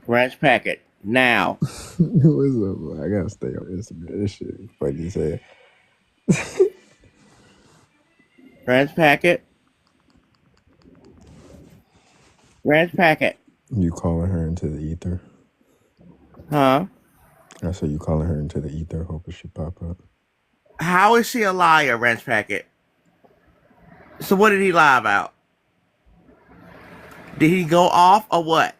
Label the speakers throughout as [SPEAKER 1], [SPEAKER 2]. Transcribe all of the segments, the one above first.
[SPEAKER 1] Ranch packet now.
[SPEAKER 2] What's up, bro? I gotta stay on Instagram. This shit funny as hell.
[SPEAKER 1] Ranch packet. Ranch packet.
[SPEAKER 2] You calling her into the ether?
[SPEAKER 1] Huh?
[SPEAKER 2] I said you calling her into the ether, hoping she pop up.
[SPEAKER 1] How is she a liar, Ranch packet? So what did he lie about? Did he go off or what?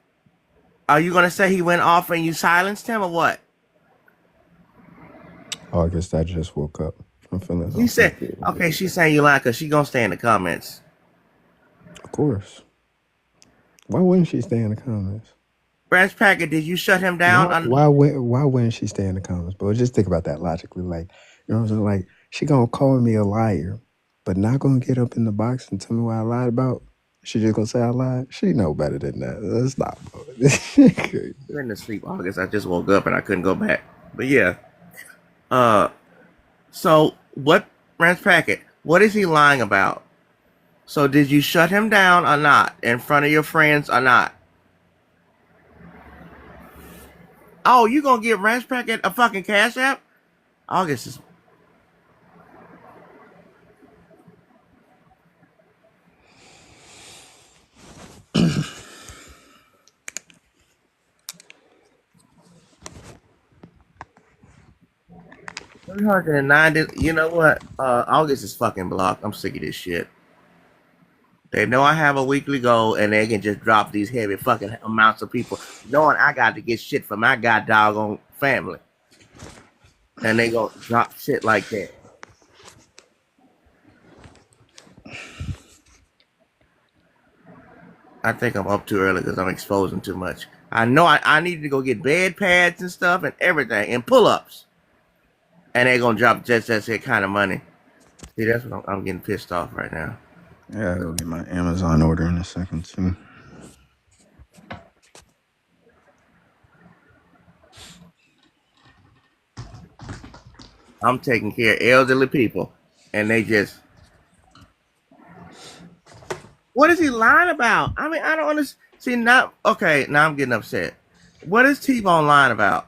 [SPEAKER 1] Are you gonna say he went off and you silenced him or what?
[SPEAKER 2] Oh, I guess I just woke up. I'm feeling
[SPEAKER 1] He said,
[SPEAKER 2] uncomfortable.
[SPEAKER 1] okay, she's saying you lying because she gonna stay in the comments.
[SPEAKER 2] Of course. Why wouldn't she stay in the comments?
[SPEAKER 1] Ranch packet, did you shut him down?
[SPEAKER 2] Why wouldn't she stay in the comments? But just think about that logically. Like, you know what I'm saying? Like, she gonna call me a liar, but not gonna get up in the box and tell me what I lied about. She just gonna say I lied. She know better than that. Let's stop.
[SPEAKER 1] You're in the sleep August. I just woke up and I couldn't go back. But yeah. So what, Ranch packet? What is he lying about? So did you shut him down or not in front of your friends or not? Oh, you gonna give Ranch packet a fucking cash app? August is. You know what? August is fucking blocked. I'm sick of this shit. They know I have a weekly goal and they can just drop these heavy fucking amounts of people, knowing I got to get shit for my god doggone family. And they gonna drop shit like that. I think I'm up too early because I'm exposing too much. I know I need to go get bed pads and stuff and everything and pull-ups. And they're gonna drop just that kind of money. See, that's what I'm getting pissed off right now.
[SPEAKER 2] Yeah, I'll go get my Amazon order in a second too.
[SPEAKER 1] I'm taking care of elderly people, and they just. What is he lying about? I mean, I don't understand. See, now, okay, now I'm getting upset. What is TBONE lying about?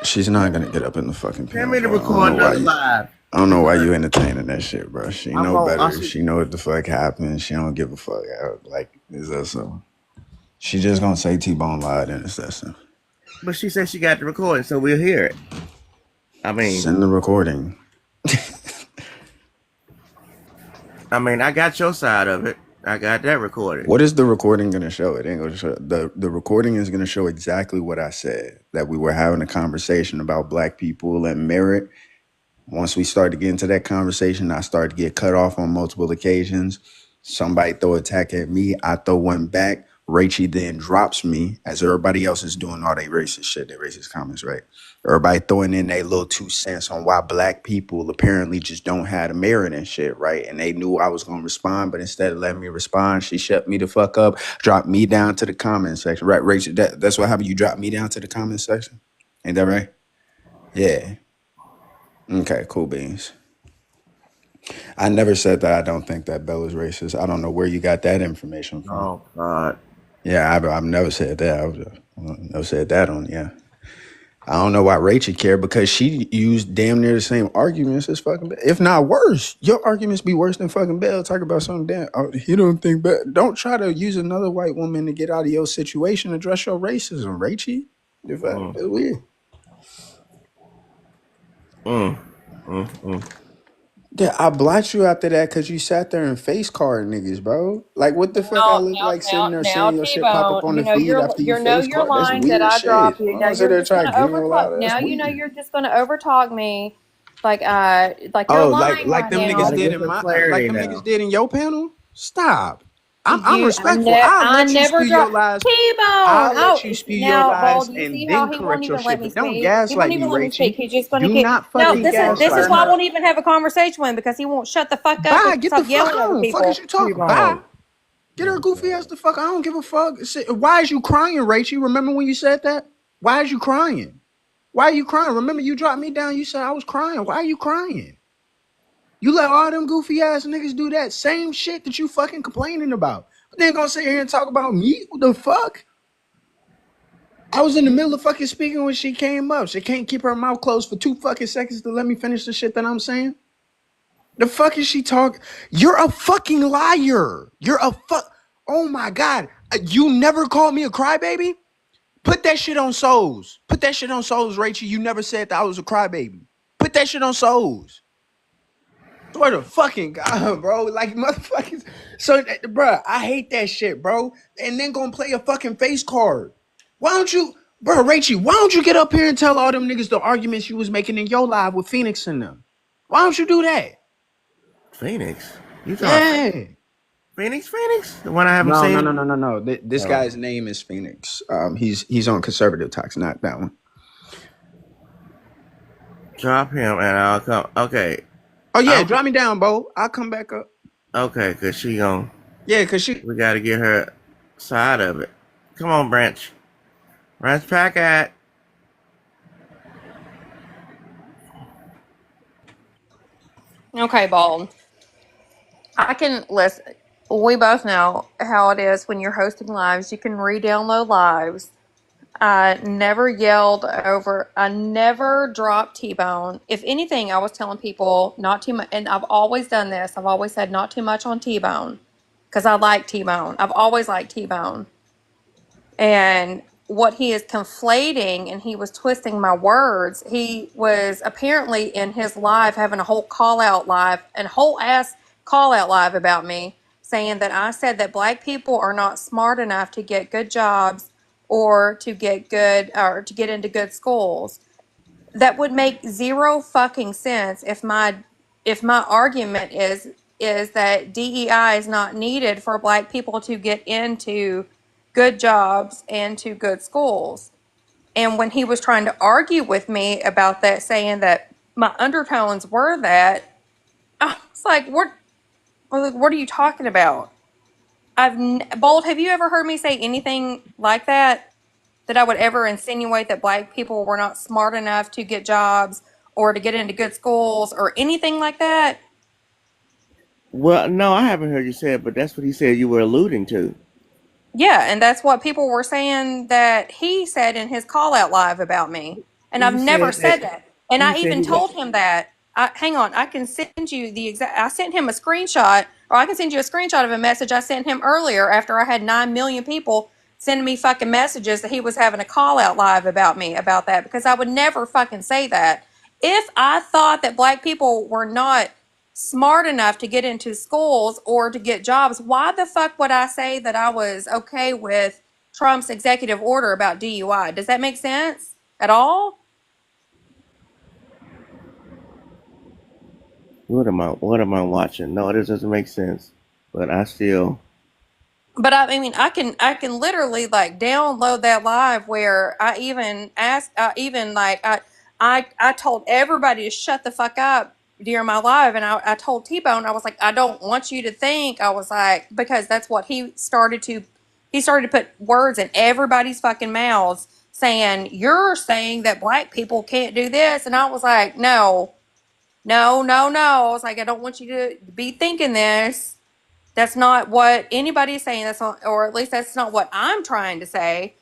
[SPEAKER 2] She's not gonna get up in the fucking
[SPEAKER 1] Send
[SPEAKER 2] panel,
[SPEAKER 1] me the
[SPEAKER 2] bro.
[SPEAKER 1] record of the live.
[SPEAKER 2] I don't know why you entertaining that shit, bro. She
[SPEAKER 1] I'm
[SPEAKER 2] know
[SPEAKER 1] gonna-
[SPEAKER 2] better.
[SPEAKER 1] I'll see-
[SPEAKER 2] She know what the fuck happened. She don't give a fuck. Like, is that so? She just gonna say T-Bone lied and it's that simple.
[SPEAKER 1] But she said she got the recording, so we'll hear it. I mean,
[SPEAKER 2] Send the recording.
[SPEAKER 1] I mean, I got your side of it. I got that recorded.
[SPEAKER 2] What is the recording gonna show? It ain't gonna show. The recording is gonna show exactly what I said. That we were having a conversation about black people and merit. Once we started to get into that conversation, I started to get cut off on multiple occasions. Somebody throw an attack at me. I throw one back. Rachie then drops me as everybody else is doing all their racist shit, their racist comments, right? Everybody throwing in their little 2 cents on why black people apparently just don't have the merit and shit, right? And they knew I was going to respond, but instead of letting me respond, she shut me the fuck up, dropped me down to the comment section, right? Rachel, that's what happened. You dropped me down to the comment section? Ain't that right? Yeah. Okay, cool beans. I never said that I don't think that Bella's racist. I don't know where you got that information from.
[SPEAKER 1] Oh God.
[SPEAKER 2] Yeah, I've never said that. I've never said that on, yeah. I don't know why Rachel cared because she used damn near the same arguments as fucking Bell. If not worse. Your arguments be worse than fucking Bell. Talk about something damn. Oh, he don't think Bell. Don't try to use another white woman to get out of your situation. Address your racism, Rachel. That's weird. Yeah, I blocked you after that because you sat there and face card niggas, bro. Like, what the fuck I look like sitting there saying your shit pop up on the feed after you face card? That's
[SPEAKER 3] line that
[SPEAKER 2] weird
[SPEAKER 3] I drop
[SPEAKER 2] shit.
[SPEAKER 3] you.
[SPEAKER 2] I
[SPEAKER 3] Now
[SPEAKER 2] don't sit
[SPEAKER 3] you're
[SPEAKER 2] there
[SPEAKER 3] just
[SPEAKER 2] trying
[SPEAKER 3] gonna
[SPEAKER 2] to green roll out.
[SPEAKER 3] overtalk.
[SPEAKER 2] That's
[SPEAKER 3] Now you know
[SPEAKER 2] weird.
[SPEAKER 3] you're just gonna overtalk me, like you're
[SPEAKER 2] Oh,
[SPEAKER 3] lying
[SPEAKER 2] like
[SPEAKER 3] right
[SPEAKER 2] them
[SPEAKER 3] now.
[SPEAKER 2] niggas
[SPEAKER 1] Gotta
[SPEAKER 2] did
[SPEAKER 1] get
[SPEAKER 2] in
[SPEAKER 1] some
[SPEAKER 2] my
[SPEAKER 1] clarity now.
[SPEAKER 2] niggas did in your panel? Stop. I'm
[SPEAKER 3] You,
[SPEAKER 2] respectful.
[SPEAKER 3] I
[SPEAKER 2] I'll let you
[SPEAKER 3] never
[SPEAKER 2] spew your
[SPEAKER 3] dropped
[SPEAKER 2] lies.
[SPEAKER 3] T-Bone.
[SPEAKER 2] I'll
[SPEAKER 3] Oh,
[SPEAKER 2] let you spew your
[SPEAKER 3] now, Ball,
[SPEAKER 2] lies
[SPEAKER 3] do you see
[SPEAKER 2] and
[SPEAKER 3] how
[SPEAKER 2] then
[SPEAKER 3] he won't
[SPEAKER 2] correct your
[SPEAKER 3] even let
[SPEAKER 2] shit.
[SPEAKER 3] me
[SPEAKER 2] But don't
[SPEAKER 3] speak? He won't
[SPEAKER 2] gaslight me,
[SPEAKER 3] even let me speak.
[SPEAKER 2] Rachie.
[SPEAKER 3] He's just gonna
[SPEAKER 2] Do
[SPEAKER 3] keep.
[SPEAKER 2] not
[SPEAKER 3] No,
[SPEAKER 2] fucking
[SPEAKER 3] this is
[SPEAKER 2] gaslight
[SPEAKER 3] why I
[SPEAKER 2] me.
[SPEAKER 3] won't even have a conversation with him because he won't shut the fuck up
[SPEAKER 2] Bye.
[SPEAKER 3] and
[SPEAKER 2] Get the
[SPEAKER 3] stop yelling
[SPEAKER 2] fuck
[SPEAKER 3] over
[SPEAKER 2] on.
[SPEAKER 3] people.
[SPEAKER 2] Fuck is you talking about? Get her goofy ass the fuck. I don't give a fuck. Why is you crying, Rachie? Remember when you said that? Why is you crying? Why are you crying? Remember you dropped me down. You said I was crying. Why are you crying? You let all them goofy ass niggas do that same shit that you fucking complaining about. Then gonna sit here and talk about me? What the fuck? I was in the middle of fucking speaking when she came up. She can't keep her mouth closed for 2 fucking seconds to let me finish the shit that I'm saying. The fuck is she talking? You're a fucking liar. You're a fuck. Oh my god. You never called me a crybaby? Put that shit on Souls. Put that shit on Souls, Rachel. You never said that I was a crybaby. Put that shit on Souls. Swear to fucking God, bro. Like motherfuckers. So, bro, I hate that shit, bro. And then gonna play a fucking face card. Why don't you, bro, Rachel? Why don't you get up here and tell all them niggas the arguments you was making in your live with Phoenix and them? Why don't you do that?
[SPEAKER 1] Phoenix? You talking
[SPEAKER 2] Yeah.
[SPEAKER 1] Phoenix? Phoenix? The one I haven't
[SPEAKER 2] No, no,
[SPEAKER 1] seen?
[SPEAKER 2] no, no, no, no. This
[SPEAKER 1] Oh.
[SPEAKER 2] guy's name is Phoenix. He's on conservative talks, not that one.
[SPEAKER 1] Drop him and I'll come. Okay.
[SPEAKER 2] Oh yeah, drop me down, Bo. I'll come back up.
[SPEAKER 1] Okay, cause she gon'
[SPEAKER 2] Yeah, cause she.
[SPEAKER 1] we gotta get her side of it. Come on, Branch. Branch Packet.
[SPEAKER 3] Okay, Bald. I can listen. We both know how it is when you're hosting lives. You can re-download lives. I never yelled over. I never dropped T-Bone. If anything, I was telling people not too much. And I've always done this. I've always said not too much on T-Bone because I like T-Bone. I've always liked T-Bone. And what he is conflating, and he was twisting my words. He was apparently in his live having a whole call out live and whole ass call out live about me, saying that I said that black people are not smart enough to get good jobs or to get good or to get into good schools. That would make zero fucking sense if my argument is that DEI is not needed for black people to get into good jobs and to good schools. And when he was trying to argue with me about that, saying that my undertones were that, I was like, what are you talking about? Bold, have you ever heard me say anything like that? That I would ever insinuate that black people were not smart enough to get jobs or to get into good schools or anything like that?
[SPEAKER 1] Well, no, I haven't heard you say it, but that's what he said you were alluding to.
[SPEAKER 3] Yeah, and that's what people were saying that he said in his call out live about me. And I've
[SPEAKER 1] He
[SPEAKER 3] never
[SPEAKER 1] said
[SPEAKER 3] said
[SPEAKER 1] that
[SPEAKER 3] that. And
[SPEAKER 1] he
[SPEAKER 3] I
[SPEAKER 1] said
[SPEAKER 3] even
[SPEAKER 1] he was.
[SPEAKER 3] told him that. Hang on, I can send you the exact. I sent him a screenshot, or I can send you a screenshot of a message I sent him earlier after I had 9 million people sending me fucking messages that he was having a call out live about me about that because I would never fucking say that. If I thought that black people were not smart enough to get into schools or to get jobs, why the fuck would I say that I was okay with Trump's executive order about DUI? Does that make sense at all?
[SPEAKER 1] What am I watching? No, this doesn't make sense. But I still.
[SPEAKER 3] But I mean, I can literally like download that live where I even asked, I told everybody to shut the fuck up during my live, and I told T-Bone, I was like, I don't want you to think, I was like, because that's what he started to put words in everybody's fucking mouths, saying you're saying that black people can't do this, and I was like, no, no, no, no, I was like, I don't want you to be thinking this. That's not what anybody's saying. That's not, or at least that's not what I'm trying to say.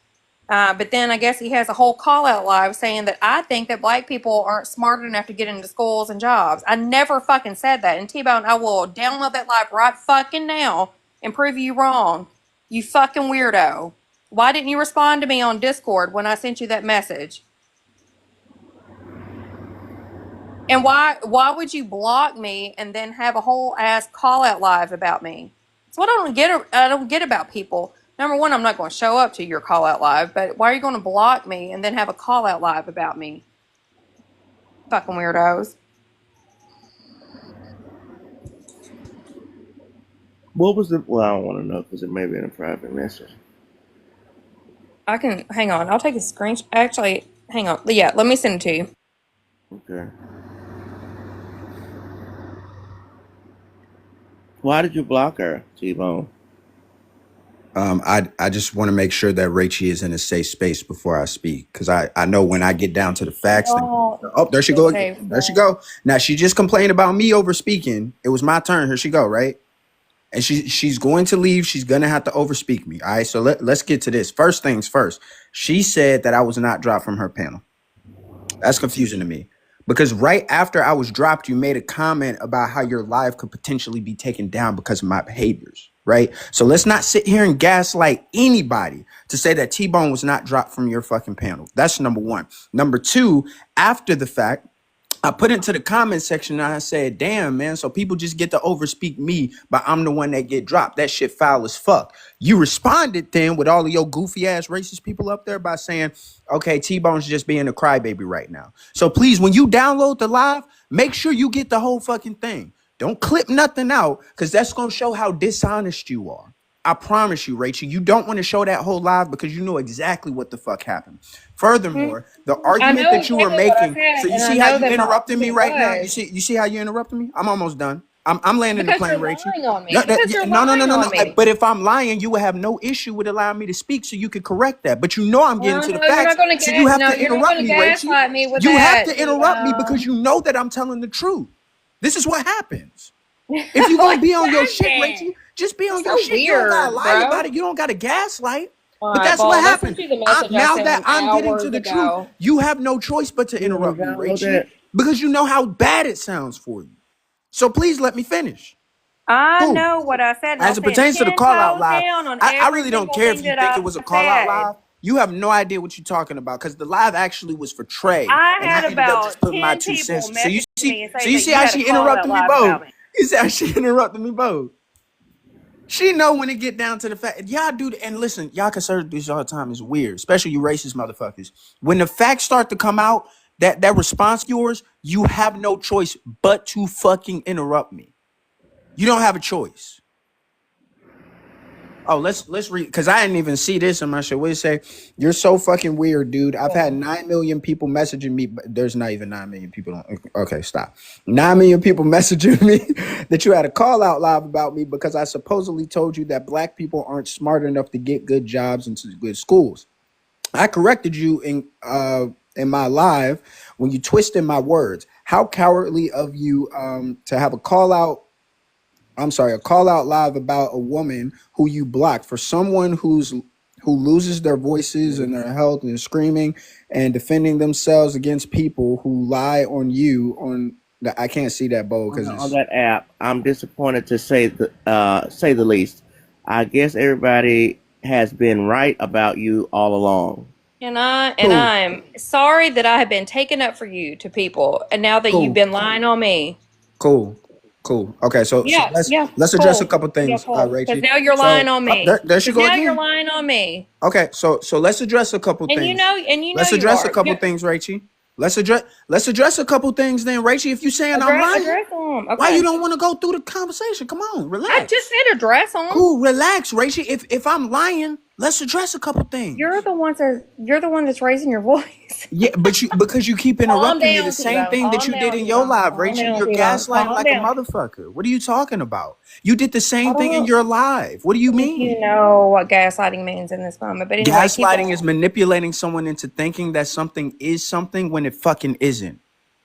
[SPEAKER 3] But then I guess he has a whole call out live saying that I think that black people aren't smart enough to get into schools and jobs. I never fucking said that. And T-Bone, I will download that live right fucking now and prove you wrong. You fucking weirdo. Why didn't you respond to me on Discord when I sent you that message? And why would you block me and then have a whole ass call out live about me? It's what I don't get about people. Number one, I'm not going to show up to your call out live, but why are you going to block me and then have a call out live about me? Fucking weirdos.
[SPEAKER 1] What was the? Well, I don't want to know because it may be in a private message.
[SPEAKER 3] I can hang on. I'll take a screenshot. Actually, hang on. Yeah, let me send it to you.
[SPEAKER 1] Okay. Why did you block her, T-Bone?
[SPEAKER 2] I just want to make sure that Rachel is in a safe space before I speak, because I know when I get down to the facts.
[SPEAKER 3] Oh,
[SPEAKER 2] Oh, there she go.
[SPEAKER 3] okay.
[SPEAKER 2] There she go. Now she just complained about me over speaking. It was my turn. Here she go. Right. and she's going to leave. She's gonna have to overspeak me. All right, so let's get to this. First things first. She said that I was not dropped from her panel. That's confusing to me. Because right after I was dropped, you made a comment about how your live could potentially be taken down because of my behaviors, right? So let's not sit here and gaslight anybody to say that T-Bone was not dropped from your fucking panel. That's number one. Number two, after the fact, I put into the comment section and I said, damn, man, so people just get to overspeak me, but I'm the one that get dropped. That shit foul as fuck. You responded then with all of your goofy ass racist people up there by saying, okay, T-Bone's just being a crybaby right now. So please, when you download the live, make sure you get the whole fucking thing. Don't clip nothing out, because that's going to show how dishonest you are. I promise you, Rachel, you don't want to show that whole live because you know exactly what the fuck happened. Furthermore, the
[SPEAKER 3] I
[SPEAKER 2] argument
[SPEAKER 3] know
[SPEAKER 2] that you were
[SPEAKER 3] exactly what I
[SPEAKER 2] making,
[SPEAKER 3] said,
[SPEAKER 2] so you
[SPEAKER 3] and I
[SPEAKER 2] see how
[SPEAKER 3] know
[SPEAKER 2] you
[SPEAKER 3] that my
[SPEAKER 2] interrupted me
[SPEAKER 3] argument
[SPEAKER 2] right now?
[SPEAKER 3] was
[SPEAKER 2] You see how you interrupted me? I'm almost done. I'm landing the
[SPEAKER 3] because you're
[SPEAKER 2] plane, Rachel.
[SPEAKER 3] lying on me.
[SPEAKER 2] No,
[SPEAKER 3] Because you're
[SPEAKER 2] no, no, no,
[SPEAKER 3] lying
[SPEAKER 2] no,
[SPEAKER 3] on
[SPEAKER 2] no.
[SPEAKER 3] me.
[SPEAKER 2] But if I'm lying, you would have no issue with allowing me to speak, so you could correct that. But you know I'm getting
[SPEAKER 3] No,
[SPEAKER 2] to the
[SPEAKER 3] no, you're
[SPEAKER 2] facts,
[SPEAKER 3] not going to
[SPEAKER 2] so
[SPEAKER 3] get.
[SPEAKER 2] you have
[SPEAKER 3] No,
[SPEAKER 2] to
[SPEAKER 3] you're not
[SPEAKER 2] interrupt
[SPEAKER 3] going to
[SPEAKER 2] me, Rachel.
[SPEAKER 3] gaslight me with
[SPEAKER 2] You have
[SPEAKER 3] that,
[SPEAKER 2] to interrupt me because
[SPEAKER 3] T-Bone.
[SPEAKER 2] you know that I'm telling the truth. This is what happens. If you're gonna be on your shit, Rachel, just be on
[SPEAKER 3] It's
[SPEAKER 2] your
[SPEAKER 3] so
[SPEAKER 2] shit. You don't gotta
[SPEAKER 3] weird,
[SPEAKER 2] lie
[SPEAKER 3] bro.
[SPEAKER 2] about it. You don't gotta gaslight.
[SPEAKER 3] All
[SPEAKER 2] But
[SPEAKER 3] right,
[SPEAKER 2] that's what
[SPEAKER 3] Bald. I sent
[SPEAKER 2] happened.
[SPEAKER 3] you the message I
[SPEAKER 2] Now that
[SPEAKER 3] sent
[SPEAKER 2] I'm getting to
[SPEAKER 3] hours
[SPEAKER 2] the truth,
[SPEAKER 3] ago.
[SPEAKER 2] you have no choice but to
[SPEAKER 1] You want
[SPEAKER 2] interrupt
[SPEAKER 1] to
[SPEAKER 2] me,
[SPEAKER 1] download
[SPEAKER 2] Rachel,
[SPEAKER 1] that?
[SPEAKER 2] because you know how bad it sounds for you. So please let me finish.
[SPEAKER 3] I
[SPEAKER 2] Cool.
[SPEAKER 3] know what I said, and I
[SPEAKER 2] As it
[SPEAKER 3] stand
[SPEAKER 2] pertains to the
[SPEAKER 3] 10
[SPEAKER 2] call out
[SPEAKER 3] toes
[SPEAKER 2] live,
[SPEAKER 3] down on
[SPEAKER 2] I
[SPEAKER 3] every
[SPEAKER 2] really don't
[SPEAKER 3] single
[SPEAKER 2] care if
[SPEAKER 3] thing
[SPEAKER 2] you
[SPEAKER 3] that
[SPEAKER 2] think
[SPEAKER 3] I
[SPEAKER 2] it was a call out
[SPEAKER 3] said.
[SPEAKER 2] live. You have no idea what you're talking about, because the live actually was for Trey,
[SPEAKER 3] I
[SPEAKER 2] and I
[SPEAKER 3] had
[SPEAKER 2] ended up just
[SPEAKER 3] about
[SPEAKER 2] putting my
[SPEAKER 3] 10
[SPEAKER 2] 2
[SPEAKER 3] people
[SPEAKER 2] cents. So you
[SPEAKER 3] message me and say that
[SPEAKER 2] see
[SPEAKER 3] you
[SPEAKER 2] how
[SPEAKER 3] had a
[SPEAKER 2] she
[SPEAKER 3] call out
[SPEAKER 2] interrupted me
[SPEAKER 3] live
[SPEAKER 2] both.
[SPEAKER 3] about me.
[SPEAKER 2] You see how she interrupted me both. She know when it get down to the fact, y'all do, and listen, y'all conservatives do this all the time. It's weird, especially you racist motherfuckers. When the facts start to come out, that response of yours, you have no choice but to fucking interrupt me. You don't have a choice. Oh, let's read, because I didn't even see this in my shit. What did it say? You're so fucking weird, dude. I've had 9 million people messaging me, but there's not even 9 million people. Okay, stop. 9 million people messaging me that you had a call out live about me because I supposedly told you that black people aren't smart enough to get good jobs into good schools. I corrected you in my live when you twisted my words. How cowardly of you to have a call out live about a woman who you blocked for someone who loses their voices and their health and screaming and defending themselves against people who lie on you on the, I can't see that bowl because
[SPEAKER 1] On
[SPEAKER 2] it's
[SPEAKER 1] that app. I'm disappointed to say the least. I guess everybody has been right about you all along.
[SPEAKER 3] And
[SPEAKER 2] cool,
[SPEAKER 3] I'm sorry that I have been taken up for you to people, and now that you've
[SPEAKER 2] cool,
[SPEAKER 3] been lying on me.
[SPEAKER 2] cool, cool. Okay, so
[SPEAKER 3] Yeah, yeah,
[SPEAKER 2] let's address a
[SPEAKER 3] cool.
[SPEAKER 2] couple
[SPEAKER 3] Yeah,
[SPEAKER 2] things,
[SPEAKER 3] cool. Because
[SPEAKER 2] Rachel.
[SPEAKER 3] now you're lying
[SPEAKER 2] So
[SPEAKER 3] on me.
[SPEAKER 2] there she
[SPEAKER 3] Because
[SPEAKER 2] go
[SPEAKER 3] now you're
[SPEAKER 2] again.
[SPEAKER 3] lying on me.
[SPEAKER 2] Okay, so let's address a couple things.
[SPEAKER 3] And you know
[SPEAKER 2] Let's
[SPEAKER 3] you
[SPEAKER 2] address a
[SPEAKER 3] are.
[SPEAKER 2] couple things, Rachel. Let's address a couple things then, Rachel. If you saying I'm lying,
[SPEAKER 3] Address them.
[SPEAKER 2] why you
[SPEAKER 3] Okay.
[SPEAKER 2] don't want to go through the conversation? Come on,
[SPEAKER 3] I just
[SPEAKER 2] relax.
[SPEAKER 3] said address them.
[SPEAKER 2] Cool, relax, Rachel. If I'm lying, let's address a couple things.
[SPEAKER 3] You're the one that's raising your voice.
[SPEAKER 2] Yeah, but because you keep
[SPEAKER 3] Calm
[SPEAKER 2] interrupting me, the
[SPEAKER 3] down,
[SPEAKER 2] same
[SPEAKER 3] T-Bone.
[SPEAKER 2] thing that
[SPEAKER 3] Calm
[SPEAKER 2] you did
[SPEAKER 3] down,
[SPEAKER 2] in your
[SPEAKER 3] T-Bone.
[SPEAKER 2] live,
[SPEAKER 3] Calm
[SPEAKER 2] Rachel.
[SPEAKER 3] down,
[SPEAKER 2] You're
[SPEAKER 3] T-Bone.
[SPEAKER 2] gaslighting
[SPEAKER 3] Calm
[SPEAKER 2] like a
[SPEAKER 3] down.
[SPEAKER 2] motherfucker. What are you talking about? You did the
[SPEAKER 3] I
[SPEAKER 2] same thing in
[SPEAKER 3] don't
[SPEAKER 2] your live. What do you
[SPEAKER 3] think you
[SPEAKER 2] mean?
[SPEAKER 3] know what gaslighting means in this moment. But anyway, keep
[SPEAKER 2] Gaslighting is
[SPEAKER 3] going.
[SPEAKER 2] manipulating someone into thinking that something is something when it fucking isn't.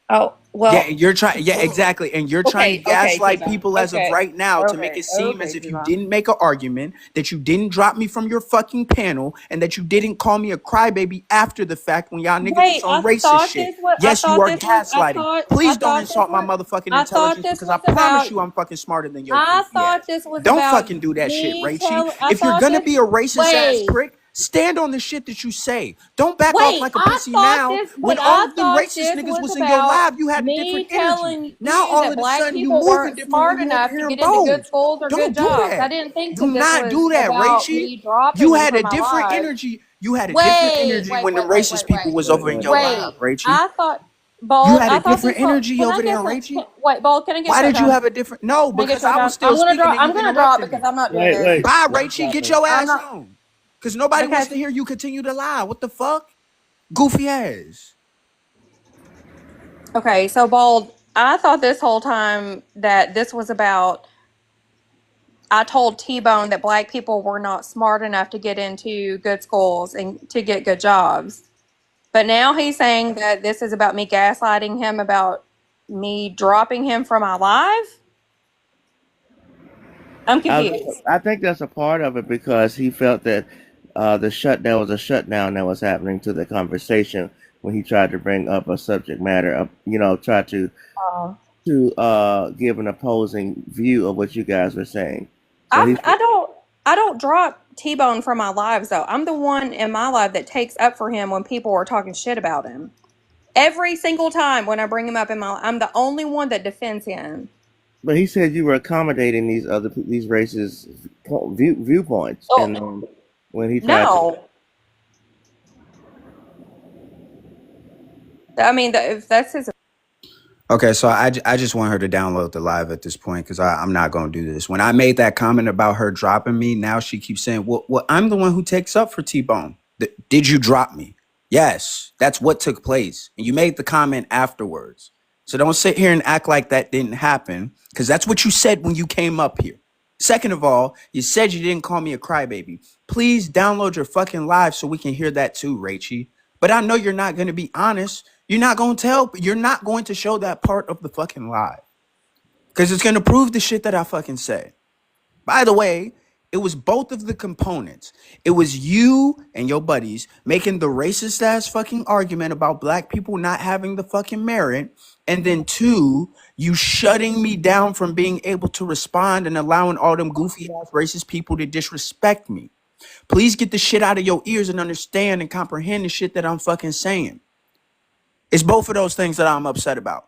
[SPEAKER 3] Oh,
[SPEAKER 2] Yeah,
[SPEAKER 3] well,
[SPEAKER 2] you're trying. Yeah, exactly. And you're trying to
[SPEAKER 3] okay,
[SPEAKER 2] gaslight
[SPEAKER 3] T-Bone.
[SPEAKER 2] people as of right now to make it seem as
[SPEAKER 3] Okay,
[SPEAKER 2] if you
[SPEAKER 3] T-Bone.
[SPEAKER 2] didn't make an argument, that you didn't drop me from your fucking panel, and that you didn't call me a crybaby after the fact when y'all niggas was
[SPEAKER 3] Wait,
[SPEAKER 2] on racist shit. Yes, you are gaslighting. Please don't insult my motherfucking intelligence, because I promise you I'm fucking smarter than your
[SPEAKER 3] I
[SPEAKER 2] goofy
[SPEAKER 3] thought
[SPEAKER 2] ass.
[SPEAKER 3] this was
[SPEAKER 2] Don't
[SPEAKER 3] about
[SPEAKER 2] fucking do that shit,
[SPEAKER 3] me
[SPEAKER 2] Rachie.
[SPEAKER 3] I
[SPEAKER 2] If you're
[SPEAKER 3] thought
[SPEAKER 2] gonna
[SPEAKER 3] this,
[SPEAKER 2] be a racist ass
[SPEAKER 3] wait,
[SPEAKER 2] prick, stand on the shit that you say. Don't back off like a pussy now. When all
[SPEAKER 3] I
[SPEAKER 2] of them
[SPEAKER 3] thought
[SPEAKER 2] racist
[SPEAKER 3] this
[SPEAKER 2] niggas
[SPEAKER 3] was
[SPEAKER 2] was in your
[SPEAKER 3] about
[SPEAKER 2] live, you had a different
[SPEAKER 3] me
[SPEAKER 2] energy.
[SPEAKER 3] telling
[SPEAKER 2] Now
[SPEAKER 3] you
[SPEAKER 2] all
[SPEAKER 3] that
[SPEAKER 2] of a
[SPEAKER 3] black
[SPEAKER 2] sudden you
[SPEAKER 3] people
[SPEAKER 2] moving
[SPEAKER 3] weren't
[SPEAKER 2] different when
[SPEAKER 3] smart
[SPEAKER 2] you over
[SPEAKER 3] enough to
[SPEAKER 2] here in
[SPEAKER 3] get into good
[SPEAKER 2] bold.
[SPEAKER 3] schools or good
[SPEAKER 2] Don't do
[SPEAKER 3] jobs. I
[SPEAKER 2] that.
[SPEAKER 3] didn't think
[SPEAKER 2] Do
[SPEAKER 3] that this
[SPEAKER 2] not
[SPEAKER 3] was
[SPEAKER 2] do that,
[SPEAKER 3] about
[SPEAKER 2] Rachie.
[SPEAKER 3] me dropping
[SPEAKER 2] You
[SPEAKER 3] you
[SPEAKER 2] had
[SPEAKER 3] from
[SPEAKER 2] a
[SPEAKER 3] my
[SPEAKER 2] different
[SPEAKER 3] life.
[SPEAKER 2] energy. You had a different energy when the racist people was over in your
[SPEAKER 3] Wait.
[SPEAKER 2] live, Rachie.
[SPEAKER 3] I thought,
[SPEAKER 2] You
[SPEAKER 3] Bold,
[SPEAKER 2] had
[SPEAKER 3] I
[SPEAKER 2] a
[SPEAKER 3] thought
[SPEAKER 2] different
[SPEAKER 3] this whole,
[SPEAKER 2] energy
[SPEAKER 3] can I
[SPEAKER 2] over
[SPEAKER 3] get
[SPEAKER 2] there,
[SPEAKER 3] some,
[SPEAKER 2] Rachie.
[SPEAKER 3] wait, Bold, can I get
[SPEAKER 2] Why
[SPEAKER 3] some
[SPEAKER 2] did you
[SPEAKER 3] time?
[SPEAKER 2] have a different? No,
[SPEAKER 3] Can I get
[SPEAKER 2] because
[SPEAKER 3] some
[SPEAKER 2] I
[SPEAKER 3] time?
[SPEAKER 2] was still speaking and
[SPEAKER 3] I'm
[SPEAKER 2] you
[SPEAKER 3] gonna drop
[SPEAKER 2] interrupted
[SPEAKER 3] because
[SPEAKER 2] me.
[SPEAKER 3] I'm not doing this.
[SPEAKER 2] Bye, Rachie. Get your
[SPEAKER 3] I'm
[SPEAKER 2] ass
[SPEAKER 3] not,
[SPEAKER 2] on. Because nobody wants
[SPEAKER 3] because,
[SPEAKER 2] to hear you continue to lie. What the fuck? Goofy ass.
[SPEAKER 3] okay, so Bold, I thought this whole time that this was about, I told T-Bone that black people were not smart enough to get into good schools and to get good jobs. But now he's saying that this is about me gaslighting him about me dropping him from my live. I'm confused.
[SPEAKER 1] I think that's a part of it because he felt that there was a shutdown that was happening to the conversation when he tried to bring up a subject matter of, try
[SPEAKER 3] Oh.
[SPEAKER 1] to give an opposing view of what you guys were saying. So he,
[SPEAKER 3] I don't drop T-Bone from my lives though. I'm the one in my life that takes up for him when people are talking shit about him. Every single time when I bring him up in my, I'm the only one that defends him.
[SPEAKER 1] but he said you were accommodating these racist viewpoints, and
[SPEAKER 3] Oh
[SPEAKER 1] then when he tried to,
[SPEAKER 3] no, I mean if that's his.
[SPEAKER 2] Okay, so I just want her to download the live at this point because I'm not going to do this. When I made that comment about her dropping me, now she keeps saying, well, I'm the one who takes up for T-Bone. Did you drop me? Yes, that's what took place. And you made the comment afterwards. So don't sit here and act like that didn't happen because that's what you said when you came up here. Second of all, you said you didn't call me a crybaby. Please download your fucking live so we can hear that too, Rachie. But I know you're not going to be honest. You're not going to show that part of the fucking live. Because it's going to prove the shit that I fucking said. By the way, it was both of the components. It was you and your buddies making the racist ass fucking argument about black people not having the fucking merit. And then two, you shutting me down from being able to respond and allowing all them goofy ass racist people to disrespect me. Please get the shit out of your ears and understand and comprehend the shit that I'm fucking saying. It's both of those things that I'm upset about.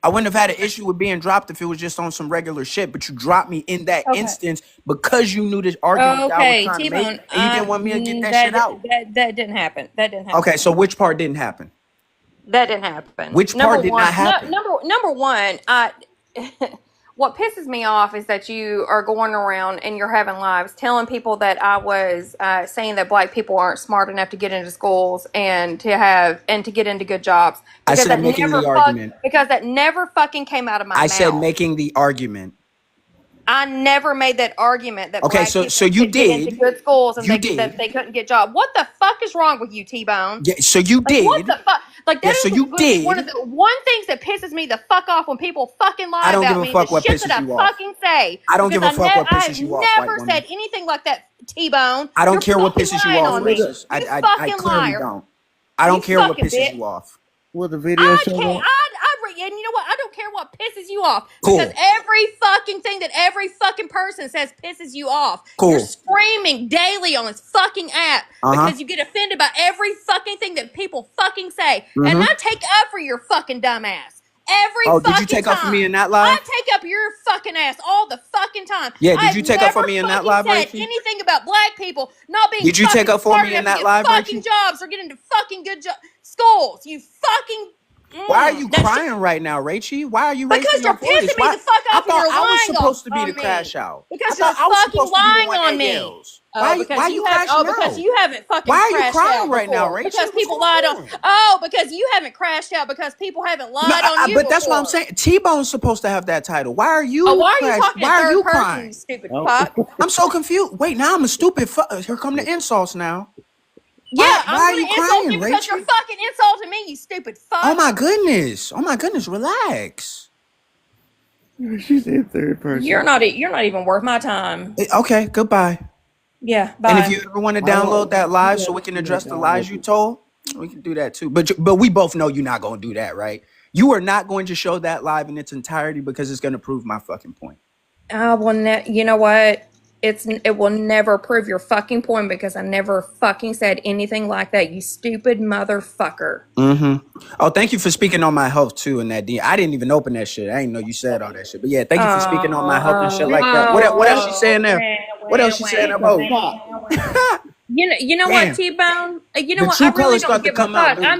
[SPEAKER 2] I wouldn't have had an issue with being dropped if it was just on some regular shit, but you dropped me in that
[SPEAKER 3] Okay.
[SPEAKER 2] instance because you knew this argument that I was
[SPEAKER 3] Okay,
[SPEAKER 2] trying to make,
[SPEAKER 3] T-Bone.
[SPEAKER 2] and you didn't want me to get that shit out.
[SPEAKER 3] That didn't happen. That didn't happen.
[SPEAKER 2] Okay, so which part didn't happen?
[SPEAKER 3] That didn't happen.
[SPEAKER 2] Which part did not happen?
[SPEAKER 3] Number one, what pisses me off is that you are going around and you're having lives telling people that I was saying that black people aren't smart enough to get into schools and to get into good jobs.
[SPEAKER 2] I
[SPEAKER 3] Because
[SPEAKER 2] said making the argument.
[SPEAKER 3] because that never fucking came out of my mouth.
[SPEAKER 2] I said making the argument.
[SPEAKER 3] I never made that argument that
[SPEAKER 2] Okay,
[SPEAKER 3] black
[SPEAKER 2] so
[SPEAKER 3] people
[SPEAKER 2] you
[SPEAKER 3] could get into
[SPEAKER 2] did.
[SPEAKER 3] good schools and
[SPEAKER 2] You
[SPEAKER 3] that
[SPEAKER 2] did.
[SPEAKER 3] they couldn't get jobs. What the fuck is wrong with you, T-Bone?
[SPEAKER 2] Yeah, so you
[SPEAKER 3] Like, what
[SPEAKER 2] did.
[SPEAKER 3] the fuck? Like,
[SPEAKER 2] Yeah,
[SPEAKER 3] that
[SPEAKER 2] so
[SPEAKER 3] is
[SPEAKER 2] you
[SPEAKER 3] one of
[SPEAKER 2] did.
[SPEAKER 3] the things that pisses me the fuck off when people fucking lie
[SPEAKER 2] I don't
[SPEAKER 3] about
[SPEAKER 2] give a
[SPEAKER 3] me.
[SPEAKER 2] fuck
[SPEAKER 3] The
[SPEAKER 2] what
[SPEAKER 3] shit
[SPEAKER 2] pisses
[SPEAKER 3] that I
[SPEAKER 2] you off.
[SPEAKER 3] fucking say.
[SPEAKER 2] I don't give a fuck what pisses you off, white
[SPEAKER 3] I've never
[SPEAKER 2] woman.
[SPEAKER 3] said anything like that, T-Bone.
[SPEAKER 2] I don't
[SPEAKER 3] You're
[SPEAKER 2] care what
[SPEAKER 3] fucking
[SPEAKER 2] pisses you
[SPEAKER 3] lying
[SPEAKER 2] off,
[SPEAKER 3] on me.
[SPEAKER 2] racist.
[SPEAKER 3] You
[SPEAKER 2] I
[SPEAKER 3] fucking
[SPEAKER 2] clearly
[SPEAKER 3] liar.
[SPEAKER 2] don't. I don't
[SPEAKER 3] You
[SPEAKER 2] care what
[SPEAKER 3] fucking
[SPEAKER 2] pisses
[SPEAKER 3] bitch.
[SPEAKER 2] you off.
[SPEAKER 1] will the video show that?
[SPEAKER 3] And you know what? I don't care what pisses you off because
[SPEAKER 2] Cool.
[SPEAKER 3] every fucking thing that every fucking person says pisses you off. You're
[SPEAKER 2] Cool.
[SPEAKER 3] screaming daily on this fucking app because you get offended by every fucking thing that people fucking say. And I take up for your fucking dumb ass. Every
[SPEAKER 2] Oh, did you
[SPEAKER 3] fucking
[SPEAKER 2] take up for me
[SPEAKER 3] time.
[SPEAKER 2] in that
[SPEAKER 3] I
[SPEAKER 2] live?
[SPEAKER 3] take up your fucking ass all the fucking time.
[SPEAKER 2] Yeah, did
[SPEAKER 3] I've
[SPEAKER 2] you take up for
[SPEAKER 3] never
[SPEAKER 2] me in that
[SPEAKER 3] fucking
[SPEAKER 2] live,
[SPEAKER 3] said
[SPEAKER 2] Rachie?
[SPEAKER 3] anything about black people not being
[SPEAKER 2] Did you take
[SPEAKER 3] fucking
[SPEAKER 2] up for
[SPEAKER 3] smart
[SPEAKER 2] me in
[SPEAKER 3] enough to
[SPEAKER 2] that
[SPEAKER 3] get
[SPEAKER 2] live,
[SPEAKER 3] fucking
[SPEAKER 2] Rachie?
[SPEAKER 3] jobs or get into fucking good schools. You fucking
[SPEAKER 2] Why are you
[SPEAKER 3] that shit.
[SPEAKER 2] crying right now, Rachie? Why are you
[SPEAKER 3] Because
[SPEAKER 2] raising
[SPEAKER 3] you're
[SPEAKER 2] your voice?
[SPEAKER 3] pissing me
[SPEAKER 2] Why?
[SPEAKER 3] the fuck
[SPEAKER 2] I
[SPEAKER 3] off and
[SPEAKER 2] thought
[SPEAKER 3] you're
[SPEAKER 2] I was
[SPEAKER 3] lying
[SPEAKER 2] supposed to be
[SPEAKER 3] on
[SPEAKER 2] the
[SPEAKER 3] me.
[SPEAKER 2] crash out. I
[SPEAKER 3] Because
[SPEAKER 2] thought
[SPEAKER 3] you're
[SPEAKER 2] I was
[SPEAKER 3] fucking
[SPEAKER 2] supposed to be the
[SPEAKER 3] lying
[SPEAKER 2] one
[SPEAKER 3] on
[SPEAKER 2] that
[SPEAKER 3] me.
[SPEAKER 2] yells. Why you crashing
[SPEAKER 3] Because
[SPEAKER 2] out?
[SPEAKER 3] you haven't fucking
[SPEAKER 2] Why are you
[SPEAKER 3] crashed
[SPEAKER 2] crying
[SPEAKER 3] out
[SPEAKER 2] right now,
[SPEAKER 3] before.
[SPEAKER 2] Rachie?
[SPEAKER 3] Because
[SPEAKER 2] What's
[SPEAKER 3] people
[SPEAKER 2] going
[SPEAKER 3] lied on.
[SPEAKER 2] on?
[SPEAKER 3] Oh, because you haven't crashed out because people haven't
[SPEAKER 2] No,
[SPEAKER 3] lied on you
[SPEAKER 2] but that's what I'm
[SPEAKER 3] before.
[SPEAKER 2] saying. T-Bone's supposed to have that title. Why are you
[SPEAKER 3] Oh, why are you
[SPEAKER 2] crashed?
[SPEAKER 3] talking in
[SPEAKER 2] Why are
[SPEAKER 3] third
[SPEAKER 2] you
[SPEAKER 3] person, you
[SPEAKER 2] crying?
[SPEAKER 3] stupid
[SPEAKER 1] Oh,
[SPEAKER 3] fuck?
[SPEAKER 2] I'm so confused. Wait, now I'm a stupid fuck. Here come the insults now.
[SPEAKER 3] Yeah, I'm
[SPEAKER 2] Why are
[SPEAKER 3] gonna
[SPEAKER 2] you
[SPEAKER 3] insult
[SPEAKER 2] crying,
[SPEAKER 3] you because you're
[SPEAKER 2] Rachie?
[SPEAKER 3] fucking insulting me, you stupid fuck.
[SPEAKER 2] Oh my goodness. Relax.
[SPEAKER 1] she said third person.
[SPEAKER 3] You're not even worth my time.
[SPEAKER 2] Okay, goodbye.
[SPEAKER 3] Yeah,
[SPEAKER 2] And if
[SPEAKER 3] bye.
[SPEAKER 2] you ever want to download that live so we can address the lies you told, we can do that too. But we both know you're not going to do that, right? You are not going to show that live in its entirety because it's going to prove my fucking point.
[SPEAKER 3] I will you know what? It will never prove your fucking point because I never fucking said anything like that, you stupid motherfucker.
[SPEAKER 2] Oh, thank you for speaking on my health too in that. I didn't even open that shit. I didn't know you said all that shit. But yeah, thank you for speaking on my health and shit like that. What else she saying there? What else she saying about?
[SPEAKER 3] You know
[SPEAKER 2] Damn.
[SPEAKER 3] what, T-Bone? You know
[SPEAKER 2] The
[SPEAKER 3] what?
[SPEAKER 2] true
[SPEAKER 3] I really
[SPEAKER 2] colors
[SPEAKER 3] don't
[SPEAKER 2] start to
[SPEAKER 3] give a
[SPEAKER 2] come out.
[SPEAKER 3] fuck. I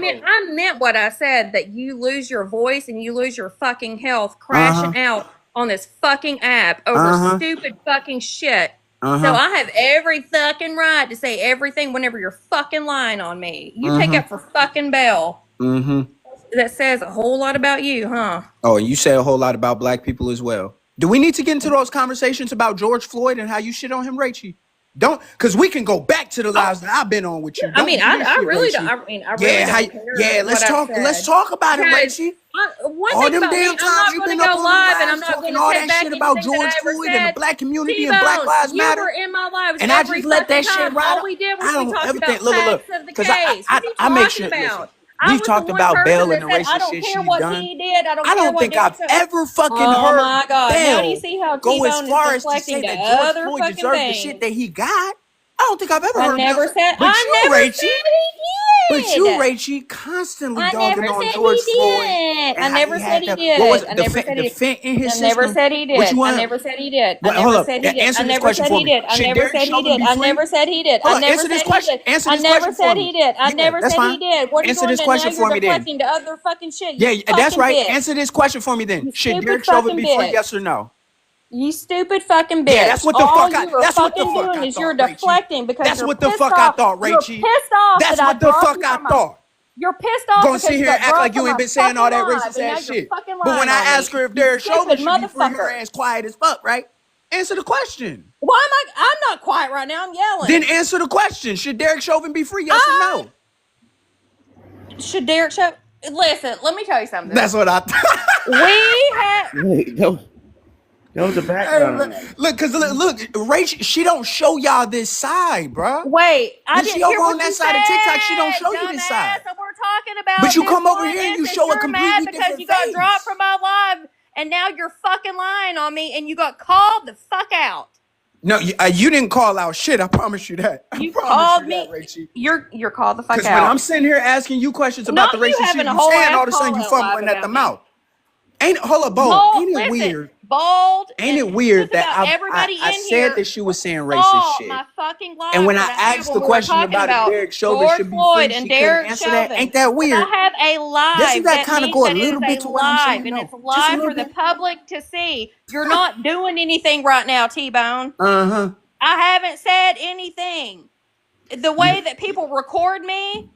[SPEAKER 3] meant what I said, that you lose your voice and you lose your fucking health crashing out on this fucking app over stupid fucking shit. So I have every fucking right to say everything whenever you're fucking lying on me. You take up for fucking Bell. That says a whole lot about you, huh?
[SPEAKER 2] Oh, and you say a whole lot about black people as well. Do we need to get into those conversations about George Floyd and how you shit on him, Rachie? Don't, because we can go back to the lives that I've been on with you.
[SPEAKER 3] I
[SPEAKER 2] Don't
[SPEAKER 3] mean,
[SPEAKER 2] do this
[SPEAKER 3] I
[SPEAKER 2] shit,
[SPEAKER 3] really
[SPEAKER 2] Rachie.
[SPEAKER 3] don't. I mean, I really don't care
[SPEAKER 2] let's
[SPEAKER 3] what I've
[SPEAKER 2] talk.
[SPEAKER 3] said.
[SPEAKER 2] Let's talk about it,
[SPEAKER 3] Because
[SPEAKER 2] Rachie.
[SPEAKER 3] one
[SPEAKER 2] All
[SPEAKER 3] thing
[SPEAKER 2] them
[SPEAKER 3] about me,
[SPEAKER 2] damn
[SPEAKER 3] I'm
[SPEAKER 2] times
[SPEAKER 3] not
[SPEAKER 2] you've
[SPEAKER 3] going to
[SPEAKER 2] been up
[SPEAKER 3] go
[SPEAKER 2] on them
[SPEAKER 3] live, and I'm
[SPEAKER 2] lives
[SPEAKER 3] not
[SPEAKER 2] talking
[SPEAKER 3] going to
[SPEAKER 2] all
[SPEAKER 3] take
[SPEAKER 2] that
[SPEAKER 3] back
[SPEAKER 2] shit about
[SPEAKER 3] anything that
[SPEAKER 2] George
[SPEAKER 3] I ever
[SPEAKER 2] Floyd and the
[SPEAKER 3] said.
[SPEAKER 2] black community and
[SPEAKER 3] T-Bone,
[SPEAKER 2] Black Lives
[SPEAKER 3] you
[SPEAKER 2] Matter.
[SPEAKER 3] were in my lives
[SPEAKER 2] And I
[SPEAKER 3] every
[SPEAKER 2] just let that
[SPEAKER 3] fucking
[SPEAKER 2] shit
[SPEAKER 3] time.
[SPEAKER 2] ride.
[SPEAKER 3] All we did
[SPEAKER 2] I
[SPEAKER 3] was we
[SPEAKER 2] don't
[SPEAKER 3] talked
[SPEAKER 2] everything.
[SPEAKER 3] about
[SPEAKER 2] Look.
[SPEAKER 3] facts of the
[SPEAKER 2] Because
[SPEAKER 3] case. What are you
[SPEAKER 2] I make
[SPEAKER 3] talking
[SPEAKER 2] sure.
[SPEAKER 3] about?
[SPEAKER 2] Listen,
[SPEAKER 3] I
[SPEAKER 2] we've
[SPEAKER 3] was
[SPEAKER 2] talked
[SPEAKER 3] the one
[SPEAKER 2] about
[SPEAKER 3] person
[SPEAKER 2] Bell
[SPEAKER 3] that
[SPEAKER 2] and the
[SPEAKER 3] said, I
[SPEAKER 2] racist
[SPEAKER 3] don't
[SPEAKER 2] shit
[SPEAKER 3] care
[SPEAKER 2] she's
[SPEAKER 3] what
[SPEAKER 2] done.
[SPEAKER 3] he did. I don't
[SPEAKER 2] I
[SPEAKER 3] care
[SPEAKER 2] don't
[SPEAKER 3] what
[SPEAKER 2] think I've
[SPEAKER 3] Derek said.
[SPEAKER 2] ever fucking
[SPEAKER 3] Oh
[SPEAKER 2] heard
[SPEAKER 3] my God. Now do you
[SPEAKER 2] Bell
[SPEAKER 3] see how
[SPEAKER 2] go as
[SPEAKER 3] T-Bone is
[SPEAKER 2] far as to
[SPEAKER 3] deflecting
[SPEAKER 2] say
[SPEAKER 3] to
[SPEAKER 2] that George
[SPEAKER 3] other
[SPEAKER 2] Floyd
[SPEAKER 3] fucking
[SPEAKER 2] deserved the shit
[SPEAKER 3] things?
[SPEAKER 2] that he got. I don't think I've ever
[SPEAKER 3] I
[SPEAKER 2] heard Bell
[SPEAKER 3] never
[SPEAKER 2] say.
[SPEAKER 3] said,
[SPEAKER 2] But
[SPEAKER 3] I
[SPEAKER 2] you,
[SPEAKER 3] never
[SPEAKER 2] Rachie,
[SPEAKER 3] said
[SPEAKER 2] constantly
[SPEAKER 3] I never
[SPEAKER 2] dogging on
[SPEAKER 3] said
[SPEAKER 2] George
[SPEAKER 3] he
[SPEAKER 2] Floyd
[SPEAKER 3] did.
[SPEAKER 2] and
[SPEAKER 3] I
[SPEAKER 2] how
[SPEAKER 3] never
[SPEAKER 2] he
[SPEAKER 3] said
[SPEAKER 2] had
[SPEAKER 3] he
[SPEAKER 2] the, what was
[SPEAKER 3] did.
[SPEAKER 2] it,
[SPEAKER 3] I never said
[SPEAKER 2] the
[SPEAKER 3] he
[SPEAKER 2] fent in his
[SPEAKER 3] I never
[SPEAKER 2] system.
[SPEAKER 3] said he
[SPEAKER 2] What
[SPEAKER 3] did.
[SPEAKER 2] you
[SPEAKER 3] I
[SPEAKER 2] want?
[SPEAKER 3] never said he did. I
[SPEAKER 2] Well, hold
[SPEAKER 3] never
[SPEAKER 2] up.
[SPEAKER 3] said he did. I
[SPEAKER 2] Answer this
[SPEAKER 3] never
[SPEAKER 2] question
[SPEAKER 3] said
[SPEAKER 2] for
[SPEAKER 3] he
[SPEAKER 2] me.
[SPEAKER 3] did. I
[SPEAKER 2] Should
[SPEAKER 3] never
[SPEAKER 2] Derek
[SPEAKER 3] said he
[SPEAKER 2] Chauvin
[SPEAKER 3] did.
[SPEAKER 2] be
[SPEAKER 3] I
[SPEAKER 2] free?
[SPEAKER 3] never said he did.
[SPEAKER 2] Hold
[SPEAKER 3] I
[SPEAKER 2] on.
[SPEAKER 3] never
[SPEAKER 2] Answer
[SPEAKER 3] said
[SPEAKER 2] this
[SPEAKER 3] he
[SPEAKER 2] question.
[SPEAKER 3] did.
[SPEAKER 2] Answer
[SPEAKER 3] I
[SPEAKER 2] this
[SPEAKER 3] never
[SPEAKER 2] question for
[SPEAKER 3] said
[SPEAKER 2] me.
[SPEAKER 3] he did. I
[SPEAKER 2] Yeah,
[SPEAKER 3] never
[SPEAKER 2] that's
[SPEAKER 3] said he
[SPEAKER 2] fine.
[SPEAKER 3] did. What are you
[SPEAKER 2] Answer
[SPEAKER 3] doing
[SPEAKER 2] this
[SPEAKER 3] to now?
[SPEAKER 2] question
[SPEAKER 3] You're
[SPEAKER 2] for me then.
[SPEAKER 3] deflecting to other fucking shit.
[SPEAKER 2] Yeah,
[SPEAKER 3] You
[SPEAKER 2] that's
[SPEAKER 3] fucking
[SPEAKER 2] right.
[SPEAKER 3] bitch.
[SPEAKER 2] Answer this question for me then.
[SPEAKER 3] You
[SPEAKER 2] Should
[SPEAKER 3] stupid
[SPEAKER 2] Derek Chauvin
[SPEAKER 3] fucking
[SPEAKER 2] be free?
[SPEAKER 3] bitch.
[SPEAKER 2] Yes or no?
[SPEAKER 3] You stupid fucking
[SPEAKER 2] Yeah,
[SPEAKER 3] bitch. All you are
[SPEAKER 2] that's what the
[SPEAKER 3] fucking
[SPEAKER 2] fuck
[SPEAKER 3] doing
[SPEAKER 2] I
[SPEAKER 3] is you're
[SPEAKER 2] thought, Rachie.
[SPEAKER 3] deflecting because
[SPEAKER 2] That's
[SPEAKER 3] you're
[SPEAKER 2] what the
[SPEAKER 3] pissed
[SPEAKER 2] fuck I
[SPEAKER 3] off.
[SPEAKER 2] thought,
[SPEAKER 3] You're
[SPEAKER 2] Rachie.
[SPEAKER 3] pissed off that
[SPEAKER 2] That's
[SPEAKER 3] I
[SPEAKER 2] what the
[SPEAKER 3] dropped
[SPEAKER 2] fuck
[SPEAKER 3] you
[SPEAKER 2] I
[SPEAKER 3] from my.
[SPEAKER 2] thought.
[SPEAKER 3] You're pissed off
[SPEAKER 2] Gonna
[SPEAKER 3] because
[SPEAKER 2] sit
[SPEAKER 3] you
[SPEAKER 2] here and
[SPEAKER 3] got
[SPEAKER 2] act like
[SPEAKER 3] dropped from
[SPEAKER 2] you ain't
[SPEAKER 3] my
[SPEAKER 2] been saying
[SPEAKER 3] fucking
[SPEAKER 2] all that
[SPEAKER 3] live,
[SPEAKER 2] racist
[SPEAKER 3] and now
[SPEAKER 2] ass
[SPEAKER 3] you're
[SPEAKER 2] shit.
[SPEAKER 3] fucking
[SPEAKER 2] But when
[SPEAKER 3] lying
[SPEAKER 2] I
[SPEAKER 3] on
[SPEAKER 2] ask
[SPEAKER 3] me.
[SPEAKER 2] her if
[SPEAKER 3] You
[SPEAKER 2] Derek Chauvin
[SPEAKER 3] stupid
[SPEAKER 2] should be free, her
[SPEAKER 3] motherfucker.
[SPEAKER 2] ass quiet as fuck, right? Answer the question.
[SPEAKER 3] Why am I? I'm not quiet right now. I'm
[SPEAKER 2] Then
[SPEAKER 3] yelling.
[SPEAKER 2] answer the question. Should Derek Chauvin be free? Yes or
[SPEAKER 3] I
[SPEAKER 2] no?
[SPEAKER 3] should Derek show. Listen, let me tell you something.
[SPEAKER 2] That's what I thought.
[SPEAKER 3] We had.
[SPEAKER 1] Wait, there was a
[SPEAKER 2] Hey,
[SPEAKER 1] background
[SPEAKER 2] man.
[SPEAKER 1] noise.
[SPEAKER 2] Look, cause Rachel, she don't show y'all this side, bruh.
[SPEAKER 3] Wait, I
[SPEAKER 2] When she
[SPEAKER 3] didn't
[SPEAKER 2] over
[SPEAKER 3] hear
[SPEAKER 2] on
[SPEAKER 3] what
[SPEAKER 2] that
[SPEAKER 3] you
[SPEAKER 2] side of TikTok, she don't
[SPEAKER 3] said,
[SPEAKER 2] show you this
[SPEAKER 3] dumbass.
[SPEAKER 2] side.
[SPEAKER 3] And we're talking
[SPEAKER 2] But
[SPEAKER 3] about
[SPEAKER 2] you
[SPEAKER 3] this
[SPEAKER 2] come over
[SPEAKER 3] one
[SPEAKER 2] here and you
[SPEAKER 3] instance.
[SPEAKER 2] show a
[SPEAKER 3] You're mad
[SPEAKER 2] completely
[SPEAKER 3] because
[SPEAKER 2] different
[SPEAKER 3] you got dropped
[SPEAKER 2] face.
[SPEAKER 3] from my live, and now you're fucking lying on me, and you got called the fuck out.
[SPEAKER 2] No, you didn't call out shit. I promise you that. I
[SPEAKER 3] You
[SPEAKER 2] promise you
[SPEAKER 3] called
[SPEAKER 2] that,
[SPEAKER 3] me.
[SPEAKER 2] Rachie.
[SPEAKER 3] You're called the fuck
[SPEAKER 2] Because when I'm
[SPEAKER 3] out.
[SPEAKER 2] sitting here asking you questions about
[SPEAKER 3] Not
[SPEAKER 2] the
[SPEAKER 3] you
[SPEAKER 2] racist
[SPEAKER 3] having
[SPEAKER 2] shit
[SPEAKER 3] a
[SPEAKER 2] you
[SPEAKER 3] whole
[SPEAKER 2] saying,
[SPEAKER 3] ass
[SPEAKER 2] all of a sudden
[SPEAKER 3] call
[SPEAKER 2] you
[SPEAKER 3] out
[SPEAKER 2] fumbling
[SPEAKER 3] live
[SPEAKER 2] at the
[SPEAKER 3] about me.
[SPEAKER 2] mouth. Hold up, Bo.
[SPEAKER 3] Bold,
[SPEAKER 2] Ain't it
[SPEAKER 3] listen,
[SPEAKER 2] weird?
[SPEAKER 3] bold,
[SPEAKER 2] Ain't
[SPEAKER 3] and
[SPEAKER 2] it weird
[SPEAKER 3] just
[SPEAKER 2] that
[SPEAKER 3] about everybody
[SPEAKER 2] I
[SPEAKER 3] in
[SPEAKER 2] said
[SPEAKER 3] here
[SPEAKER 2] that she was saying racist
[SPEAKER 3] saw
[SPEAKER 2] shit?
[SPEAKER 3] my fucking
[SPEAKER 2] And
[SPEAKER 3] live
[SPEAKER 2] when
[SPEAKER 3] that
[SPEAKER 2] I
[SPEAKER 3] I had
[SPEAKER 2] asked
[SPEAKER 3] when
[SPEAKER 2] the
[SPEAKER 3] we were
[SPEAKER 2] question
[SPEAKER 3] talking
[SPEAKER 2] about if
[SPEAKER 3] about
[SPEAKER 2] Derek Chauvin
[SPEAKER 3] George
[SPEAKER 2] should be free,
[SPEAKER 3] Floyd and
[SPEAKER 2] she couldn't
[SPEAKER 3] Derek
[SPEAKER 2] answer that.
[SPEAKER 3] Chauvin.
[SPEAKER 2] Ain't that
[SPEAKER 3] Because I
[SPEAKER 2] weird?
[SPEAKER 3] have a
[SPEAKER 2] Doesn't
[SPEAKER 3] live,
[SPEAKER 2] that
[SPEAKER 3] that
[SPEAKER 2] kind of
[SPEAKER 3] means
[SPEAKER 2] go a
[SPEAKER 3] that it is
[SPEAKER 2] little
[SPEAKER 3] a
[SPEAKER 2] bit to what I'm
[SPEAKER 3] live,
[SPEAKER 2] saying?
[SPEAKER 3] and
[SPEAKER 2] No,
[SPEAKER 3] it's
[SPEAKER 2] just a
[SPEAKER 3] live
[SPEAKER 2] little
[SPEAKER 3] for the
[SPEAKER 2] bit.
[SPEAKER 3] public to see. You're not doing anything right now, T-Bone.
[SPEAKER 2] Uh-huh.
[SPEAKER 3] I haven't said anything. The way that people record me,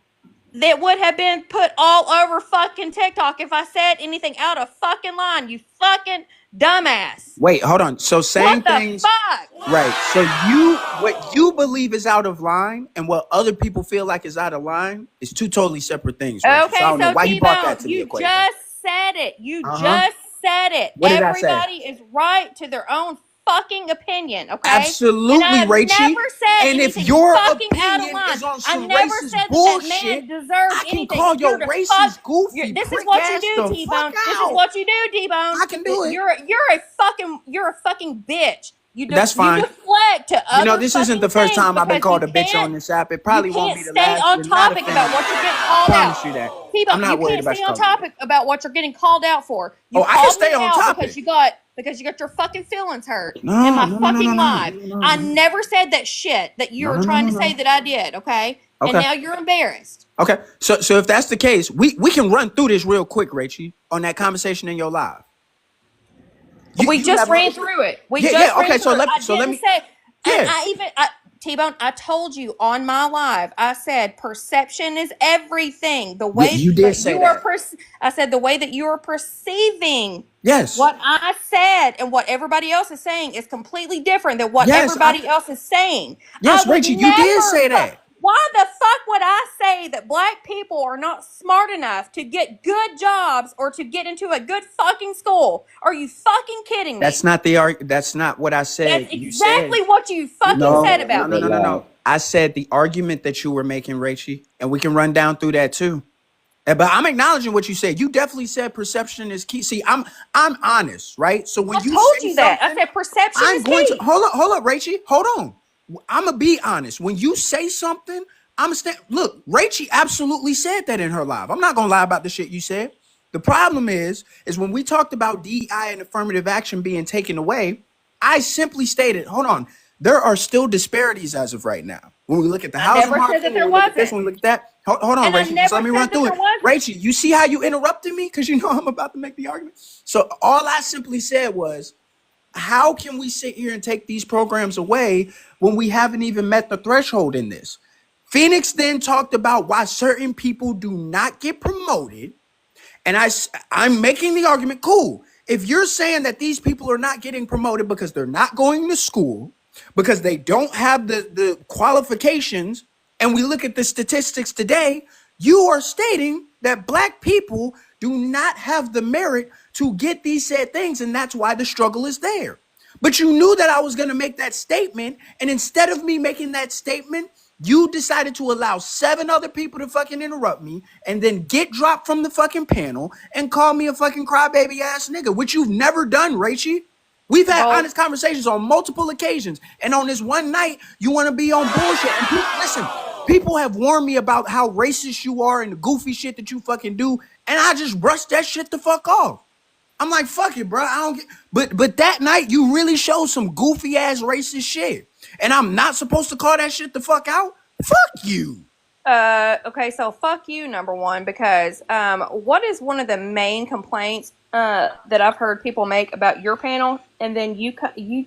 [SPEAKER 3] that would have been put all over fucking TikTok if I said anything out of fucking line, you fucking dumbass.
[SPEAKER 2] Wait, hold on. So saying
[SPEAKER 3] What the
[SPEAKER 2] things,
[SPEAKER 3] fuck?
[SPEAKER 2] right. So what you believe is out of line and what other people feel like is out of line is two totally separate things, Rachel. So I
[SPEAKER 3] Okay,
[SPEAKER 2] don't know
[SPEAKER 3] so
[SPEAKER 2] why you brought that
[SPEAKER 3] T-Bone,
[SPEAKER 2] to the
[SPEAKER 3] you
[SPEAKER 2] equation.
[SPEAKER 3] just said it. You
[SPEAKER 2] Uh-huh.
[SPEAKER 3] just said it.
[SPEAKER 2] What did I say?
[SPEAKER 3] Everybody is right to their own fucking opinion, okay? And
[SPEAKER 2] Absolutely,
[SPEAKER 3] I've
[SPEAKER 2] Rachie.
[SPEAKER 3] never said
[SPEAKER 2] And if
[SPEAKER 3] anything
[SPEAKER 2] your
[SPEAKER 3] fucking out of
[SPEAKER 2] opinion
[SPEAKER 3] line.
[SPEAKER 2] is on
[SPEAKER 3] I
[SPEAKER 2] some
[SPEAKER 3] never
[SPEAKER 2] racist
[SPEAKER 3] said that that
[SPEAKER 2] bullshit,
[SPEAKER 3] man deserved
[SPEAKER 2] I can
[SPEAKER 3] anything.
[SPEAKER 2] call your
[SPEAKER 3] You're the
[SPEAKER 2] racist,
[SPEAKER 3] you're,
[SPEAKER 2] goofy
[SPEAKER 3] this is
[SPEAKER 2] prick
[SPEAKER 3] what you
[SPEAKER 2] ass
[SPEAKER 3] do,
[SPEAKER 2] the
[SPEAKER 3] T-Bone.
[SPEAKER 2] fuck
[SPEAKER 3] This is
[SPEAKER 2] out.
[SPEAKER 3] what you do, T-Bone.
[SPEAKER 2] I can do it.
[SPEAKER 3] You're a fucking bitch.
[SPEAKER 2] That's
[SPEAKER 3] You
[SPEAKER 2] fine.
[SPEAKER 3] deflect to
[SPEAKER 2] You know,
[SPEAKER 3] other
[SPEAKER 2] this isn't the
[SPEAKER 3] fucking
[SPEAKER 2] first
[SPEAKER 3] things
[SPEAKER 2] time I've been
[SPEAKER 3] because you
[SPEAKER 2] called a bitch
[SPEAKER 3] can't
[SPEAKER 2] on this app. It probably won't be the
[SPEAKER 3] stay
[SPEAKER 2] last.
[SPEAKER 3] on
[SPEAKER 2] You're not
[SPEAKER 3] topic about
[SPEAKER 2] offended.
[SPEAKER 3] what you're getting
[SPEAKER 2] I
[SPEAKER 3] called
[SPEAKER 2] promise
[SPEAKER 3] out.
[SPEAKER 2] you that.
[SPEAKER 3] T-Bone,
[SPEAKER 2] I'm
[SPEAKER 3] you
[SPEAKER 2] not worried
[SPEAKER 3] can't
[SPEAKER 2] about
[SPEAKER 3] stay
[SPEAKER 2] you
[SPEAKER 3] on
[SPEAKER 2] calling me a bitch.
[SPEAKER 3] topic about what you're getting called out for. You
[SPEAKER 2] Oh, I can
[SPEAKER 3] called me
[SPEAKER 2] stay on
[SPEAKER 3] out
[SPEAKER 2] topic.
[SPEAKER 3] because you got your fucking feelings hurt in
[SPEAKER 2] No,
[SPEAKER 3] my
[SPEAKER 2] no, no, no, no,
[SPEAKER 3] fucking
[SPEAKER 2] no,
[SPEAKER 3] live.
[SPEAKER 2] no,
[SPEAKER 3] I
[SPEAKER 2] no,
[SPEAKER 3] never said that shit that you
[SPEAKER 2] no,
[SPEAKER 3] were
[SPEAKER 2] no, no,
[SPEAKER 3] trying
[SPEAKER 2] no,
[SPEAKER 3] to say
[SPEAKER 2] no.
[SPEAKER 3] that I did, okay? And
[SPEAKER 2] Okay.
[SPEAKER 3] now you're embarrassed.
[SPEAKER 2] Okay. So if that's the case, we can run through this real quick, Rachie, on that conversation in your live.
[SPEAKER 3] We
[SPEAKER 2] You
[SPEAKER 3] just
[SPEAKER 2] have no
[SPEAKER 3] ran
[SPEAKER 2] issue.
[SPEAKER 3] through it.
[SPEAKER 2] Yeah.
[SPEAKER 3] Ran
[SPEAKER 2] Okay.
[SPEAKER 3] through it. I
[SPEAKER 2] Let
[SPEAKER 3] didn't
[SPEAKER 2] me.
[SPEAKER 3] say, and
[SPEAKER 2] Yeah.
[SPEAKER 3] T-Bone, I told you on my live, I said perception is everything. The
[SPEAKER 2] Yeah,
[SPEAKER 3] way
[SPEAKER 2] you did
[SPEAKER 3] that
[SPEAKER 2] say
[SPEAKER 3] you are,
[SPEAKER 2] that.
[SPEAKER 3] I said the way that you are perceiving
[SPEAKER 2] Yes.
[SPEAKER 3] what I said and what everybody else is saying is completely different than what
[SPEAKER 2] Yes.
[SPEAKER 3] everybody else is saying. I
[SPEAKER 2] Yes,
[SPEAKER 3] would
[SPEAKER 2] Rachie, you did say
[SPEAKER 3] never.
[SPEAKER 2] that.
[SPEAKER 3] Why the fuck would I say that black people are not smart enough to get good jobs or to get into a good fucking school? Are you fucking kidding me?
[SPEAKER 2] That's not That's not what I said.
[SPEAKER 3] That's exactly what you fucking said about me.
[SPEAKER 2] No. I said the argument that you were making, Rachie, and we can run down through that too. But I'm acknowledging what you said. You definitely said perception is key. See, I'm honest, right? So when
[SPEAKER 3] I
[SPEAKER 2] you
[SPEAKER 3] told
[SPEAKER 2] say
[SPEAKER 3] you that. I
[SPEAKER 2] something,
[SPEAKER 3] said perception
[SPEAKER 2] I'm
[SPEAKER 3] is
[SPEAKER 2] going to
[SPEAKER 3] key.
[SPEAKER 2] hold up, Rachie. Hold on. I'm gonna be honest. When you say something, look, Rachie absolutely said that in her live. I'm not gonna lie about the shit you said. The problem is when we talked about DEI and affirmative action being taken away, I simply stated, hold on, there are still disparities as of right now. When we look at the housing
[SPEAKER 3] never
[SPEAKER 2] market,
[SPEAKER 3] said that
[SPEAKER 2] when
[SPEAKER 3] there
[SPEAKER 2] we look at this,
[SPEAKER 3] wasn't.
[SPEAKER 2] when we look at that, hold on,
[SPEAKER 3] And I
[SPEAKER 2] Rachie, just let
[SPEAKER 3] never
[SPEAKER 2] me
[SPEAKER 3] said
[SPEAKER 2] run
[SPEAKER 3] that
[SPEAKER 2] through
[SPEAKER 3] there
[SPEAKER 2] it.
[SPEAKER 3] wasn't.
[SPEAKER 2] Rachie, you see how you interrupted me? Because you know I'm about to make the argument. So all I simply said was, how can we sit here and take these programs away when we haven't even met the threshold in this? Phoenix then talked about why certain people do not get promoted. And I'm making the argument, cool. If you're saying that these people are not getting promoted because they're not going to school, because they don't have the qualifications. And we look at the statistics today, you are stating that black people do not have the merit to get these said things, and that's why the struggle is there. But you knew that I was going to make that statement, and instead of me making that statement, you decided to allow 7 other people to fucking interrupt me and then get dropped from the fucking panel and call me a fucking crybaby ass nigga, which you've never done, Rachie. We've had honest conversations on multiple occasions, and on this one night, you want to be on bullshit. And listen, people have warned me about how racist you are and the goofy shit that you fucking do, and I just brushed that shit the fuck off. I'm like, fuck it, bro. I don't get. But that night, you really showed some goofy ass racist shit, and I'm not supposed to call that shit the fuck out. Fuck you.
[SPEAKER 3] Okay, so fuck you, number one, because what is one of the main complaints that I've heard people make about your panel, and then you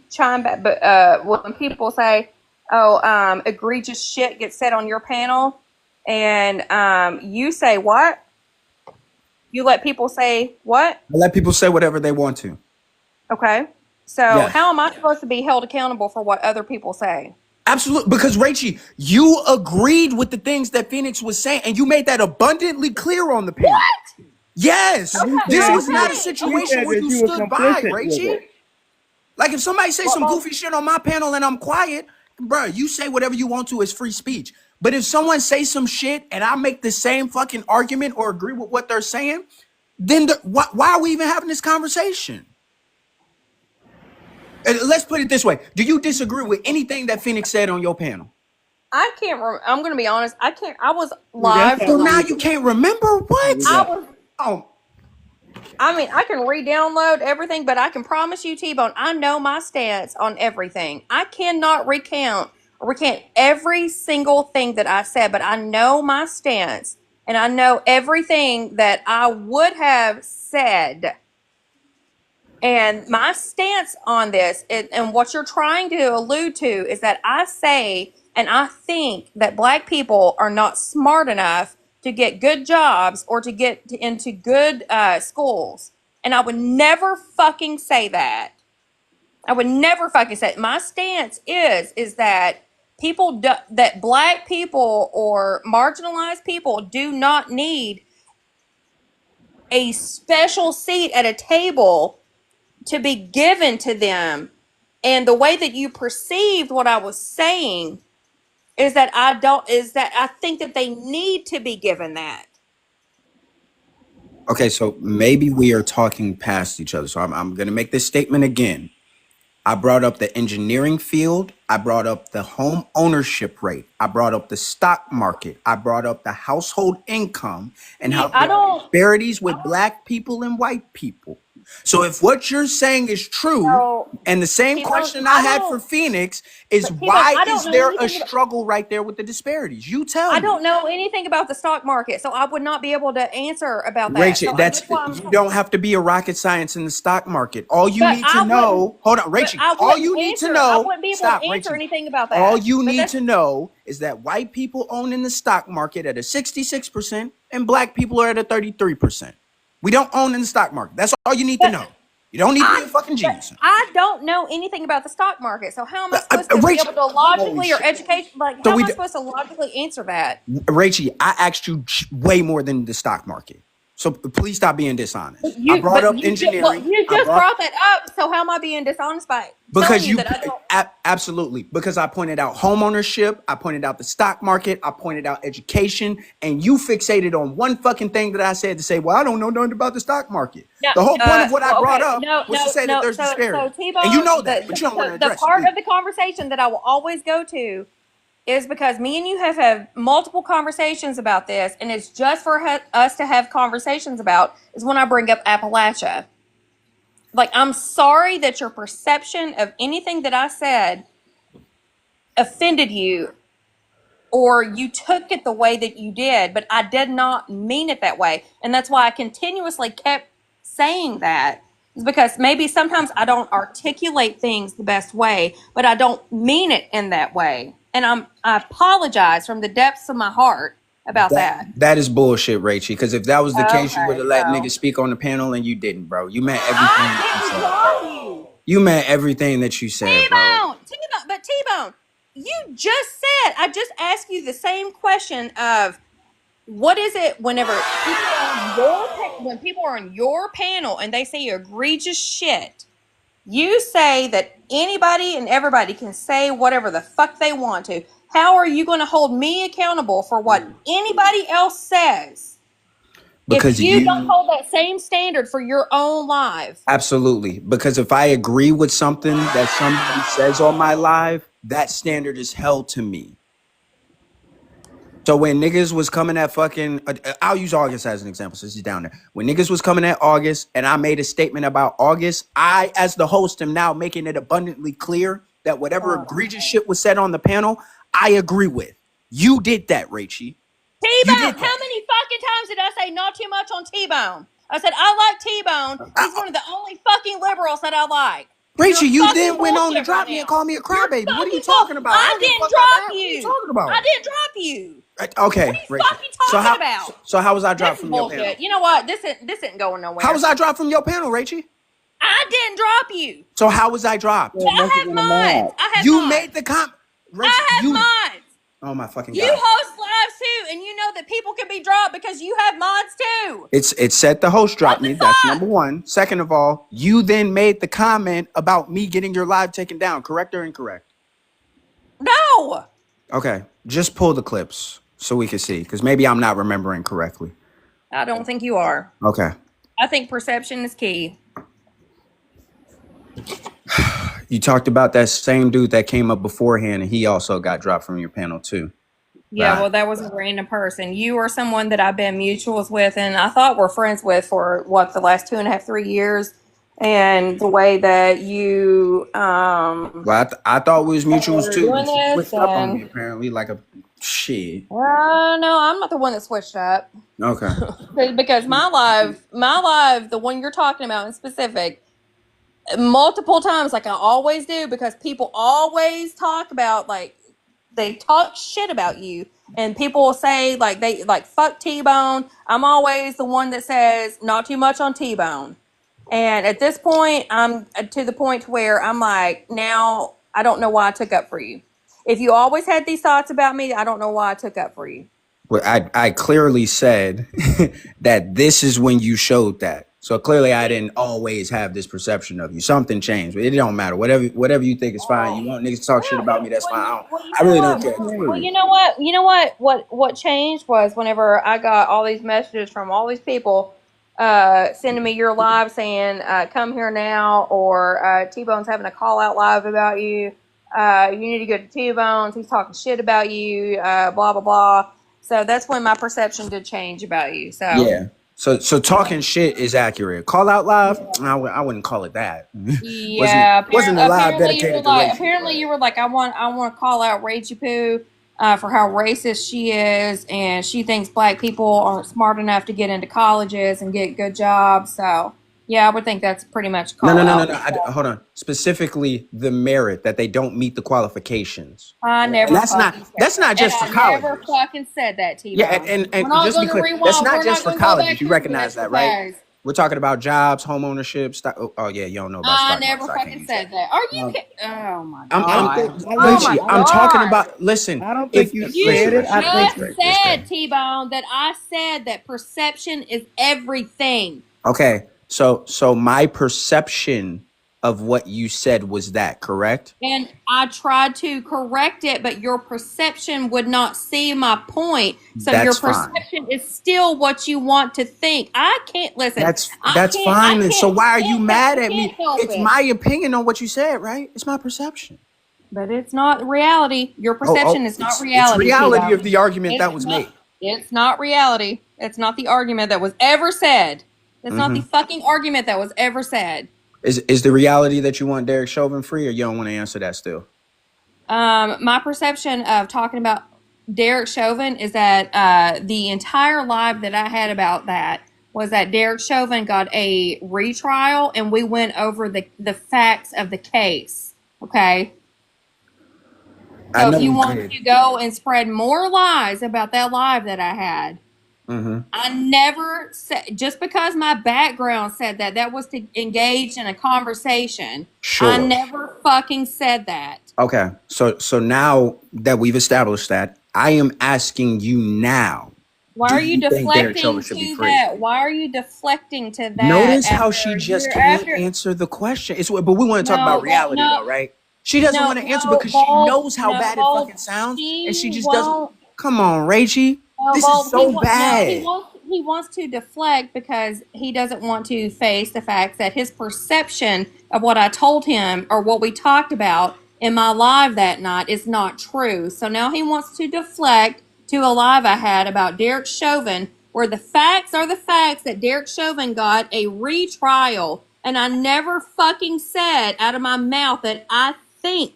[SPEAKER 3] chime back, but when people say, "Oh, egregious shit gets said on your panel," and you say what? You let people say what?
[SPEAKER 2] I let people say whatever they want to.
[SPEAKER 3] Okay, so how am I supposed to be held accountable for what other people say?
[SPEAKER 2] Absolutely, because Rachie, you agreed with the things that Phoenix was saying, and you made that abundantly clear on the panel.
[SPEAKER 3] What?
[SPEAKER 2] Yes,
[SPEAKER 3] Okay,
[SPEAKER 2] this was
[SPEAKER 3] okay.
[SPEAKER 2] not a situation where you stood by, Rachie. Like if somebody say some
[SPEAKER 3] Well,
[SPEAKER 2] goofy shit on my panel and I'm quiet, bro, you say whatever you want to. It's free speech. But if someone says some shit and I make the same fucking argument or agree with what they're saying, then why are we even having this conversation? Let's put it this way. Do you disagree with anything that Phoenix said on your panel?
[SPEAKER 3] I can't. I'm going to be honest. I can't. I was live.
[SPEAKER 2] So now you can't remember what?
[SPEAKER 3] I was.
[SPEAKER 2] Oh,
[SPEAKER 3] I mean, I can re-download everything, but I can promise you, T-Bone, I know my stance on everything. I cannot recant every single thing that I said, but I know my stance, and I know everything that I would have said. And my stance on this, and what you're trying to allude to, is that I say, and I think that black people are not smart enough to get good jobs or to get into good schools. And I would never fucking say that. I would never fucking say it. My stance is that that black people or marginalized people do not need a special seat at a table to be given to them. And the way that you perceived what I was saying is that I think that they need to be given that.
[SPEAKER 2] okay. So maybe we are talking past each other. So I'm going to make this statement again. I brought up the engineering field. I brought up the home ownership rate. I brought up the stock market. I brought up the household income and how there are disparities with black people and white people. So if what you're saying is true, and the same question I had for Phoenix is, why is there a struggle right there with the disparities? You tell me.
[SPEAKER 3] I don't know anything about the stock market, so I would not be able to answer about that.
[SPEAKER 2] Rachel,
[SPEAKER 3] So
[SPEAKER 2] you don't have to be a rocket science in the stock market. All you need to know, hold on, Rachel. All you need to know,
[SPEAKER 3] I wouldn't be able to answer anything about that.
[SPEAKER 2] All you need to know is that white people own in the stock market at a 66%, and black people are at a 33%. We don't own in the stock market. That's all you need to know. You don't need to be a fucking genius.
[SPEAKER 3] I don't know anything about the stock market, so how am I supposed to be able to logically or education, how am I supposed to logically answer that?
[SPEAKER 2] Rachie, I asked you way more than the stock market. So please stop being dishonest. I brought up engineering.
[SPEAKER 3] You just brought that up, so how am I being dishonest by it?
[SPEAKER 2] Because absolutely. Because I pointed out home ownership, I pointed out the stock market, I pointed out education, and you fixated on one fucking thing that I said to say, well, I don't know nothing about the stock market. No, the whole point of what I brought up was to say that there's disparity. And you know that, but you don't want to address it.
[SPEAKER 3] The part of the conversation that I will always go to is because me and you have had multiple conversations about this, and it's just for us to have conversations about, is when I bring up Appalachia. Like, I'm sorry that your perception of anything that I said offended you, or you took it the way that you did, but I did not mean it that way. And that's why I continuously kept saying that. It's because maybe sometimes I don't articulate things the best way, but I don't mean it in that way. And I apologize from the depths of my heart about that.
[SPEAKER 2] That is bullshit, Rachie. Because if that was the case, you would have let niggas speak on the panel, and you didn't, bro. You meant everything that you said. You meant everything that you said, bro.
[SPEAKER 3] But but T-Bone, you just said, I just asked you the same question of what is it whenever when people are on your panel and they say egregious shit, you say that anybody and everybody can say whatever the fuck they want to. How are you going to hold me accountable for what anybody else says if
[SPEAKER 2] Because
[SPEAKER 3] you don't
[SPEAKER 2] you
[SPEAKER 3] hold that same standard for your own life?
[SPEAKER 2] absolutely. Because if I agree with something that somebody says on my live, that standard is held to me. So when niggas was coming at fucking, I'll use August as an example since he's down there. When niggas was coming at August and I made a statement about August, I, as the host, am now making it abundantly clear that whatever egregious shit was said on the panel, I agree with. You did that, Rachie. You
[SPEAKER 3] T-Bone,
[SPEAKER 2] did
[SPEAKER 3] how
[SPEAKER 2] that.
[SPEAKER 3] many fucking times did I say not too much on T-Bone? I said, I like T-Bone. He's one of the only fucking liberals that I like. You're
[SPEAKER 2] Rachie, you
[SPEAKER 3] fucking
[SPEAKER 2] then went on to
[SPEAKER 3] bullshit right
[SPEAKER 2] drop me and
[SPEAKER 3] now.
[SPEAKER 2] call me a
[SPEAKER 3] You're
[SPEAKER 2] crybaby. What are you
[SPEAKER 3] fucking
[SPEAKER 2] talking about? I
[SPEAKER 3] I
[SPEAKER 2] don't give a
[SPEAKER 3] didn't
[SPEAKER 2] fuck about
[SPEAKER 3] drop
[SPEAKER 2] that. What are you
[SPEAKER 3] you.
[SPEAKER 2] talking about?
[SPEAKER 3] I didn't drop you.
[SPEAKER 2] Okay,
[SPEAKER 3] What are you
[SPEAKER 2] Rachie.
[SPEAKER 3] fucking talking about?
[SPEAKER 2] So how was I dropped
[SPEAKER 3] This is
[SPEAKER 2] from your panel?
[SPEAKER 3] bullshit. You know what? This isn't going nowhere.
[SPEAKER 2] How was I dropped from your panel, Rachie?
[SPEAKER 3] I didn't drop you.
[SPEAKER 2] So how was I dropped?
[SPEAKER 3] I have mods. I have
[SPEAKER 2] You
[SPEAKER 3] mods.
[SPEAKER 2] made the comment.
[SPEAKER 3] I have mods.
[SPEAKER 2] Oh my fucking
[SPEAKER 3] You
[SPEAKER 2] god!
[SPEAKER 3] host lives too, and you know that people can be dropped because you have mods too.
[SPEAKER 2] It said the host dropped
[SPEAKER 3] What the
[SPEAKER 2] me. That's
[SPEAKER 3] fuck?
[SPEAKER 2] number one. Second of all, you then made the comment about me getting your live taken down. Correct or incorrect?
[SPEAKER 3] No.
[SPEAKER 2] Okay, just pull the clips so we can see, because maybe I'm not remembering correctly.
[SPEAKER 3] I don't think you are.
[SPEAKER 2] Okay.
[SPEAKER 3] I think perception is key.
[SPEAKER 2] You talked about that same dude that came up beforehand, and he also got dropped from your panel too.
[SPEAKER 3] Yeah,
[SPEAKER 2] Right.
[SPEAKER 3] well, that was a random person. You are someone that I've been mutuals with, and I thought we're friends with for the last 2.5, 3 years. And the way that you
[SPEAKER 2] Well, I thought we was mutuals too.
[SPEAKER 3] doing
[SPEAKER 2] But you
[SPEAKER 3] this,
[SPEAKER 2] switched up on
[SPEAKER 3] and
[SPEAKER 2] me apparently, like a shit.
[SPEAKER 3] no, I'm not the one that switched up.
[SPEAKER 2] Okay.
[SPEAKER 3] Because my live, the one you're talking about in specific, multiple times, like I always do, because people always talk about, like, they talk shit about you, and people will say, like, they like fuck T-Bone. I'm always the one that says not too much on T-Bone. And at this point, I'm to the point where I'm like, now I don't know why I took up for you. If you always had these thoughts about me, I don't know why I took up for you.
[SPEAKER 2] Well, I clearly said that this is when you showed that. So clearly I didn't always have this perception of you. Something changed. It don't matter. Whatever you think is fine. You want niggas to talk shit about me, that's fine. I really don't care.
[SPEAKER 3] Well, you know what? You know what changed was whenever I got all these messages from all these people sending me your live saying, come here now, or T-Bone's having a call out live about you. You need to go to T-Bone's. He's talking shit about you, blah, blah, blah. So that's when my perception did change about you. So
[SPEAKER 2] Yeah. So talking shit is accurate. Call out live? I wouldn't call it that.
[SPEAKER 3] Yeah,
[SPEAKER 2] wasn't a live
[SPEAKER 3] apparently
[SPEAKER 2] dedicated to Rachel.
[SPEAKER 3] apparently you were like, I want to call out Rachel Poo for how racist she is, and she thinks black people aren't smart enough to get into colleges and get good jobs. So yeah, I would think that's pretty much call
[SPEAKER 2] No.
[SPEAKER 3] out.
[SPEAKER 2] Hold on. Specifically, the merit that they don't meet the qualifications.
[SPEAKER 3] I never.
[SPEAKER 2] And that's not just for
[SPEAKER 3] I
[SPEAKER 2] colleges.
[SPEAKER 3] never fucking said that, T-Bone.
[SPEAKER 2] Yeah, and just to be clear, that's not just for colleges. You recognize that, right? We're talking about jobs, home ownership. Oh yeah, you don't know about stock
[SPEAKER 3] I never
[SPEAKER 2] markets.
[SPEAKER 3] fucking said that. Are you? Oh my god!
[SPEAKER 2] I'm talking about. Listen,
[SPEAKER 1] I don't think you said it. I think
[SPEAKER 3] just said, T-Bone, that I said that perception is everything.
[SPEAKER 2] Okay, so my perception of what you said was that correct?
[SPEAKER 3] And I tried to correct it, but your perception would not see my point. So
[SPEAKER 2] That's
[SPEAKER 3] your
[SPEAKER 2] fine.
[SPEAKER 3] perception is still what you want to think. I can't listen.
[SPEAKER 2] That's fine. And so why are you mad at me? It's my opinion on what you said, right? It's my perception.
[SPEAKER 3] But it's not reality. Your perception is not reality.
[SPEAKER 2] It's reality of the argument that was made.
[SPEAKER 3] It's not reality. It's not the argument that was ever said. It's not the fucking argument that was ever said.
[SPEAKER 2] Is the reality that you want Derek Chauvin free, or you don't want to answer that still?
[SPEAKER 3] My perception of talking about Derek Chauvin is that the entire live that I had about that was that Derek Chauvin got a retrial, and we went over the facts of the case. Okay. So if you want to go and spread more lies about that live that I had, I never said, just because my background said that was to engage in a conversation.
[SPEAKER 2] Sure.
[SPEAKER 3] I never fucking said that.
[SPEAKER 2] Okay. So now that we've established that, I am asking you now,
[SPEAKER 3] Why
[SPEAKER 2] do
[SPEAKER 3] are you
[SPEAKER 2] you think Derek
[SPEAKER 3] deflecting
[SPEAKER 2] Chauvin should be
[SPEAKER 3] to
[SPEAKER 2] free?
[SPEAKER 3] that? Why are you deflecting to that
[SPEAKER 2] Notice how
[SPEAKER 3] after
[SPEAKER 2] she just
[SPEAKER 3] you're
[SPEAKER 2] can't
[SPEAKER 3] after?
[SPEAKER 2] answer the question. But we want to talk about
[SPEAKER 3] No,
[SPEAKER 2] reality
[SPEAKER 3] no,
[SPEAKER 2] though, right? She doesn't
[SPEAKER 3] no,
[SPEAKER 2] want to answer
[SPEAKER 3] no,
[SPEAKER 2] because she
[SPEAKER 3] Bold,
[SPEAKER 2] knows how
[SPEAKER 3] no,
[SPEAKER 2] bad it
[SPEAKER 3] Bold.
[SPEAKER 2] fucking sounds, and
[SPEAKER 3] She
[SPEAKER 2] she just doesn't.
[SPEAKER 3] won't.
[SPEAKER 2] Come on, Rachie.
[SPEAKER 3] No,
[SPEAKER 2] This is
[SPEAKER 3] Bold. He
[SPEAKER 2] so
[SPEAKER 3] wants. No, he
[SPEAKER 2] bad.
[SPEAKER 3] wants. He wants to deflect because he doesn't want to face the fact that his perception of what I told him or what we talked about in my live that night is not true. So now he wants to deflect to a live I had about Derek Chauvin, where the facts are the facts that Derek Chauvin got a retrial, and I never fucking said out of my mouth that I think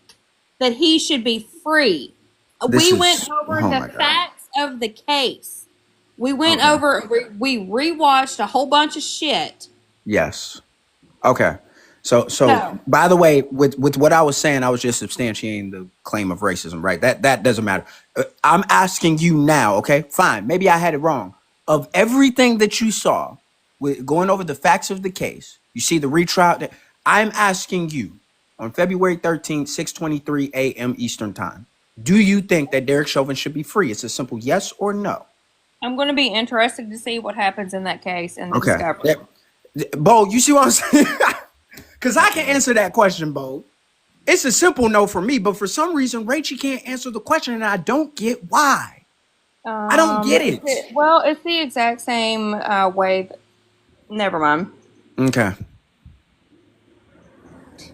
[SPEAKER 3] that he should be free.
[SPEAKER 2] This
[SPEAKER 3] We went
[SPEAKER 2] is.
[SPEAKER 3] over
[SPEAKER 2] Oh
[SPEAKER 3] the
[SPEAKER 2] my god.
[SPEAKER 3] facts of the case. We went
[SPEAKER 2] Okay.
[SPEAKER 3] over, we rewatched a whole bunch of shit.
[SPEAKER 2] Yes. Okay. So
[SPEAKER 3] So,
[SPEAKER 2] by the way, with what I was saying, I was just substantiating the claim of racism, right? That doesn't matter. I'm asking you now, okay? Fine. Maybe I had it wrong. Of everything that you saw, with going over the facts of the case, you see the retrial. I'm asking you on February 13th, 6:23 a.m. Eastern time. Do you think that Derek Chauvin should be free? It's a simple yes or no.
[SPEAKER 3] I'm going to be interested to see what happens in that case and the
[SPEAKER 2] Okay.
[SPEAKER 3] discovery.
[SPEAKER 2] Bo, you see what I'm saying? Because I can answer that question, Bo. It's a simple no for me, but for some reason, Rachel can't answer the question, and I don't get why. I don't get it.
[SPEAKER 3] Well, it's the exact same way. Never mind.
[SPEAKER 2] Okay.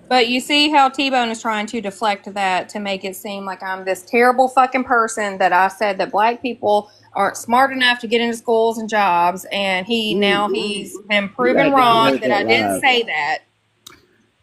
[SPEAKER 3] But you see how T-Bone is trying to deflect that to make it seem like I'm this terrible fucking person that I said that black people aren't smart enough to get into schools and jobs, and he's been proven wrong that I didn't say that.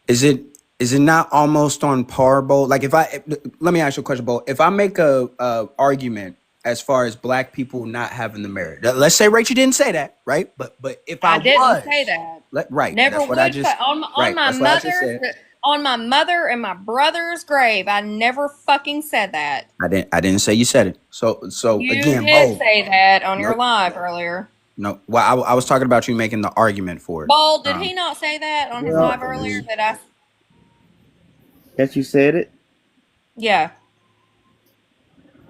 [SPEAKER 2] Is it not almost on par, Bo? Like let me ask you a question, Bo. If I make a argument as far as black people not having the merit, let's say Rachel didn't say that, right? But if I
[SPEAKER 3] didn't say that.
[SPEAKER 2] right,
[SPEAKER 3] Never
[SPEAKER 2] that's what
[SPEAKER 3] would
[SPEAKER 2] I just
[SPEAKER 3] say on
[SPEAKER 2] right.
[SPEAKER 3] my
[SPEAKER 2] That's what I just
[SPEAKER 3] mother's
[SPEAKER 2] said.
[SPEAKER 3] on my mother and my brother's grave. I never fucking said that.
[SPEAKER 2] I didn't say you said it. So
[SPEAKER 3] You
[SPEAKER 2] again,
[SPEAKER 3] did
[SPEAKER 2] Bo.
[SPEAKER 3] say that on your
[SPEAKER 2] Nope.
[SPEAKER 3] live earlier.
[SPEAKER 2] No, well, I was talking about you making the argument for it.
[SPEAKER 3] Bold, did he not say that on his live earlier?
[SPEAKER 1] That you said it.
[SPEAKER 3] Yeah.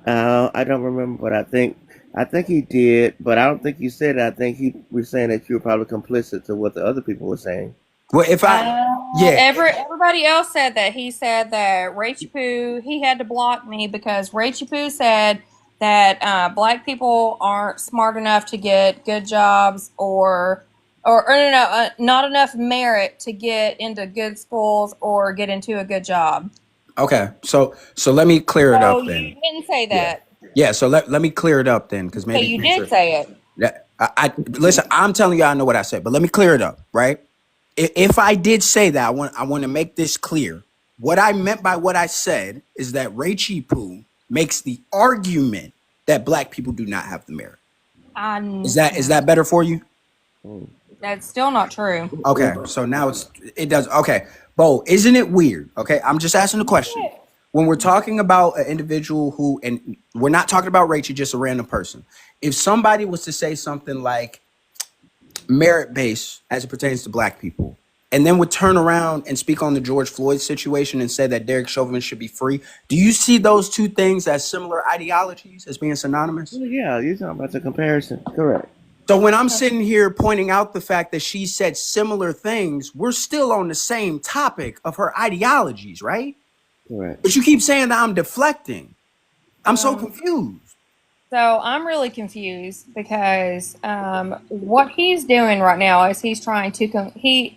[SPEAKER 1] I don't remember, but I think he did, but I don't think you said it. I think he was saying that you were probably complicit to what the other people were saying.
[SPEAKER 2] Well, if I
[SPEAKER 3] Everybody else said that. He said that Rachel Poo, he had to block me because Rachel Poo said that black people aren't smart enough to get good jobs or no, not enough merit to get into good schools or get into a good job.
[SPEAKER 2] okay, so let me clear it up
[SPEAKER 3] You
[SPEAKER 2] then.
[SPEAKER 3] didn't say that.
[SPEAKER 2] Yeah. So let me clear it up then, because
[SPEAKER 3] So
[SPEAKER 2] maybe
[SPEAKER 3] you did say it.
[SPEAKER 2] Yeah, I listen. I'm telling you, I know what I said, but let me clear it up, right? If I did say that, I want to make this clear. What I meant by what I said is that Rachel Poo makes the argument that black people do not have the merit. Is that better for you?
[SPEAKER 3] That's still not true.
[SPEAKER 2] Okay, so now it does. Okay, Bo, isn't it weird? Okay, I'm just asking the question. When we're talking about an individual who, and we're not talking about Rachel, just a random person. If somebody was to say something like merit based as it pertains to black people, and then would turn around and speak on the George Floyd situation and say that Derek Chauvin should be free, do you see those two things as similar ideologies, as being synonymous?
[SPEAKER 1] Well, yeah, you're talking about the comparison. Correct.
[SPEAKER 2] So when I'm sitting here pointing out the fact that she said similar things, we're still on the same topic of her ideologies, right?
[SPEAKER 1] Correct.
[SPEAKER 2] But you keep saying that I'm deflecting. I'm so confused.
[SPEAKER 3] So I'm really confused because what he's doing right now is he's trying to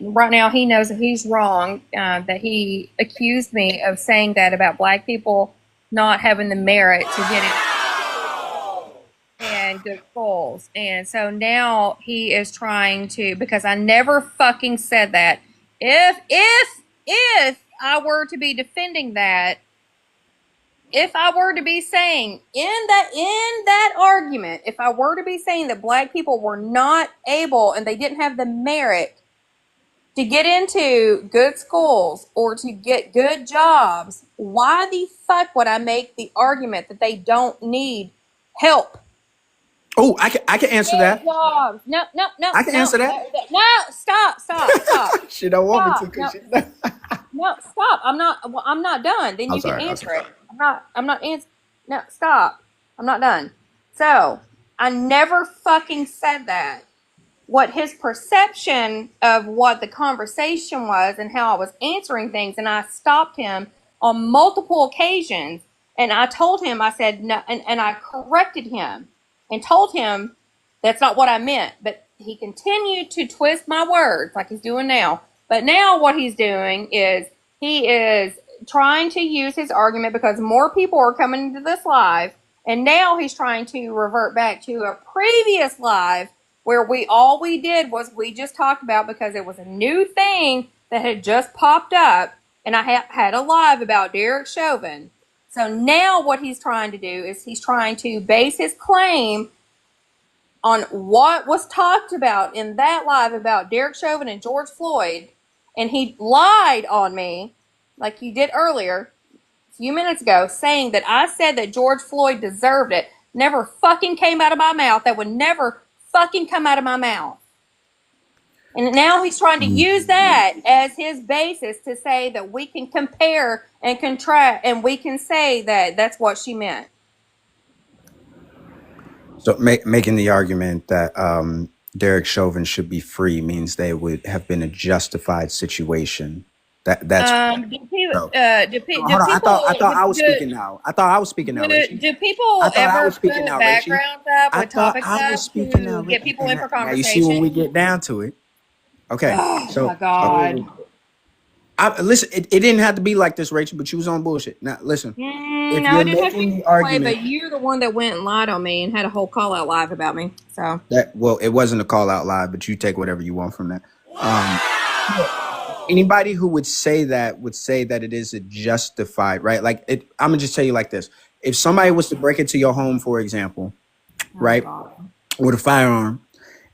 [SPEAKER 3] right now he knows that he's wrong, that he accused me of saying that about black people not having the merit to get it and good schools. And so now he is trying to, because I never fucking said that. If I were to be defending that, if I were to be saying in that argument, if I were to be saying that black people were not able and they didn't have the merit to get into good schools or to get good jobs, why the fuck would I make the argument that they don't need help?
[SPEAKER 2] Oh, I can answer that.
[SPEAKER 3] Jobs. No.
[SPEAKER 2] I can answer that.
[SPEAKER 3] No, stop.
[SPEAKER 2] She don't want me to.
[SPEAKER 3] No, stop. I'm not done. Then
[SPEAKER 2] I'm
[SPEAKER 3] you can
[SPEAKER 2] sorry. I'm
[SPEAKER 3] answer
[SPEAKER 2] sorry.
[SPEAKER 3] it. I'm not answering. No, stop. I'm not done. So, I never fucking said that. What his perception of what the conversation was and how I was answering things, and I stopped him on multiple occasions, and I told him, I said no, and I corrected him and told him that's not what I meant, but he continued to twist my words like he's doing now. But now what he's doing is he is trying to use his argument because more people are coming into this live, and now he's trying to revert back to a previous live where all we did was we just talked about, because it was a new thing that had just popped up, and I had a live about Derek Chauvin. So now what he's trying to do is he's trying to base his claim on what was talked about in that live about Derek Chauvin and George Floyd, and he lied on me like you did earlier a few minutes ago, saying that I said that George Floyd deserved it. Never fucking came out of my mouth. That would never fucking come out of my mouth. And now he's trying to use that as his basis to say that we can compare and contrast, and we can say that that's what she meant.
[SPEAKER 2] So making the argument that Derek Chauvin should be free means they would have been a justified situation. That's so. Hold on. I thought I was speaking now. I thought I was speaking now, Rachel.
[SPEAKER 3] Do people
[SPEAKER 2] I thought I
[SPEAKER 3] ever
[SPEAKER 2] was speaking
[SPEAKER 3] put
[SPEAKER 2] now, Rachel.
[SPEAKER 3] backgrounds up
[SPEAKER 2] I
[SPEAKER 3] with
[SPEAKER 2] thought
[SPEAKER 3] topics
[SPEAKER 2] I was
[SPEAKER 3] up
[SPEAKER 2] speaking now.
[SPEAKER 3] to get people in for
[SPEAKER 2] Now you see when we get down to it. Okay.
[SPEAKER 3] Oh
[SPEAKER 2] So
[SPEAKER 3] my God.
[SPEAKER 2] listen, it didn't have to be like this, Rachel, but you was on bullshit. Now listen, if
[SPEAKER 3] No,
[SPEAKER 2] you're
[SPEAKER 3] it didn't have to
[SPEAKER 2] making
[SPEAKER 3] be
[SPEAKER 2] the
[SPEAKER 3] this way,
[SPEAKER 2] argument
[SPEAKER 3] but you're the one that went and lied on me and had a whole call out live about me. So
[SPEAKER 2] that, well, it wasn't a call out live, but you take whatever you want from that. Anybody who would say that it is a justified, right? Like I'm gonna just tell you like this: if somebody was to break into your home, for example, right, with a firearm,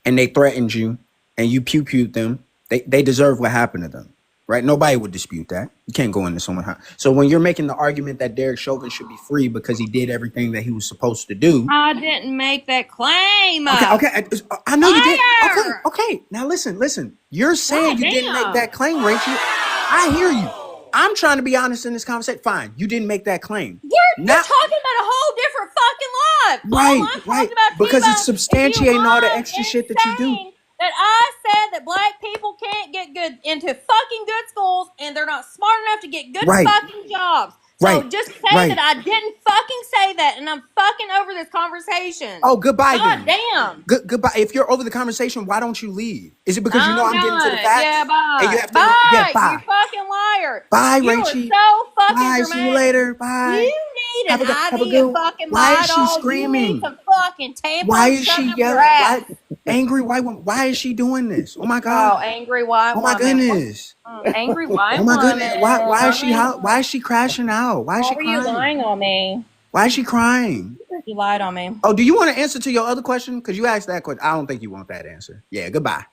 [SPEAKER 2] and they threatened you, and you pew-pewed them, they deserve what happened to them, right? Nobody would dispute that. You can't go into someone's house. So when you're making the argument that Derek Chauvin should be free because he did everything that he was supposed to do,
[SPEAKER 3] I didn't make that claim.
[SPEAKER 2] okay, I know you did.
[SPEAKER 3] Liar!
[SPEAKER 2] Okay. Now listen. You're saying you didn't make
[SPEAKER 3] Goddamn.
[SPEAKER 2] that claim, Rachel. I hear you. I'm trying to be honest in this conversation. Fine, you didn't make that claim.
[SPEAKER 3] You're talking about a whole different fucking life.
[SPEAKER 2] Right,
[SPEAKER 3] All I'm
[SPEAKER 2] right.
[SPEAKER 3] talking about,
[SPEAKER 2] Because
[SPEAKER 3] TBONE,
[SPEAKER 2] it's substantiating all the extra
[SPEAKER 3] is
[SPEAKER 2] shit that you do.
[SPEAKER 3] saying that I said that black people can't get good into fucking good schools, and they're not smart enough to get good
[SPEAKER 2] Right.
[SPEAKER 3] fucking jobs. So
[SPEAKER 2] Right.
[SPEAKER 3] just say
[SPEAKER 2] Right.
[SPEAKER 3] that I didn't fucking say that, and I'm fucking over this conversation.
[SPEAKER 2] Oh, goodbye
[SPEAKER 3] God
[SPEAKER 2] then.
[SPEAKER 3] damn.
[SPEAKER 2] Goodbye. If you're over the conversation, why don't you leave? Is it because you know I'm getting to the
[SPEAKER 3] done.
[SPEAKER 2] facts?
[SPEAKER 3] Yeah, bye.
[SPEAKER 2] And you have to
[SPEAKER 3] bye.
[SPEAKER 2] bye.
[SPEAKER 3] You fucking liar.
[SPEAKER 2] Bye,
[SPEAKER 3] You
[SPEAKER 2] Rachel.
[SPEAKER 3] are so fucking
[SPEAKER 2] Bye.
[SPEAKER 3] dramatic.
[SPEAKER 2] See you later. Bye.
[SPEAKER 3] You need
[SPEAKER 2] Have
[SPEAKER 3] an
[SPEAKER 2] a good
[SPEAKER 3] IV, you fucking
[SPEAKER 2] Why is she
[SPEAKER 3] Midol.
[SPEAKER 2] screaming?
[SPEAKER 3] You need some fucking tampons.
[SPEAKER 2] Why is she
[SPEAKER 3] up your
[SPEAKER 2] yelling?
[SPEAKER 3] ass.
[SPEAKER 2] Angry white woman? Why is she doing this? Oh my
[SPEAKER 3] Oh,
[SPEAKER 2] God.
[SPEAKER 3] angry white
[SPEAKER 2] Oh my
[SPEAKER 3] woman.
[SPEAKER 2] goodness.
[SPEAKER 3] Angry white
[SPEAKER 2] Oh my
[SPEAKER 3] woman.
[SPEAKER 2] goodness. Why is she crashing out? Why is she
[SPEAKER 3] Why were you
[SPEAKER 2] crying?
[SPEAKER 3] lying on me?
[SPEAKER 2] Why is she crying?
[SPEAKER 3] You lied on me.
[SPEAKER 2] Oh, do you want to answer to your other question? Because you asked that question. I don't think you want that answer. Yeah, goodbye.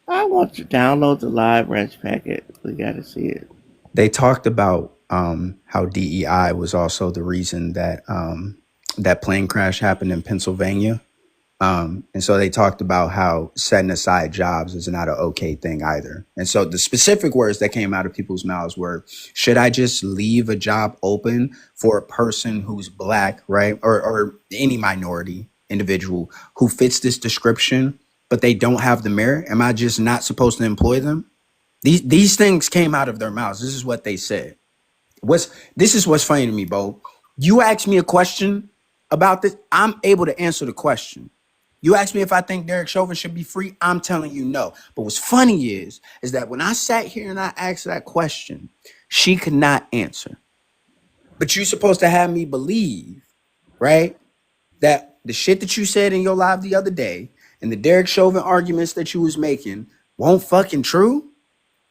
[SPEAKER 1] I want to download the live wrench packet. We got to see it.
[SPEAKER 2] They talked about how DEI was also the reason that that plane crash happened in Pennsylvania. And so they talked about how setting aside jobs is not an okay thing either. And so the specific words that came out of people's mouths were, should I just leave a job open for a person who's black, right? Or any minority individual who fits this description, but they don't have the merit? Am I just not supposed to employ them? These things came out of their mouths. This is what they said. This is what's funny to me, Bo. You asked me a question about this. I'm able to answer the question. You asked me if I think Derek Chauvin should be free. I'm telling you no. But what's funny is that when I sat here and I asked that question, she could not answer. But you're supposed to have me believe, right, that the shit that you said in your live the other day and the Derek Chauvin arguments that you was making won't fucking true?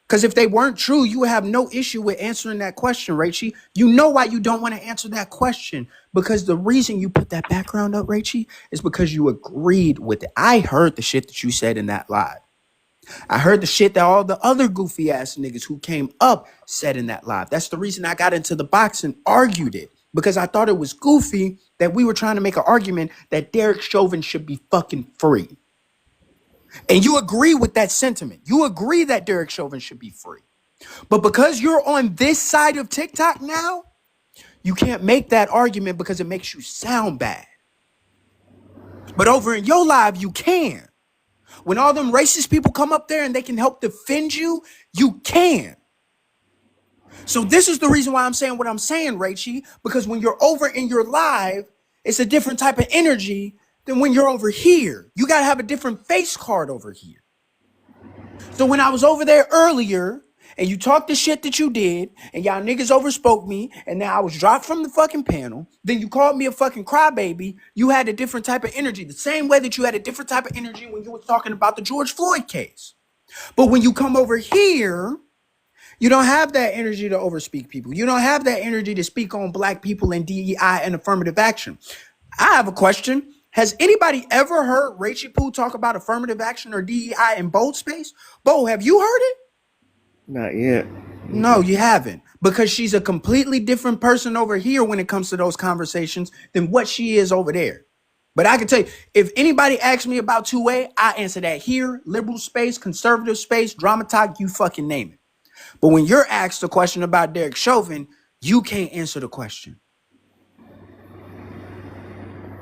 [SPEAKER 2] Because if they weren't true, you would have no issue with answering that question, Rachel. You know why you don't want to answer that question. Because the reason you put that background up, Rachel, is because you agreed with it. I heard the shit that you said in that live. I heard the shit that all the other goofy ass niggas who came up said in that live. That's the reason I got into the box and argued it. Because I thought it was goofy that we were trying to make an argument that Derek Chauvin should be fucking free. And you agree with that sentiment. You agree that Derek Chauvin should be free. But because you're on this side of TikTok now, you can't make that argument because it makes you sound bad. But over in your live, you can. When all them racist people come up there and they can help defend you, you can. So this is the reason why I'm saying what I'm saying, Rachie, because when you're over in your live, it's a different type of energy than when you're over here. You got to have a different face card over here. So when I was over there earlier and you talked the shit that you did and y'all niggas overspoke me and now I was dropped from the fucking panel, then you called me a fucking crybaby, you had a different type of energy. The same way that you had a different type of energy when you were talking about the George Floyd case. But when you come over here, you don't have that energy to overspeak people. You don't have that energy to speak on black people and DEI and affirmative action. I have a question. Has anybody ever heard Rachie Poo talk about affirmative action or DEI in bold space? Bo, have you heard it?
[SPEAKER 1] Not yet.
[SPEAKER 2] No, you haven't. Because she's a completely different person over here when it comes to those conversations than what she is over there. But I can tell you, if anybody asks me about 2A, I answer that here, liberal space, conservative space, drama talk, you fucking name it. But when you're asked a question about Derek Chauvin, you can't answer the question.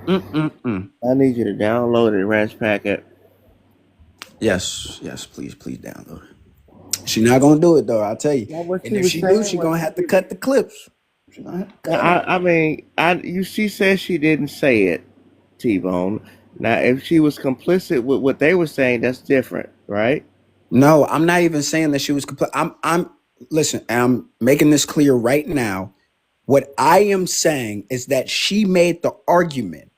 [SPEAKER 1] I need you to download the Ranch Packet.
[SPEAKER 2] Yes, please download it. She's not gonna do it though, I'll tell you.
[SPEAKER 1] Well,
[SPEAKER 2] and if she do, she's gonna have to cut the clips.
[SPEAKER 1] She said she didn't say it, T-Bone. Now, if she was complicit with what they were saying, that's different, right?
[SPEAKER 2] No, I'm not even saying that she was listen, I'm making this clear right now. What I am saying is that she made the argument.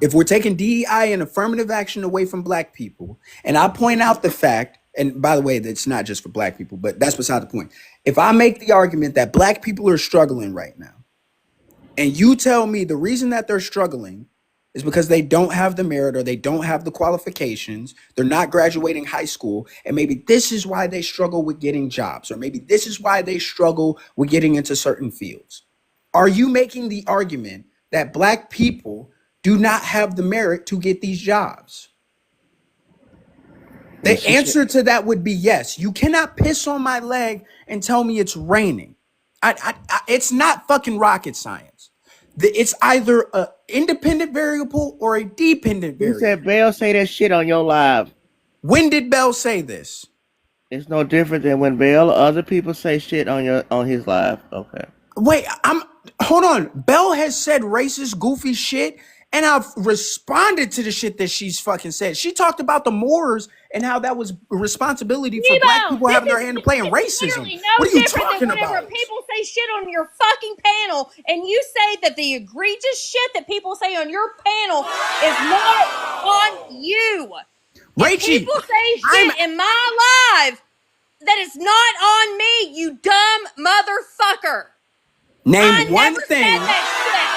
[SPEAKER 2] If we're taking DEI and affirmative action away from black people, and I point out the fact, and by the way, that's not just for black people, but that's beside the point. If I make the argument that black people are struggling right now, and you tell me the reason that they're struggling is because they don't have the merit or they don't have the qualifications, they're not graduating high school, and maybe this is why they struggle with getting jobs, or maybe this is why they struggle with getting into certain fields. Are you making the argument that black people do not have the merit to get these jobs? The answer to that would be yes. You cannot piss on my leg and tell me it's raining. It's not fucking rocket science. It's either an independent variable or a dependent variable.
[SPEAKER 1] You said Bell say that shit on your live.
[SPEAKER 2] When did Bell say this?
[SPEAKER 1] It's no different than when Bell or other people say shit on his live. Okay.
[SPEAKER 2] Wait, hold on. Bell has said racist, goofy shit, and I've responded to the shit that she's fucking said. She talked about the Moors and how that was a responsibility for black people having their hand to play in racism.
[SPEAKER 3] No,
[SPEAKER 2] what are you talking about?
[SPEAKER 3] Whenever people say shit on your fucking panel, and you say that the egregious shit that people say on your panel is not on you.
[SPEAKER 2] Rachie,
[SPEAKER 3] if people say shit in my live that is not on me, you dumb motherfucker.
[SPEAKER 2] Name one thing.
[SPEAKER 3] Said that shit.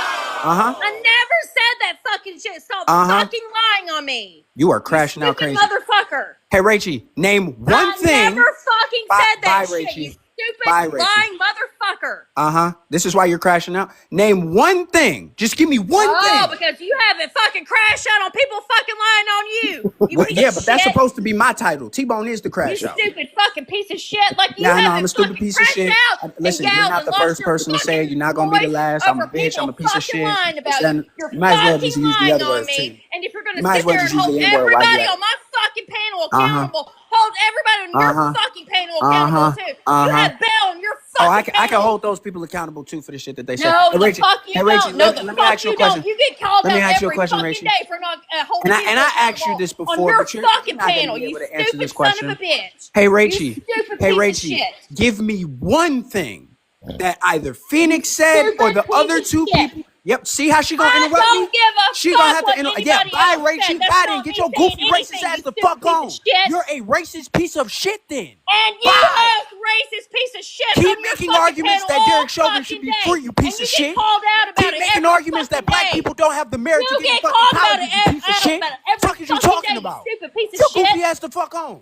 [SPEAKER 3] I never said that fucking shit. Stop fucking lying on me.
[SPEAKER 2] You are crashing out crazy.
[SPEAKER 3] Motherfucker.
[SPEAKER 2] Hey, Rachie, name one thing.
[SPEAKER 3] I never fucking said that shit,
[SPEAKER 2] Rachie.
[SPEAKER 3] you stupid lying motherfucker.
[SPEAKER 2] This is why you're crashing out. Name one thing. Just give me one thing.
[SPEAKER 3] Oh, because you haven't fucking crashed out on people fucking lying on you.
[SPEAKER 2] Yeah, but that's supposed to be my title. T-Bone is the crash out.
[SPEAKER 3] You stupid fucking piece of shit. Like you haven't
[SPEAKER 2] I'm a stupid piece of shit. Listen, you're not the first person to say it. You're not going to be the last. I'm a bitch. I'm a piece of shit. You might as well just use the other words, too.
[SPEAKER 3] And if you're going to sit there and hold everybody on my fucking panel accountable, hold everybody on your fucking panel accountable, too. You have Bell on your fucking panel.
[SPEAKER 2] I can hold those people accountable, too, for the shit that they say.
[SPEAKER 3] No, the fuck you don't. No, the fuck you don't. You get called out every fucking day for not holding people accountable.
[SPEAKER 2] And I asked you this before,
[SPEAKER 3] on your fucking panel, you stupid son of a bitch.
[SPEAKER 2] Hey, Rachie, give me one thing that either Phoenix said or the other two people. Yep, see how she gonna interrupt me? She gonna have to interrupt. Yeah, bye, Rachie. Bye, then get your goofy racist ass the fuck on. You're a racist piece of shit, then.
[SPEAKER 3] And you have racist piece of shit.
[SPEAKER 2] Keep making arguments that Derek Chauvin should be free, you piece of shit. Keep making arguments that black people don't have the merit to get fucking college, you piece of shit. What the fuck is you talking about? Your goofy ass the fuck on.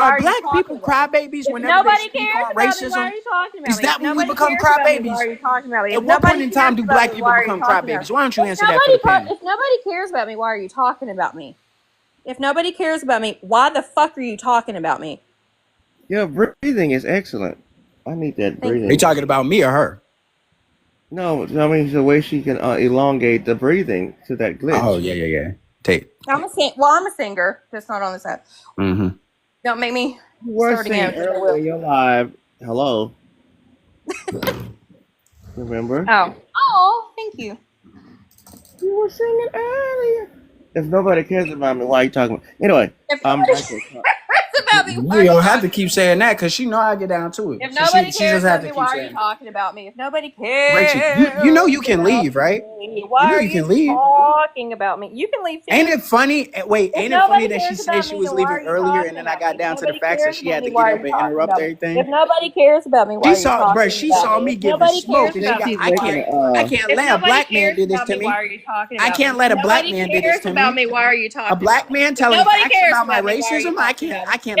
[SPEAKER 3] why
[SPEAKER 4] are
[SPEAKER 3] are you
[SPEAKER 4] black
[SPEAKER 3] talking
[SPEAKER 4] people
[SPEAKER 3] about me?
[SPEAKER 4] crybabies
[SPEAKER 3] If
[SPEAKER 4] whenever they
[SPEAKER 3] nobody
[SPEAKER 4] speak
[SPEAKER 3] cares
[SPEAKER 4] on
[SPEAKER 3] about me, why are
[SPEAKER 4] racism?
[SPEAKER 3] you talking about
[SPEAKER 4] Is
[SPEAKER 3] me? If
[SPEAKER 4] that when we
[SPEAKER 3] nobody
[SPEAKER 4] become
[SPEAKER 3] cares about me, why
[SPEAKER 4] crybabies?
[SPEAKER 3] are you talking about me?
[SPEAKER 4] At
[SPEAKER 3] If
[SPEAKER 4] what point
[SPEAKER 3] nobody
[SPEAKER 4] in
[SPEAKER 3] cares
[SPEAKER 4] time do
[SPEAKER 3] about
[SPEAKER 4] black
[SPEAKER 3] me,
[SPEAKER 4] people
[SPEAKER 3] why are you
[SPEAKER 4] become
[SPEAKER 3] talking about
[SPEAKER 4] crybabies?
[SPEAKER 3] me?
[SPEAKER 4] Why don't you answer that for the panel?
[SPEAKER 3] If nobody cares about me, why are you talking about me? If nobody cares about me, why the fuck are you talking about me?
[SPEAKER 1] Your breathing is excellent. I need that
[SPEAKER 3] Thank
[SPEAKER 4] Are you
[SPEAKER 3] you.
[SPEAKER 1] breathing.
[SPEAKER 4] talking about me or her?
[SPEAKER 1] No, I mean the way she can elongate the breathing to that
[SPEAKER 4] Oh,
[SPEAKER 1] glitch.
[SPEAKER 4] yeah. Tape.
[SPEAKER 3] I'm a singer. That's not on this app.
[SPEAKER 4] Mm-hmm.
[SPEAKER 3] Don't make me
[SPEAKER 1] You were
[SPEAKER 3] start
[SPEAKER 1] singing
[SPEAKER 3] again because I
[SPEAKER 1] earlier
[SPEAKER 3] will.
[SPEAKER 1] in your live. Hello, remember?
[SPEAKER 3] Oh, thank you.
[SPEAKER 1] You were singing earlier. If nobody cares about me, why are you talking about? Anyway,
[SPEAKER 3] If
[SPEAKER 1] back
[SPEAKER 3] nobody
[SPEAKER 1] to the
[SPEAKER 3] cares about me, why are
[SPEAKER 4] You
[SPEAKER 3] you
[SPEAKER 4] don't have to
[SPEAKER 3] talking?
[SPEAKER 4] keep saying that because she know I get down to it.
[SPEAKER 3] If
[SPEAKER 4] So
[SPEAKER 3] nobody
[SPEAKER 4] she
[SPEAKER 3] cares
[SPEAKER 4] just have
[SPEAKER 3] about
[SPEAKER 4] to
[SPEAKER 3] me,
[SPEAKER 4] keep
[SPEAKER 3] why are you
[SPEAKER 4] saying it.
[SPEAKER 3] talking about me? If nobody
[SPEAKER 4] Rachel, you know
[SPEAKER 3] cares
[SPEAKER 4] you can
[SPEAKER 3] about
[SPEAKER 4] leave, right?
[SPEAKER 3] me,
[SPEAKER 4] You
[SPEAKER 3] why
[SPEAKER 4] know
[SPEAKER 3] are
[SPEAKER 4] you
[SPEAKER 3] you
[SPEAKER 4] can leave.
[SPEAKER 3] talking about me? You can leave
[SPEAKER 4] Ain't
[SPEAKER 3] too.
[SPEAKER 4] it funny? Wait,
[SPEAKER 3] If
[SPEAKER 4] ain't it funny
[SPEAKER 3] nobody
[SPEAKER 4] that she
[SPEAKER 3] cares
[SPEAKER 4] said
[SPEAKER 3] about
[SPEAKER 4] she
[SPEAKER 3] me,
[SPEAKER 4] was
[SPEAKER 3] then why
[SPEAKER 4] leaving
[SPEAKER 3] are you
[SPEAKER 4] earlier and
[SPEAKER 3] talking
[SPEAKER 4] then I
[SPEAKER 3] about me?
[SPEAKER 4] got
[SPEAKER 3] If
[SPEAKER 4] down to the
[SPEAKER 3] nobody
[SPEAKER 4] facts that
[SPEAKER 3] cares
[SPEAKER 4] she
[SPEAKER 3] about
[SPEAKER 4] had
[SPEAKER 3] me,
[SPEAKER 4] to
[SPEAKER 3] why
[SPEAKER 4] get
[SPEAKER 3] are
[SPEAKER 4] up
[SPEAKER 3] you
[SPEAKER 4] and
[SPEAKER 3] talking
[SPEAKER 4] interrupt
[SPEAKER 3] about me?
[SPEAKER 4] everything?
[SPEAKER 3] If nobody cares about me, why
[SPEAKER 4] She
[SPEAKER 3] are you
[SPEAKER 4] saw, bro.
[SPEAKER 3] talking
[SPEAKER 4] She
[SPEAKER 3] about
[SPEAKER 4] saw
[SPEAKER 3] me?
[SPEAKER 4] me
[SPEAKER 3] If
[SPEAKER 4] giving
[SPEAKER 3] nobody
[SPEAKER 4] smoke,
[SPEAKER 3] cares
[SPEAKER 4] and
[SPEAKER 3] about me,
[SPEAKER 1] she's
[SPEAKER 4] I
[SPEAKER 1] making
[SPEAKER 4] can't,
[SPEAKER 3] why?
[SPEAKER 4] I can't
[SPEAKER 3] If
[SPEAKER 4] let a
[SPEAKER 3] nobody
[SPEAKER 4] black man
[SPEAKER 3] cares
[SPEAKER 4] do this
[SPEAKER 3] about
[SPEAKER 4] to
[SPEAKER 3] me, why
[SPEAKER 4] me.
[SPEAKER 3] are you talking
[SPEAKER 4] I
[SPEAKER 3] about me?
[SPEAKER 4] can't
[SPEAKER 3] If
[SPEAKER 4] let a black
[SPEAKER 3] nobody
[SPEAKER 4] man do this
[SPEAKER 3] cares
[SPEAKER 4] to
[SPEAKER 3] about
[SPEAKER 4] me.
[SPEAKER 3] me, why are you
[SPEAKER 4] A
[SPEAKER 3] talking about
[SPEAKER 4] black
[SPEAKER 3] me?
[SPEAKER 4] man
[SPEAKER 3] If
[SPEAKER 4] telling
[SPEAKER 3] nobody
[SPEAKER 4] facts
[SPEAKER 3] cares
[SPEAKER 4] about my
[SPEAKER 3] about me, why are you
[SPEAKER 4] racism. I
[SPEAKER 3] talking
[SPEAKER 4] can't,
[SPEAKER 3] about me?
[SPEAKER 4] I can't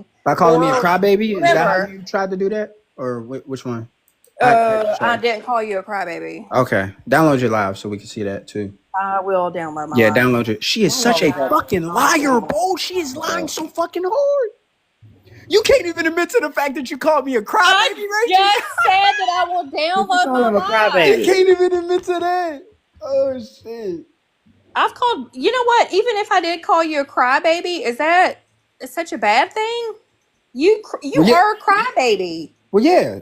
[SPEAKER 3] thing.
[SPEAKER 4] By calling me a
[SPEAKER 3] Or
[SPEAKER 4] crybaby, is that how
[SPEAKER 3] remember,
[SPEAKER 4] you tried to do that, or which one?
[SPEAKER 3] I didn't call you a crybaby.
[SPEAKER 4] Okay, download your live so we can see that too.
[SPEAKER 3] I will download my
[SPEAKER 4] Yeah,
[SPEAKER 3] live.
[SPEAKER 4] download it. She is such a fucking liar, bro. She is lying so fucking hard. You can't even admit to the fact that you called me a crybaby,
[SPEAKER 3] I just said that I will download my live.
[SPEAKER 4] You can't even admit to that. Oh shit.
[SPEAKER 3] I've called. You know what? Even if I did call you a crybaby, is such a bad thing? You are a crybaby.
[SPEAKER 4] Well, yeah.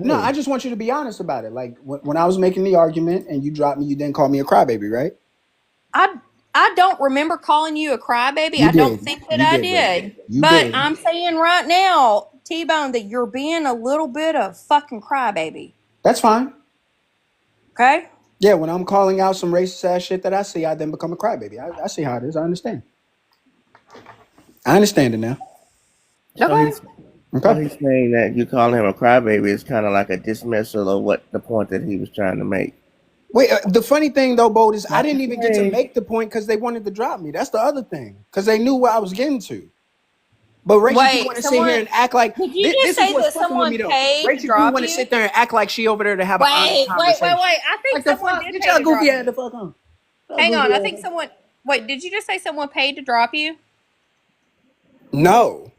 [SPEAKER 4] No, I just want you to be honest about it. Like when I was making the argument and you dropped me, you didn't call me a crybaby, right?
[SPEAKER 3] I don't remember calling you a crybaby.
[SPEAKER 4] You
[SPEAKER 3] I don't
[SPEAKER 4] did.
[SPEAKER 3] think that
[SPEAKER 4] You
[SPEAKER 3] I
[SPEAKER 4] did, baby.
[SPEAKER 3] did.
[SPEAKER 4] You
[SPEAKER 3] But
[SPEAKER 4] did.
[SPEAKER 3] I'm saying right now, T-Bone, that you're being a little bit of fucking crybaby.
[SPEAKER 4] That's fine.
[SPEAKER 3] Okay.
[SPEAKER 4] Yeah, when I'm calling out some racist ass shit that I see, I then become a crybaby. I see how it is. I understand. I understand it now.
[SPEAKER 1] So
[SPEAKER 3] Okay.
[SPEAKER 1] he's saying that you calling him a crybaby is kind of like a dismissal of what the point that he was trying to make.
[SPEAKER 4] Wait, the funny thing though, Bold, is I
[SPEAKER 1] Not
[SPEAKER 4] didn't
[SPEAKER 1] the
[SPEAKER 4] even get to
[SPEAKER 1] same.
[SPEAKER 4] make the point because they wanted to drop me. That's the other thing. Because they knew what I was getting to. But Rachel P want
[SPEAKER 3] Wait,
[SPEAKER 4] to sit here
[SPEAKER 3] someone
[SPEAKER 4] and act like
[SPEAKER 3] did you just
[SPEAKER 4] this is
[SPEAKER 3] say
[SPEAKER 4] what's
[SPEAKER 3] that
[SPEAKER 4] fucking with
[SPEAKER 3] someone
[SPEAKER 4] me though.
[SPEAKER 3] paid to
[SPEAKER 4] Rachel P
[SPEAKER 3] drop
[SPEAKER 4] want to
[SPEAKER 3] you?
[SPEAKER 4] sit there and act like she over there to have an honest conversation.
[SPEAKER 3] I think
[SPEAKER 4] Like the
[SPEAKER 3] someone
[SPEAKER 4] fuck?
[SPEAKER 3] did
[SPEAKER 4] Get
[SPEAKER 3] pay
[SPEAKER 4] your
[SPEAKER 3] to drop
[SPEAKER 4] goofy ass
[SPEAKER 3] you.
[SPEAKER 4] the fuck on. Your
[SPEAKER 3] Hang
[SPEAKER 4] goofy
[SPEAKER 3] on, I
[SPEAKER 4] ass.
[SPEAKER 3] think someone. Wait, did you just say someone paid to drop you?
[SPEAKER 4] No.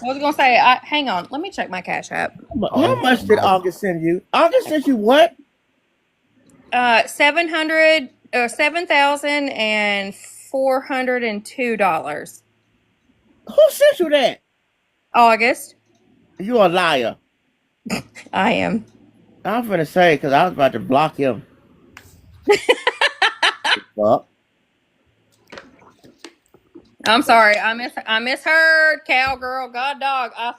[SPEAKER 3] I was gonna say, hang on, let me check my Cash App.
[SPEAKER 1] How much did August send you? August sent you what?
[SPEAKER 3] 700 or $7,402.
[SPEAKER 1] Who sent you that?
[SPEAKER 3] August,
[SPEAKER 1] You a liar.
[SPEAKER 3] I am.
[SPEAKER 1] I'm finna say because I was about to block him. Fuck.
[SPEAKER 3] I'm sorry, I misheard, cowgirl, god dog. I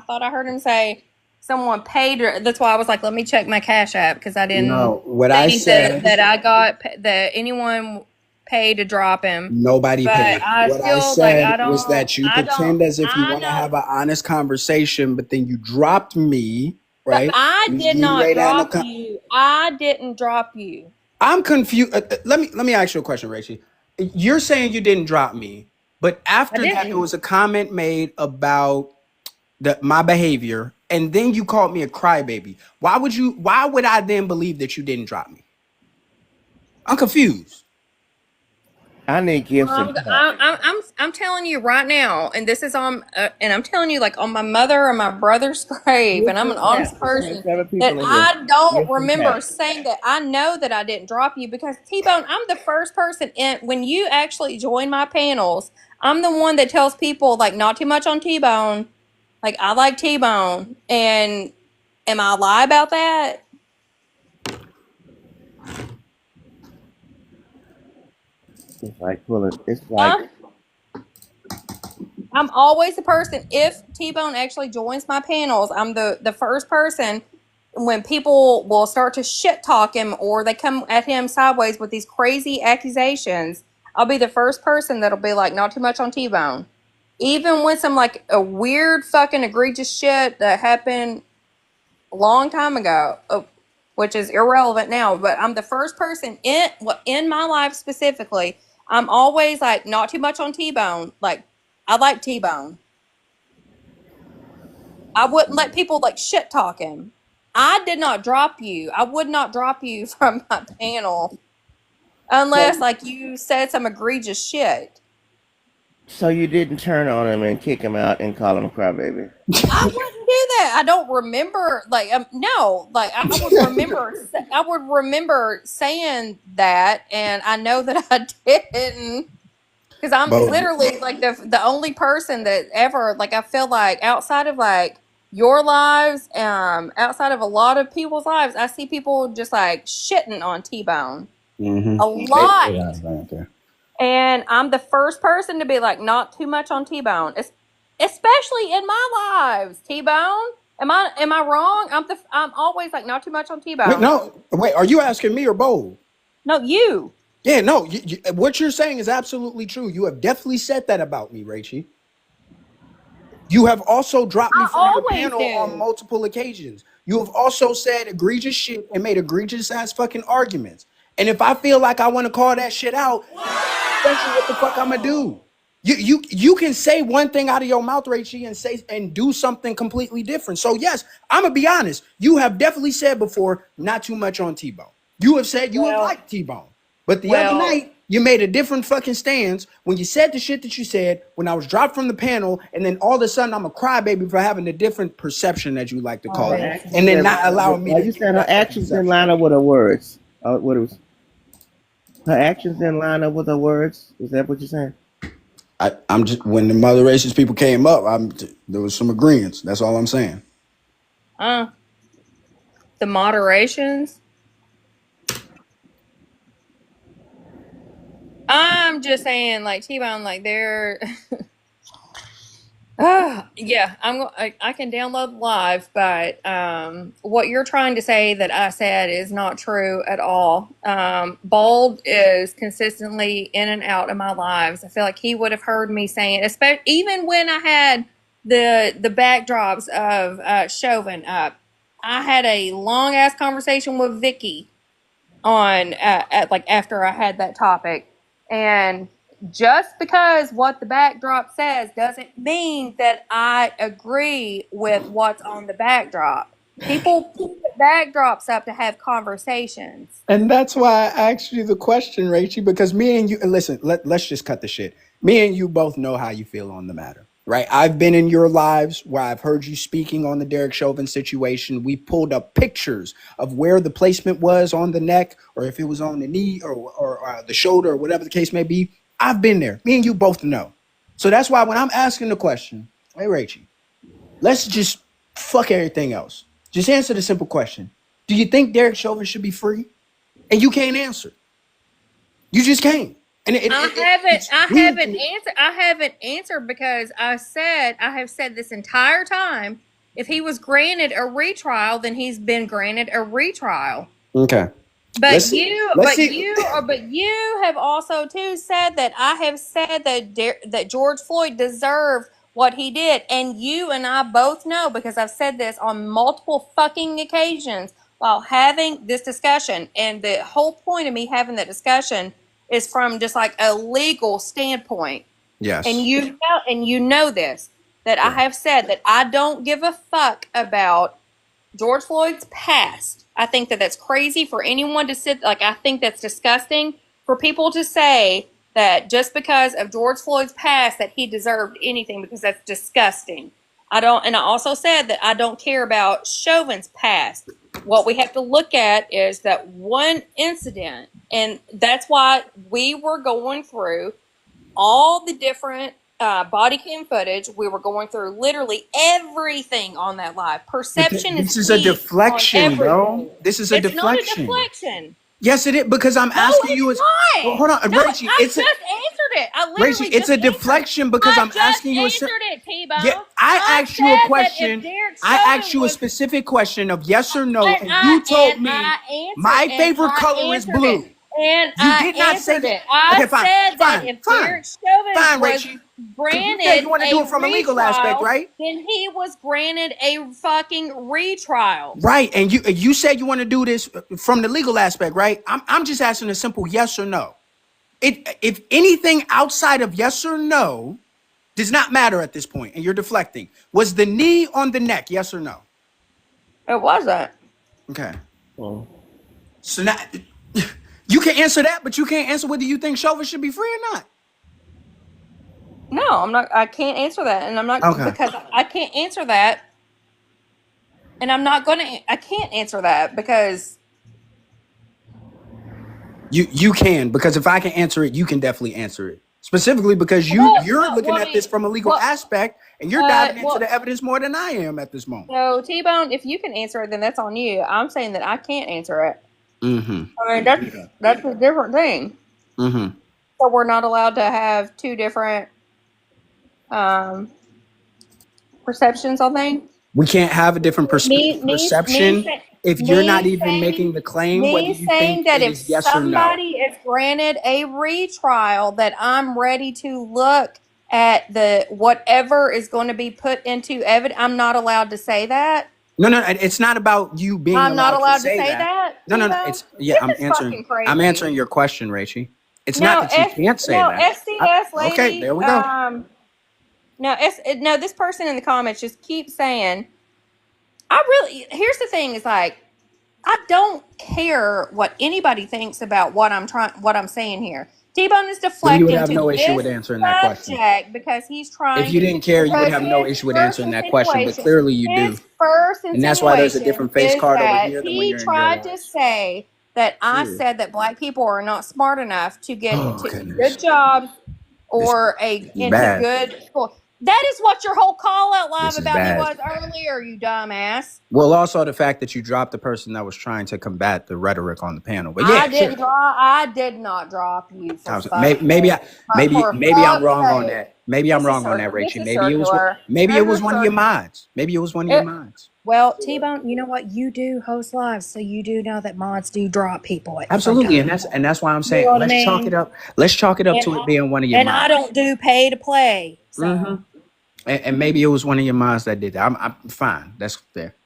[SPEAKER 3] thought I heard him say someone paid her. That's why I was like, let me check my Cash App because I didn't
[SPEAKER 4] No. What I
[SPEAKER 3] think that
[SPEAKER 4] said,
[SPEAKER 3] I got that anyone paid to drop him.
[SPEAKER 4] nobody
[SPEAKER 3] But
[SPEAKER 4] paid.
[SPEAKER 3] I
[SPEAKER 4] What I
[SPEAKER 3] still like
[SPEAKER 4] said was that you
[SPEAKER 3] I don't
[SPEAKER 4] pretend as if you
[SPEAKER 3] I
[SPEAKER 4] want to
[SPEAKER 3] know.
[SPEAKER 4] have an honest conversation, but then you dropped me,
[SPEAKER 3] But
[SPEAKER 4] right?
[SPEAKER 3] I
[SPEAKER 4] You
[SPEAKER 3] did
[SPEAKER 4] getting
[SPEAKER 3] not
[SPEAKER 4] ready to have
[SPEAKER 3] drop you. I didn't drop you.
[SPEAKER 4] I'm confused. Let me ask you a question, Rachel. You're saying you didn't drop me, but
[SPEAKER 3] I
[SPEAKER 4] after that, there
[SPEAKER 3] didn't.
[SPEAKER 4] was a comment made about my behavior, and then you called me a crybaby. Why would you? Why would I then believe that you didn't drop me? I'm confused.
[SPEAKER 1] I need gifts and pop.
[SPEAKER 3] I'm telling you right now, and this is on, and I'm telling you like on my mother or my brother's grave, and
[SPEAKER 1] Gifts
[SPEAKER 3] I'm an
[SPEAKER 1] and
[SPEAKER 3] honest
[SPEAKER 1] pap. There's only
[SPEAKER 3] person,
[SPEAKER 1] 7 people
[SPEAKER 3] that
[SPEAKER 1] in here.
[SPEAKER 3] I don't
[SPEAKER 1] Gifts and
[SPEAKER 3] remember
[SPEAKER 1] pap.
[SPEAKER 3] saying that. I know that I didn't drop you because T-Bone, I'm the first person in when you actually join my panels. I'm the one that tells people like not too much on T-Bone. Like I like T-Bone, and am I a lie about that?
[SPEAKER 1] It's like pulling. It's like
[SPEAKER 3] Huh? I'm always the person. If T-Bone actually joins my panels, I'm the first person when people will start to shit talk him or they come at him sideways with these crazy accusations. I'll be the first person that'll be like, not too much on T-Bone. Even when some like a weird fucking egregious shit that happened a long time ago, which is irrelevant now, but I'm the first person in my life specifically. I'm always like, not too much on T-Bone. Like, I like T-Bone. I wouldn't let people like shit talk him. I did not drop you. I would not drop you from my panel unless
[SPEAKER 1] so.
[SPEAKER 3] like you said some egregious shit.
[SPEAKER 1] So you didn't turn on him and kick him out and call him a crybaby.
[SPEAKER 3] I wouldn't do that. I don't remember like no, like I would remember saying that, and I know that I didn't because I'm
[SPEAKER 4] But
[SPEAKER 3] literally like the only person that ever like I feel like outside of like your lives, outside of a lot of people's lives, I see people just like shitting on T-Bone a lot. And I'm the first person to be like, not too much on T-Bone, especially in my lives. T-Bone, am I wrong? I'm always like, not too much on
[SPEAKER 4] wait,
[SPEAKER 3] T-Bone.
[SPEAKER 4] no, wait. Are you asking me or Bo?
[SPEAKER 3] No, you.
[SPEAKER 4] Yeah, no. What you're saying is absolutely true. You have definitely said that about me, Rachel. You have also dropped me
[SPEAKER 3] I
[SPEAKER 4] from your
[SPEAKER 3] always
[SPEAKER 4] panel on
[SPEAKER 3] do.
[SPEAKER 4] multiple occasions. You have also said egregious shit and made egregious ass fucking arguments. And if I feel like I want to call that shit out, that's what the fuck I'm gonna do. You can say one thing out of your mouth, Rachie, and say and do something completely different. So yes, I'm gonna be honest. You have definitely said before, not too much on T-Bone. You have said you have
[SPEAKER 3] Well,
[SPEAKER 4] liked T-Bone. But the other
[SPEAKER 3] well,
[SPEAKER 4] night, you made a different fucking stance when you said the shit that you said when I was dropped from the panel, and then all of a sudden I'm a crybaby for having a different perception that you like to call
[SPEAKER 1] Her
[SPEAKER 4] it,
[SPEAKER 1] actions
[SPEAKER 4] and then
[SPEAKER 1] didn't
[SPEAKER 4] not
[SPEAKER 1] line up with.
[SPEAKER 4] allowing me
[SPEAKER 1] Are
[SPEAKER 4] to
[SPEAKER 1] you
[SPEAKER 4] give
[SPEAKER 1] saying her
[SPEAKER 4] that fucking
[SPEAKER 1] actions didn't
[SPEAKER 4] perception.
[SPEAKER 1] line up with her words? What it was? Her actions didn't line up with her words. Is that what you're saying?
[SPEAKER 4] I'm just when the mother racist people came up, there was some agreements. That's all I'm saying.
[SPEAKER 3] uh, the moderations. I'm just saying, like T-Bone, like they're Yeah, I can download live, but what you're trying to say that I said is not true at all. Bold is consistently in and out of my lives. I feel like he would have heard me saying, especially even when I had the backdrops of Chauvin up. I had a long ass conversation with Vicky on at like after I had that topic. And just because what the backdrop says doesn't mean that I agree with what's on the backdrop. People put backdrops up to have conversations.
[SPEAKER 4] And that's why I asked you the question, Rachel, because me and you, and listen, let's just cut the shit. Me and you both know how you feel on the matter, right? I've been in your lives where I've heard you speaking on the Derek Chauvin situation. We pulled up pictures of where the placement was on the neck, or if it was on the knee or the shoulder, or whatever the case may be. I've been there. Me and you both know. So that's why when I'm asking the question, hey, Rachel, let's just fuck everything else. Just answer the simple question. Do you think Derek Chauvin should be free? And you can't answer. You just can't. And
[SPEAKER 3] I haven't answered because I have said this entire time, if he was granted a retrial, then he's been granted a retrial.
[SPEAKER 4] Okay.
[SPEAKER 3] But you have also too said that I have said that George Floyd deserved what he did, and you and I both know because I've said this on multiple fucking occasions while having this discussion, and the whole point of me having that discussion is from just like a legal standpoint.
[SPEAKER 4] Yes.
[SPEAKER 3] And you know this, that I have said that I don't give a fuck about George Floyd's past. I think that that's crazy for anyone to sit, like, I think that's disgusting for people to say that just because of George Floyd's past that he deserved anything, because that's disgusting. And I also said that I don't care about Chauvin's past. What we have to look at is that one incident, and that's why we were going through all the different body cam footage. We were going through literally everything on that live. Perception
[SPEAKER 4] This is a deflection, bro. This is a deflection.
[SPEAKER 3] It's not a deflection.
[SPEAKER 4] Yes, it is, because I'm asking you.
[SPEAKER 3] Well,
[SPEAKER 4] hold on, Rachie.
[SPEAKER 3] I just answered it. I literally
[SPEAKER 4] Rachie, it's a deflection because I'm asking you.
[SPEAKER 3] Answered it, T-Bone.
[SPEAKER 4] Yeah, I asked you a question. I asked you a specific question of yes or no, and you told me my favorite color is blue.
[SPEAKER 3] And
[SPEAKER 4] you did not say
[SPEAKER 3] it. I said that if Derek Chauvin was granted
[SPEAKER 4] you want to do it from a legal aspect, right?
[SPEAKER 3] Then he was granted a fucking retrial.
[SPEAKER 4] Right, and you said you want to do this from the legal aspect, right? I'm just asking a simple yes or no. If anything outside of yes or no does not matter at this point, and you're deflecting, was the knee on the neck, yes or no?
[SPEAKER 3] It wasn't.
[SPEAKER 4] Okay. Well, so now you can answer that, but you can't answer whether you think Chauvin should be free or not.
[SPEAKER 3] No, I'm not. I can't answer that, and I'm not because I can't answer that, and I'm not gonna. I can't answer that because
[SPEAKER 4] you can, because if I can answer it, you can definitely answer it. Specifically because you're looking at this from a legal aspect, and you're diving into the evidence more than I am at this moment.
[SPEAKER 3] So T-Bone, if you can answer it, then that's on you. I'm saying that I can't answer it.
[SPEAKER 4] Mm-hmm.
[SPEAKER 3] I mean, that's a different thing.
[SPEAKER 4] Mm-hmm.
[SPEAKER 3] So we're not allowed to have two different perceptions on things.
[SPEAKER 4] We can't have a different perception if you're not even making the claim. Whether you think that if yes
[SPEAKER 3] somebody is granted a retrial, that I'm ready to look at the whatever is going to be put into evidence. I'm not allowed to say that.
[SPEAKER 4] No, it's not about you being.
[SPEAKER 3] I'm not allowed to say that.
[SPEAKER 4] No. It's I'm answering your question, Rachie. It's not that you can't say that.
[SPEAKER 3] SDS lady.
[SPEAKER 4] Okay, there we go.
[SPEAKER 3] No, this person in the comments just keeps saying, here's the thing, is like, I don't care what anybody thinks about what I'm saying here. T-Bone is deflecting.
[SPEAKER 4] You would have no issue with answering that question
[SPEAKER 3] because he's trying.
[SPEAKER 4] If you didn't care, you would have no issue with answering that question, but clearly you do. And that's why there's a different face card over here than when you're in your life.
[SPEAKER 3] He tried to say that I said that black people are not smart enough to get into good jobs or into good school.
[SPEAKER 5] That is what your whole call out live
[SPEAKER 2] This is
[SPEAKER 5] about me
[SPEAKER 2] bad.
[SPEAKER 5] was earlier, you dumbass.
[SPEAKER 4] Well, also the fact that you dropped the person that was trying to combat the rhetoric on the panel. But
[SPEAKER 5] I
[SPEAKER 4] yeah, sure.
[SPEAKER 5] didn't drop. I did not drop you for fuck's
[SPEAKER 4] Maybe
[SPEAKER 5] sake. For
[SPEAKER 4] maybe I'm
[SPEAKER 5] fuck's
[SPEAKER 4] wrong on
[SPEAKER 5] sake.
[SPEAKER 4] that. Maybe I'm wrong on that,
[SPEAKER 5] This
[SPEAKER 4] Rachel.
[SPEAKER 5] is circular.
[SPEAKER 4] Maybe it
[SPEAKER 5] This
[SPEAKER 4] was
[SPEAKER 5] is
[SPEAKER 4] one of your
[SPEAKER 5] circular.
[SPEAKER 4] mods. Maybe it was one of your mods.
[SPEAKER 5] Well, T-Bone, you know what? You do host lives, so you do know that mods do drop people
[SPEAKER 4] Absolutely,
[SPEAKER 5] sometimes.
[SPEAKER 4] and that's why I'm
[SPEAKER 5] You
[SPEAKER 4] saying
[SPEAKER 5] know what I
[SPEAKER 4] let's chalk
[SPEAKER 5] mean?
[SPEAKER 4] it up. Let's chalk it up
[SPEAKER 5] And
[SPEAKER 4] to it being one of your
[SPEAKER 5] and I
[SPEAKER 4] mods.
[SPEAKER 5] don't do pay to play. So
[SPEAKER 4] Mm-hmm. And maybe it was one of your mods that did that. I'm fine. That's fair.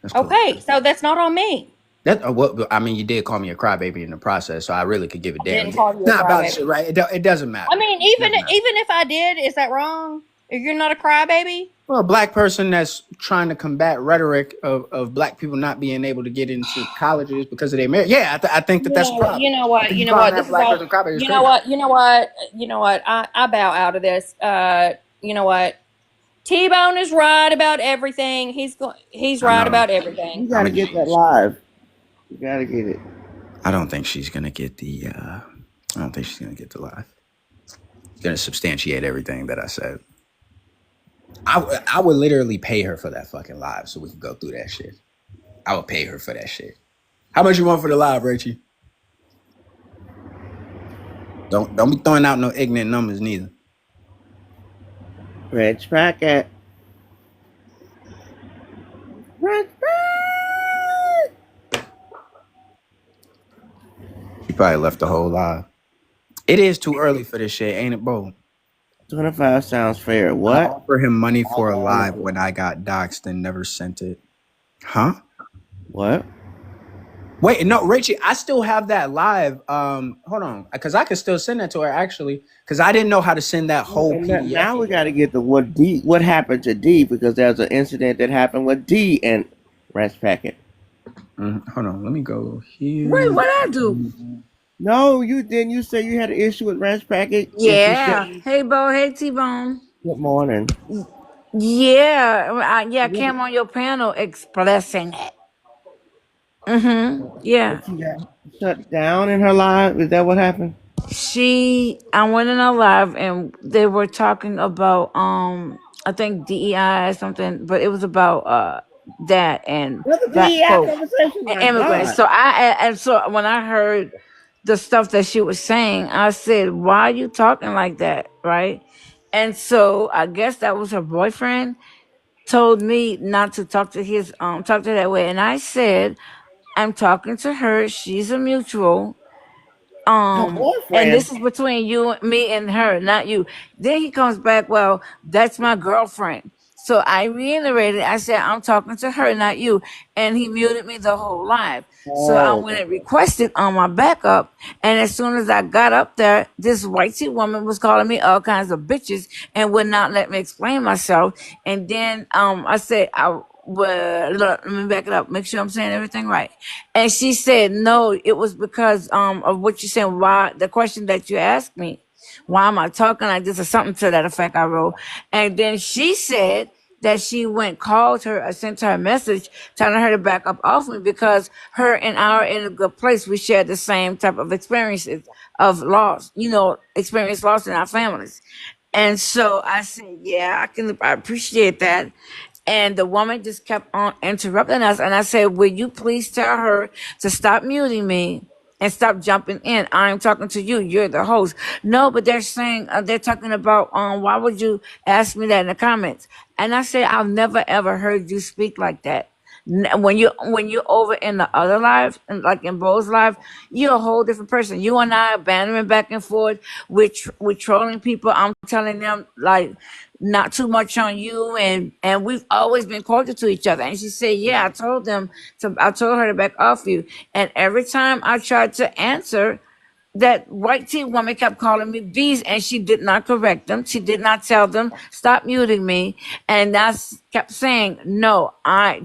[SPEAKER 4] That's cool.
[SPEAKER 5] okay, so that's not on me.
[SPEAKER 4] That what I mean, you did call me a crybaby in the process, so I really could give a damn.
[SPEAKER 5] Didn't call you a
[SPEAKER 4] Not about
[SPEAKER 5] crybaby.
[SPEAKER 4] shit, right? It doesn't matter.
[SPEAKER 5] I mean, even if I did, is that wrong? If you're not a crybaby?
[SPEAKER 4] Well, a black person that's trying to combat rhetoric of black people not being able to get into colleges because of their marriage. Yeah, I think that's a problem.
[SPEAKER 5] You know what?
[SPEAKER 4] You know what? This is all.
[SPEAKER 5] You know what? You know what? You know what? I bow out of this. You know what? T-Bone is right about everything. He's right about everything.
[SPEAKER 1] You gotta get that live. You gotta get it.
[SPEAKER 4] I don't think she's gonna get the. I don't think she's gonna get the live. She's gonna substantiate everything that I said. I would literally pay her for that fucking live so we can go through that shit. I would pay her for that shit. How much you want for the live, Rachie? Don't be throwing out no ignorant numbers neither.
[SPEAKER 1] Rich packet. Rich packet.
[SPEAKER 4] She probably left the whole live. It is too early for this shit, ain't it, Bo?
[SPEAKER 1] 25 sounds fair. What?
[SPEAKER 4] I offer him money for a live when I got doxxed and never sent it. Huh?
[SPEAKER 1] What?
[SPEAKER 4] Wait, no, Rachie, I still have that live. Hold on, because I could still send that to her actually, because I didn't know how to send that whole PDF.
[SPEAKER 1] Now we got to get the what happened to D, because there's an incident that happened with D and Rest Packet.
[SPEAKER 4] Hold on, let me go here.
[SPEAKER 6] Wait, what I do?
[SPEAKER 1] No, you didn't. You say you had an issue with Rest Packet.
[SPEAKER 6] Yeah. Hey, Bo. Hey, T-Bone.
[SPEAKER 1] Good morning.
[SPEAKER 6] Yeah. I came on your panel expressing it. Yeah.
[SPEAKER 1] She got shut down in her live. Is that what happened?
[SPEAKER 6] I went in a live and they were talking about, I think DEI or something, but it was about, that and black folk and immigrants. So when I heard the stuff that she was saying, I said, why are you talking like that? Right. And so I guess that was her boyfriend told me not to talk to talk to her that way. And I said, I'm talking to her. She's a mutual. And this is between you, me, and her, not you. Then he comes back, well, that's my girlfriend. So I reiterated, I said, I'm talking to her, not you. And he muted me the whole live. So I went and requested on my backup. And as soon as I got up there, this white tea woman was calling me all kinds of bitches and would not let me explain myself. And then I said, well, look, let me back it up. Make sure I'm saying everything right. And she said, no, it was because of what you said. Why the question that you asked me, why am I talking like this or something to that effect I wrote. And then she said that she called her, I sent her a message telling her to back up off me because her and I are in a good place. We share the same type of experiences of loss, experience loss in our families. And so I said, yeah, I appreciate that. And the woman just kept on interrupting us. And I said, will you please tell her to stop muting me and stop jumping in? I'm talking to you. You're the host. No, but they're saying, they're talking about, why would you ask me that in the comments? And I said, I've never, ever heard you speak like that. When you're over in the other live, and like in Bo's live, you're a whole different person. You and I are bantering back and forth. We're trolling people. I'm telling them like not too much on you, and we've always been cordial to each other. And she said, yeah, I told her to back off you. And every time I tried to answer, that white tea woman kept calling me bees, and she did not correct them. She did not tell them, stop muting me. And I kept saying, no,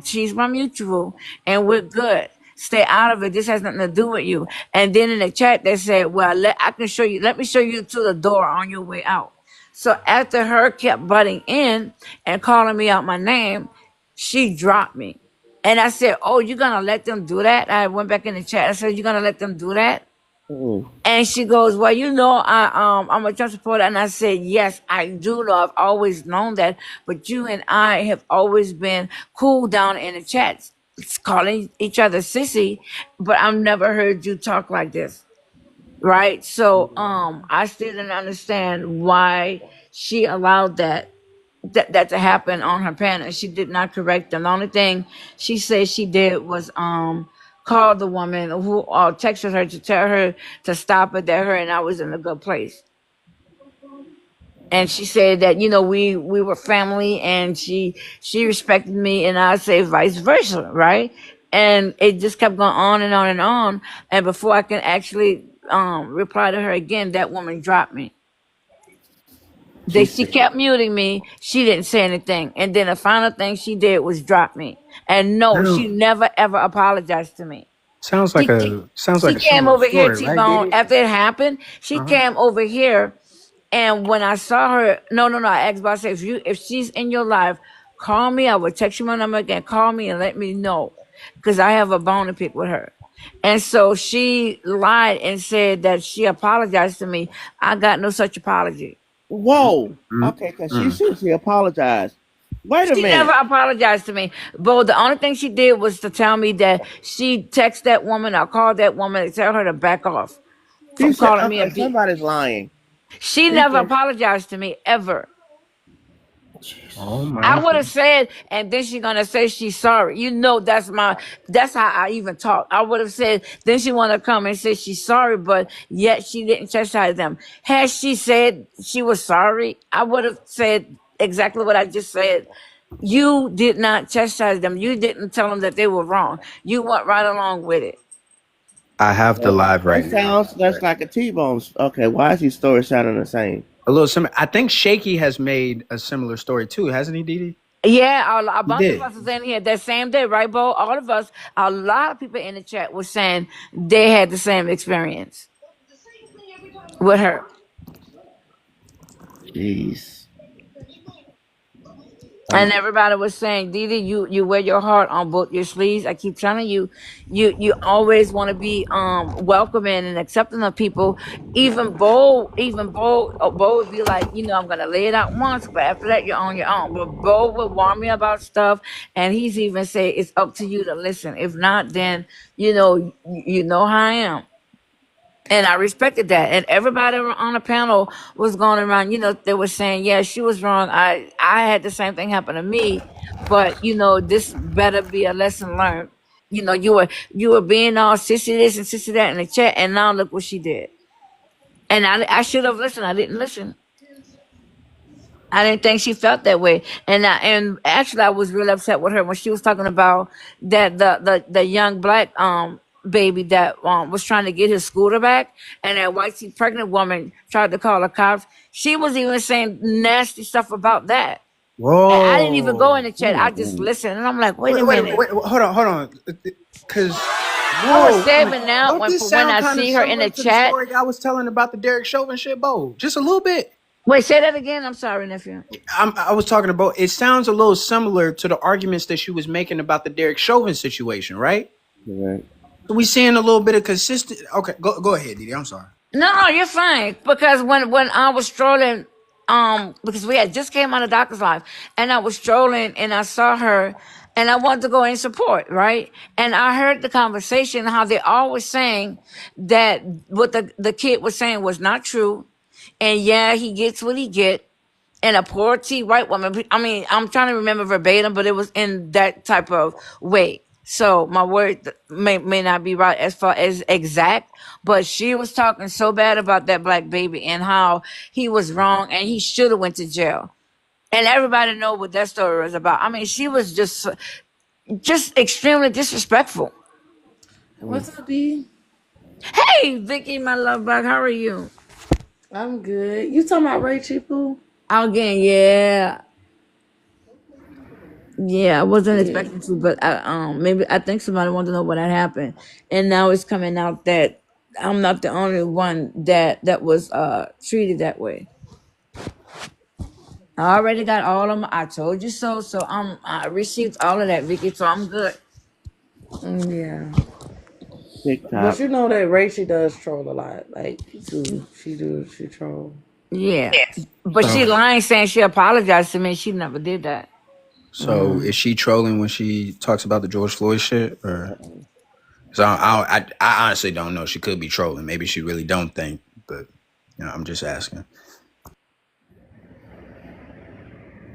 [SPEAKER 6] she's my mutual and we're good. Stay out of it. This has nothing to do with you. And then in the chat, they said, well, let me show you to the door on your way out. So after her kept butting in and calling me out my name, she dropped me. And I said, oh, you're going to let them do that? I went back in the chat. I said, you're going to let them do that?
[SPEAKER 1] Mm.
[SPEAKER 6] And she goes, "Well, I'm a Trump supporter." And I said, "Yes, I do know. I've always known that. But you and I have always been cool down in the chats, calling each other sissy. But I've never heard you talk like this, right?" So, I still didn't understand why she allowed that to happen on her panel. She did not correct them. The only thing she said she did was call the woman who texted her to tell her to stop it, that her and I was in a good place. And she said that we were family, and she respected me, and I say vice versa, right? And it just kept going on and on and on. And before I can actually reply to her again, that woman dropped me.
[SPEAKER 1] She
[SPEAKER 6] She
[SPEAKER 1] said,
[SPEAKER 6] kept muting me. She didn't say anything. And then the final thing she did was drop me. And no, she
[SPEAKER 4] Sound-
[SPEAKER 6] never ever apologized to me.
[SPEAKER 4] Sounds like
[SPEAKER 6] She
[SPEAKER 4] a sounds like
[SPEAKER 6] she
[SPEAKER 4] a
[SPEAKER 6] came
[SPEAKER 4] similar
[SPEAKER 6] over here,
[SPEAKER 4] story,
[SPEAKER 6] T
[SPEAKER 4] right,
[SPEAKER 6] Bone.
[SPEAKER 4] Diddy?
[SPEAKER 6] After it happened, she
[SPEAKER 4] Uh-huh.
[SPEAKER 6] came over here, and when I saw her, no, I asked about, I said, if she's in your life, call me. I will text you my number again. Call me and let me know, because I have a bone to pick with her. And so she lied and said that she apologized to me. I got no such apology.
[SPEAKER 1] "Whoa, okay," because she
[SPEAKER 4] Mm-hmm.
[SPEAKER 1] said she apologized. Wait a
[SPEAKER 6] She never
[SPEAKER 1] minute.
[SPEAKER 6] apologized to me. But the only thing she did was to tell me that she texted that woman or called that woman and tell her to back off
[SPEAKER 1] She
[SPEAKER 6] from
[SPEAKER 1] said,
[SPEAKER 6] calling me a
[SPEAKER 1] "Okay,
[SPEAKER 6] bitch.
[SPEAKER 1] somebody's lying."
[SPEAKER 6] She
[SPEAKER 1] She
[SPEAKER 6] never
[SPEAKER 1] said,
[SPEAKER 6] apologized to me ever.
[SPEAKER 4] Oh
[SPEAKER 6] I
[SPEAKER 4] my
[SPEAKER 6] would have
[SPEAKER 4] God.
[SPEAKER 6] said, and then she's gonna say she's sorry. That's how I even talk. I would have said, then she wanna come and say she's sorry, but yet she didn't chastise them. Had she said she was sorry, I would have said exactly what I just said. You did not chastise them. You didn't tell them that they were wrong. You went right along with it.
[SPEAKER 4] I have the live
[SPEAKER 1] That
[SPEAKER 4] right now.
[SPEAKER 1] sounds that's like a T-bone. Okay, why is these stories sounding the same?
[SPEAKER 4] A little similar. I think Shaky has made a similar story too, hasn't he, Didi?
[SPEAKER 6] Yeah, a
[SPEAKER 4] He
[SPEAKER 6] bunch of
[SPEAKER 4] did.
[SPEAKER 6] us was in here that same day, right, Bo? All of us, a lot of people in the chat were saying they had the same experience with her.
[SPEAKER 1] Jeez.
[SPEAKER 6] And everybody was saying, Didi, you wear your heart on both your sleeves. I keep telling you, you always want to be welcoming and accepting of people. Bo would be like, I'm gonna lay it out once, but after that you're on your own. But Bo would warn me about stuff, and he's even say it's up to you to listen. If not, then you know how I am. And I respected that. And everybody on the panel was going around, they were saying, yeah, she was wrong. I had the same thing happen to me, but this better be a lesson learned. You were being all sissy this and sissy that in the chat, and now look what she did. And I should have listened. I didn't listen. I didn't think she felt that way, and actually, I was really upset with her when she was talking about that the young black baby that was trying to get his scooter back, and that white pregnant woman tried to call the cops. She was even saying nasty stuff about that, and I didn't even go in
[SPEAKER 4] Whoa.
[SPEAKER 6] the
[SPEAKER 1] Oh
[SPEAKER 6] chat.
[SPEAKER 1] my
[SPEAKER 6] I just
[SPEAKER 1] goodness.
[SPEAKER 6] listened, and I'm like, wait a
[SPEAKER 4] Wait,
[SPEAKER 6] minute.
[SPEAKER 4] hold on. Because
[SPEAKER 6] I was
[SPEAKER 4] whoa, wait a minute.
[SPEAKER 6] saving now
[SPEAKER 4] Don't this
[SPEAKER 6] when
[SPEAKER 4] sound
[SPEAKER 6] I
[SPEAKER 4] kind of
[SPEAKER 6] see her in
[SPEAKER 4] similar
[SPEAKER 6] the
[SPEAKER 4] to the
[SPEAKER 6] chat.
[SPEAKER 4] story I was telling about the Derek Chauvin shit, Bo? Just a little bit.
[SPEAKER 6] Wait, say that again. I'm sorry, nephew.
[SPEAKER 4] I was talking about. It sounds a little similar to the arguments that she was making about the Derek Chauvin situation, right?
[SPEAKER 1] Correct.
[SPEAKER 4] So we seeing a little bit of consistent. Okay, go ahead, Didi. I'm sorry.
[SPEAKER 6] No, you're fine. Because when I was strolling, because we had just came out of doctor's life, and I was strolling and I saw her, and I wanted to go in support, right? And I heard the conversation how they all were saying that what the kid was saying was not true, and yeah, he gets what he get, and a poor T white woman. I mean, I'm trying to remember verbatim, but it was in that type of way. So my word may not be right as far as exact, but she was talking so bad about that black baby and how he was wrong and he should have went to jail. And everybody know what that story was about. I mean, she was just extremely disrespectful.
[SPEAKER 1] Mm.
[SPEAKER 7] What's up, D?
[SPEAKER 6] Hey, Vicky, my love bug, how are you?
[SPEAKER 7] I'm good. You talking about Ray Chipu?
[SPEAKER 6] Again, yeah. Yeah, I wasn't
[SPEAKER 7] Yeah.
[SPEAKER 6] expecting to, but maybe I think somebody wanted to know what had happened, and now it's coming out that I'm not the only one that was treated that way. I already got all of them. I told you so. So I received all of that, Vicky. So I'm good. Yeah.
[SPEAKER 7] But
[SPEAKER 1] TikTok.
[SPEAKER 7] you know that Rachel does troll a lot. Like too. She troll.
[SPEAKER 6] Yeah, but
[SPEAKER 2] So,
[SPEAKER 6] she lying saying she apologized to me. She never did that.
[SPEAKER 2] so is she trolling when she talks about the George Floyd shit, or?
[SPEAKER 1] Uh-oh.
[SPEAKER 2] So I honestly don't know. She could be trolling. Maybe she really don't think, but I'm just asking.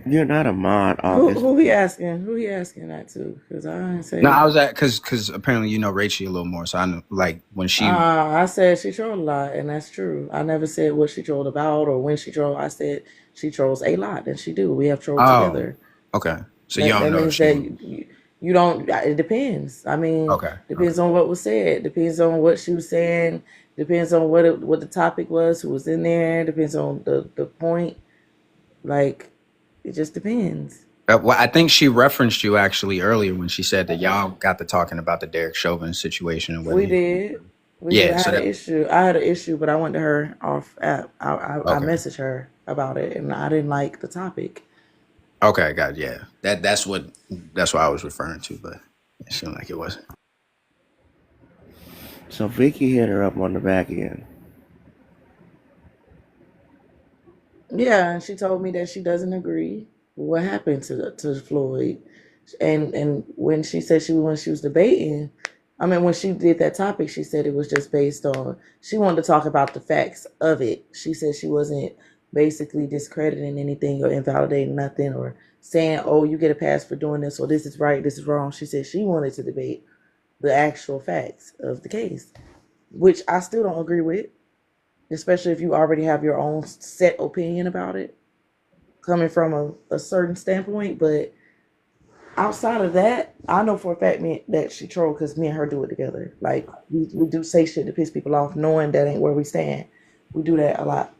[SPEAKER 1] You're not a mod,
[SPEAKER 7] Who
[SPEAKER 1] August.
[SPEAKER 7] who he asking? Who he asking that to? Because I didn't
[SPEAKER 2] No,
[SPEAKER 7] say.
[SPEAKER 2] I was at because apparently Rachel a little more. So I know like when she.
[SPEAKER 7] I said she trolled a lot, and that's true. I never said what she trolled about or when she trolled. I said she trolls a lot, and she do. We have trolled
[SPEAKER 2] Oh,
[SPEAKER 7] together.
[SPEAKER 2] okay. So you
[SPEAKER 7] That
[SPEAKER 2] don't
[SPEAKER 7] that
[SPEAKER 2] know if
[SPEAKER 7] means that
[SPEAKER 2] she.
[SPEAKER 7] you don't. It depends. I mean,
[SPEAKER 2] Okay. Okay.
[SPEAKER 7] depends on what was said. Depends on what she was saying. Depends on what the topic was. Who was in there. Depends on the point. Like it just depends.
[SPEAKER 2] Well, I think she referenced you actually earlier when she said that y'all got to talking about the Derek Chauvin situation and whether
[SPEAKER 7] We
[SPEAKER 2] you.
[SPEAKER 7] did. We did.
[SPEAKER 2] Yeah.
[SPEAKER 7] I
[SPEAKER 2] So
[SPEAKER 7] had an
[SPEAKER 2] that.
[SPEAKER 7] issue. I had an issue, but I went to her off app. I
[SPEAKER 2] Okay.
[SPEAKER 7] messaged her about it, and I didn't like the topic.
[SPEAKER 2] Okay. God. Yeah. That's what I was referring to, but it seemed like it wasn't.
[SPEAKER 1] So Vicky hit her up on the back end.
[SPEAKER 7] Yeah, and she told me that she doesn't agree with what happened to Floyd, and when she said when she was debating, I mean when she did that topic, she said it was just based on she wanted to talk about the facts of it. She said she wasn't basically discrediting anything or invalidating nothing or saying, oh, you get a pass for doing this or this is right, this is wrong. She said she wanted to debate the actual facts of the case, which I still don't agree with, especially if you already have your own set opinion about it coming from a certain standpoint. But outside of that, I know for a fact that she trolled because me and her do it together. Like we do say shit to piss people off, knowing that ain't where we stand. We do that a lot.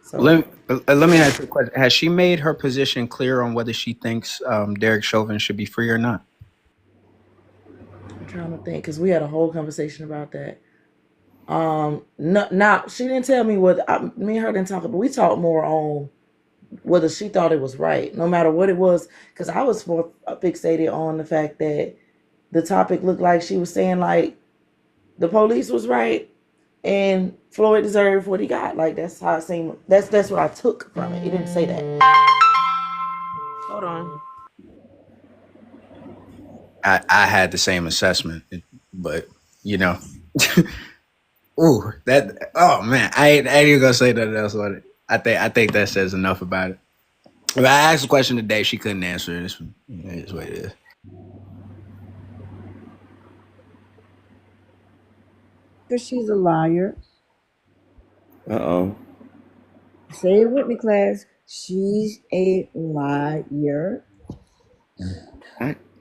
[SPEAKER 7] So
[SPEAKER 2] Let me ask you a question. Has she made her position clear on whether she thinks Derek Chauvin should be free or not?
[SPEAKER 7] I'm trying to think because we had a whole conversation about that. No, now she didn't tell me what me and her didn't talk about. We talked more on whether she thought it was right, no matter what it was. Because I was more fixated on the fact that the topic looked like she was saying like the police was right and Floyd deserved what he got. Like that's how it seemed. That's what I took from it. It didn't say that. Hold on.
[SPEAKER 2] I had the same assessment, but you know, ooh, that oh man, I ain't even gonna say nothing else on it. I think that says enough about it. If I asked a question today, she couldn't answer it. It's what it is.
[SPEAKER 6] Because she's a liar.
[SPEAKER 1] Uh-oh.
[SPEAKER 6] Say it with me, class. She's a liar.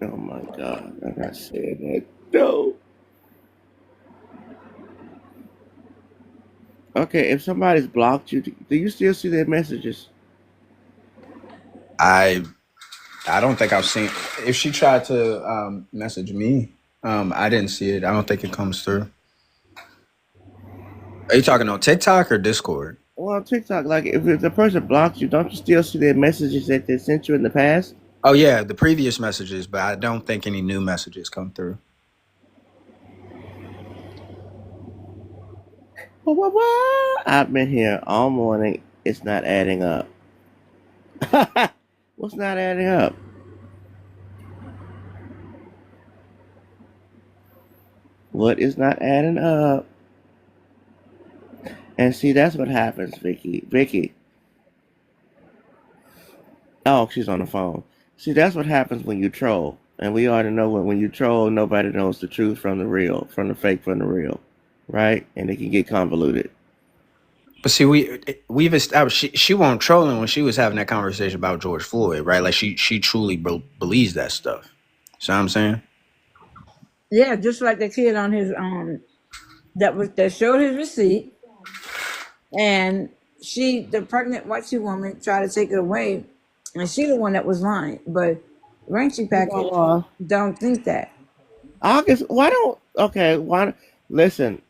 [SPEAKER 1] Oh my God. I'm not saying that. No. Okay, if somebody's blocked you, do you still see their messages?
[SPEAKER 2] I I don't think I've seen. If she tried to message me, I didn't see it. I don't think it comes through. Are you talking on TikTok or Discord?
[SPEAKER 1] Well, TikTok, like if the person blocks you, don't you still see their messages that they sent you in the past?
[SPEAKER 2] Oh yeah, the previous messages, but I don't think any new messages come through.
[SPEAKER 1] What? I've been here all morning. It's not adding up. What's not adding up? What is not adding up? And see, that's what happens, Vicky. Vicky. Oh, she's on the phone. See, that's what happens when you troll. And we already know when you troll, nobody knows the truth from the real, from the fake from the real, right? And it can get convoluted.
[SPEAKER 2] But see, we've established she wasn't trolling when she was having that conversation about George Floyd, right? Like she truly believes that stuff. See what I'm saying?
[SPEAKER 6] Yeah, just like the kid on his that showed his receipt, and the pregnant white woman tried to take it away, and she the one that was lying. But Ranky Package don't think that.
[SPEAKER 1] August, why don't, okay, why, listen,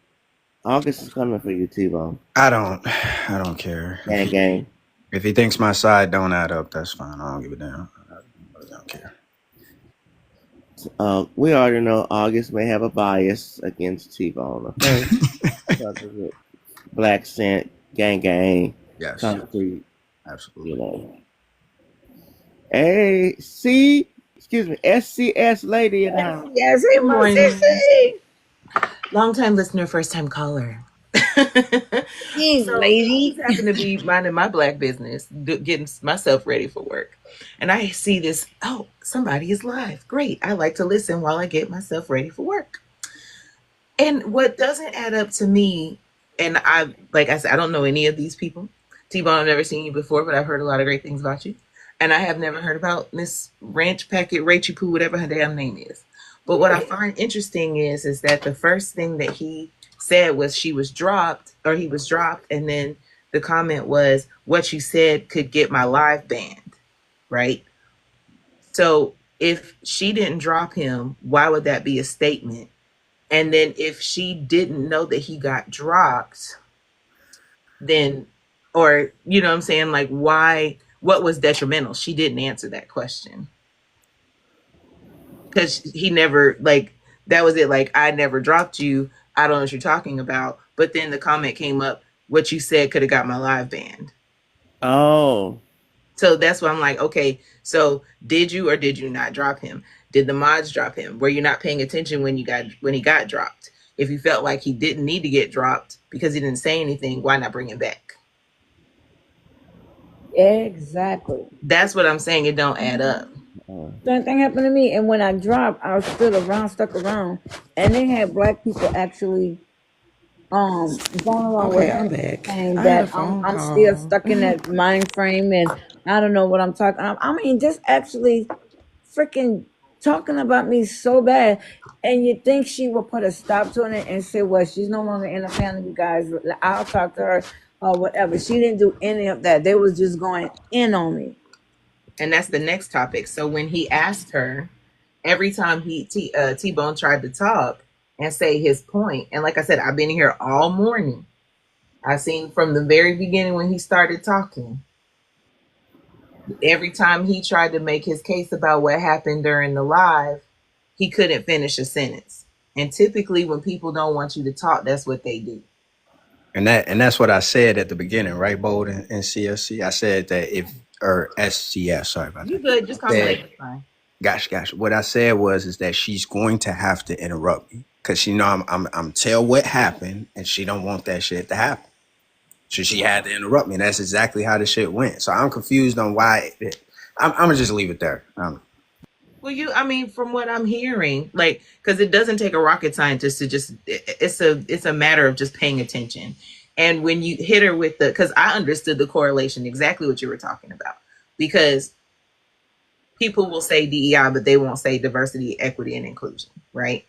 [SPEAKER 1] August is coming for you, T-Bone.
[SPEAKER 2] I don't care.
[SPEAKER 1] Gang, gang.
[SPEAKER 2] If he thinks my side don't add up, that's fine. I don't give a damn. I don't care.
[SPEAKER 1] We already know August may have a bias against T-Bone, okay? Because of it. Black scent, gang gang,
[SPEAKER 2] Yes,
[SPEAKER 1] concrete, you
[SPEAKER 2] absolutely.
[SPEAKER 1] know. Hey, C, excuse me, SCS lady in the house.
[SPEAKER 6] Yes, hey,
[SPEAKER 8] Good
[SPEAKER 6] my
[SPEAKER 8] morning.
[SPEAKER 6] sissy.
[SPEAKER 8] Long time listener, first time caller.
[SPEAKER 6] Yes,
[SPEAKER 8] So I
[SPEAKER 6] lady.
[SPEAKER 8] just happen to be minding my black business, getting myself ready for work. And I see this, oh, somebody is live. Great. I like to listen while I get myself ready for work. And what doesn't add up to me, and like I said, I don't know any of these people. T-Bone, I've never seen you before, but I've heard a lot of great things about you. And I have never heard about Miss Ranch Packet Rachel Poo, whatever her damn name is. But what I find interesting is that the first thing that he said was she was dropped, or he was dropped, and then the comment was, "What you said could get my live banned," right? So if she didn't drop him, why would that be a statement? And then if she didn't know that he got dropped, then, or, you know what I'm saying? Like, why, what was detrimental? She didn't answer that question. Because he never, like, that was it. Like, I never dropped you. I don't know what you're talking about. But then the comment came up, what you said could have got my live banned.
[SPEAKER 1] Oh,
[SPEAKER 8] So that's why I'm like, okay, so did you or did you not drop him? Did the mods drop him? Were you not paying attention when he got dropped? If you felt like he didn't need to get dropped because he didn't say anything, why not bring him back?
[SPEAKER 6] Exactly.
[SPEAKER 8] That's what I'm saying. It don't add up.
[SPEAKER 6] Same thing happened to me, and when I dropped, I was still around, stuck around, and they had black people actually going along with
[SPEAKER 7] Okay, I'm
[SPEAKER 6] him,
[SPEAKER 7] back.
[SPEAKER 6] saying
[SPEAKER 7] I had a
[SPEAKER 6] that
[SPEAKER 7] phone
[SPEAKER 6] I'm still
[SPEAKER 7] call.
[SPEAKER 6] stuck in that mind frame, and I don't know what I'm talking. I mean, just actually freaking talking about me so bad, and you think she will put a stop to it and say, "Well, she's no longer in the family, you guys. I'll talk to her or whatever." She didn't do any of that. They was just going in on me.
[SPEAKER 8] And that's the next topic. So when he asked her, every time T-Bone tried to talk and say his point, and like I said, I've been here all morning. I seen from the very beginning when he started talking. Every time he tried to make his case about what happened during the live, he couldn't finish a sentence. And typically, when people don't want you to talk, that's what they do.
[SPEAKER 2] And that's what I said at the beginning, right, Bold and CSC. I said that if or SCS, sorry about
[SPEAKER 8] You
[SPEAKER 2] that.
[SPEAKER 8] good? Just call me
[SPEAKER 2] Said,
[SPEAKER 8] later. It's fine.
[SPEAKER 2] gosh. What I said was is that she's going to have to interrupt me because she know I'm tell what happened and she don't want that shit to happen. So she had to interrupt me. That's exactly how the shit went. So I'm confused on why. I'm gonna just leave it there.
[SPEAKER 8] Well, I mean, from what I'm hearing, like, because it doesn't take a rocket scientist to just, it's a matter of just paying attention. And when you hit her with because I understood the correlation, exactly what you were talking about, because people will say DEI, but they won't say diversity, equity, and inclusion, right?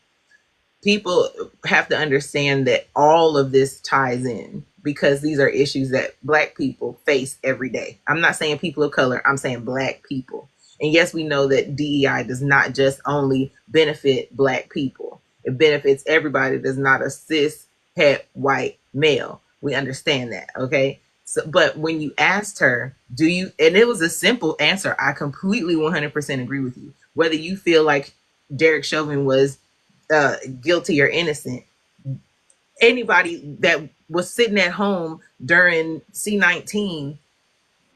[SPEAKER 8] People have to understand that all of this ties in because these are issues that black people face every day. I'm not saying people of color, I'm saying black people. And yes, we know that DEI does not just only benefit black people. It benefits everybody that's not a cis het white male. We understand that, okay? So, but when you asked her, do you, and it was a simple answer. I completely 100% agree with you. Whether you feel like Derek Chauvin was guilty or innocent, anybody that was sitting at home during C-19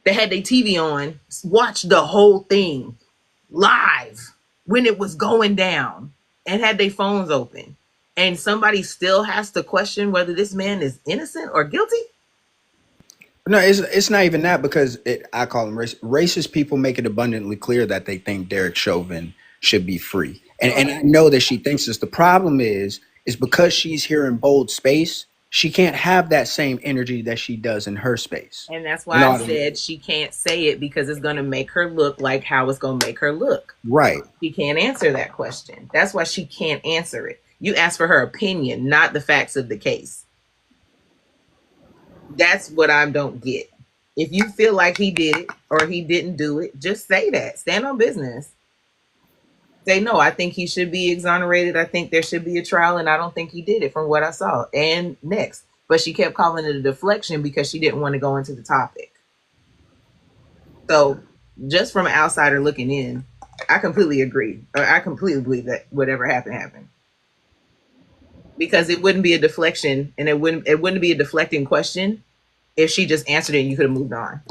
[SPEAKER 8] that had their TV on watched the whole thing live when it was going down and had their phones open. And somebody still has to question whether this man is innocent or guilty.
[SPEAKER 2] No, it's not even that because I call them racist. Racist people make it abundantly clear that they think Derek Chauvin should be free, and I know that she thinks this. The problem is because she's here in Bold space, she can't have that same energy that she does in her space.
[SPEAKER 8] And that's
[SPEAKER 2] You
[SPEAKER 8] why
[SPEAKER 2] know
[SPEAKER 8] I
[SPEAKER 2] what I mean?
[SPEAKER 8] said she can't say it because it's going to make her look like how it's going to make her look.
[SPEAKER 2] Right.
[SPEAKER 8] She can't answer that question. That's why she can't answer it. You ask for her opinion, not the facts of the case. That's what I don't get. If you feel like he did it or he didn't do it, just say that. Stand on business. Say, no, I think he should be exonerated. I think there should be a trial, and I don't think he did it from what I saw. And next. But she kept calling it a deflection because she didn't want to go into the topic. So, just from an outsider looking in, I completely agree. I completely believe that whatever happened. Because it wouldn't be a deflection, and it wouldn't be a deflecting question if she just answered it and you could have moved on.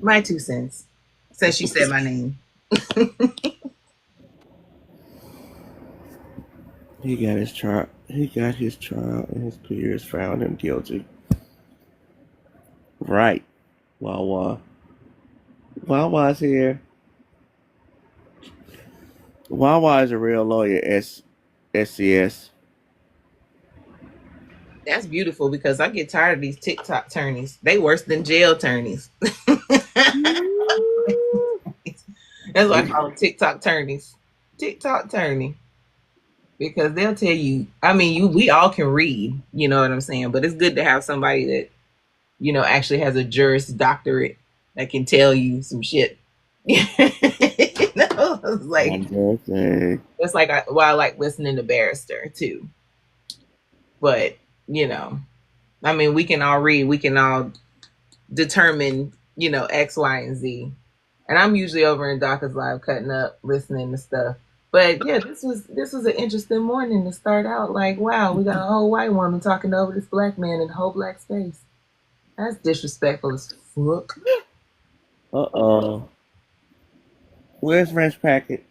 [SPEAKER 8] My 2 cents. Since she said my name.
[SPEAKER 1] He got his trial. He got his trial, and his peers found him guilty. Right, Wawa. Wawa's here. Wawa is a real lawyer. SCS.
[SPEAKER 8] That's beautiful because I get tired of these TikTok attorneys. They worse than jail attorneys. That's why I call them TikTok attorneys. TikTok attorney. Because they'll tell you, I mean, we all can read, you know what I'm saying? But it's good to have somebody that, actually has a Juris Doctorate that can tell you some shit. It's like, that's like why I like listening to Barrister too. But, I mean, we can all read, we can all determine, X, Y, and Z. And I'm usually over in Doctor's Live cutting up, listening to stuff. But yeah, this was an interesting morning to start out. Like, wow, we got a whole white woman talking over this black man in the whole black space. That's disrespectful as fuck.
[SPEAKER 1] Uh-oh. Where's French Packet?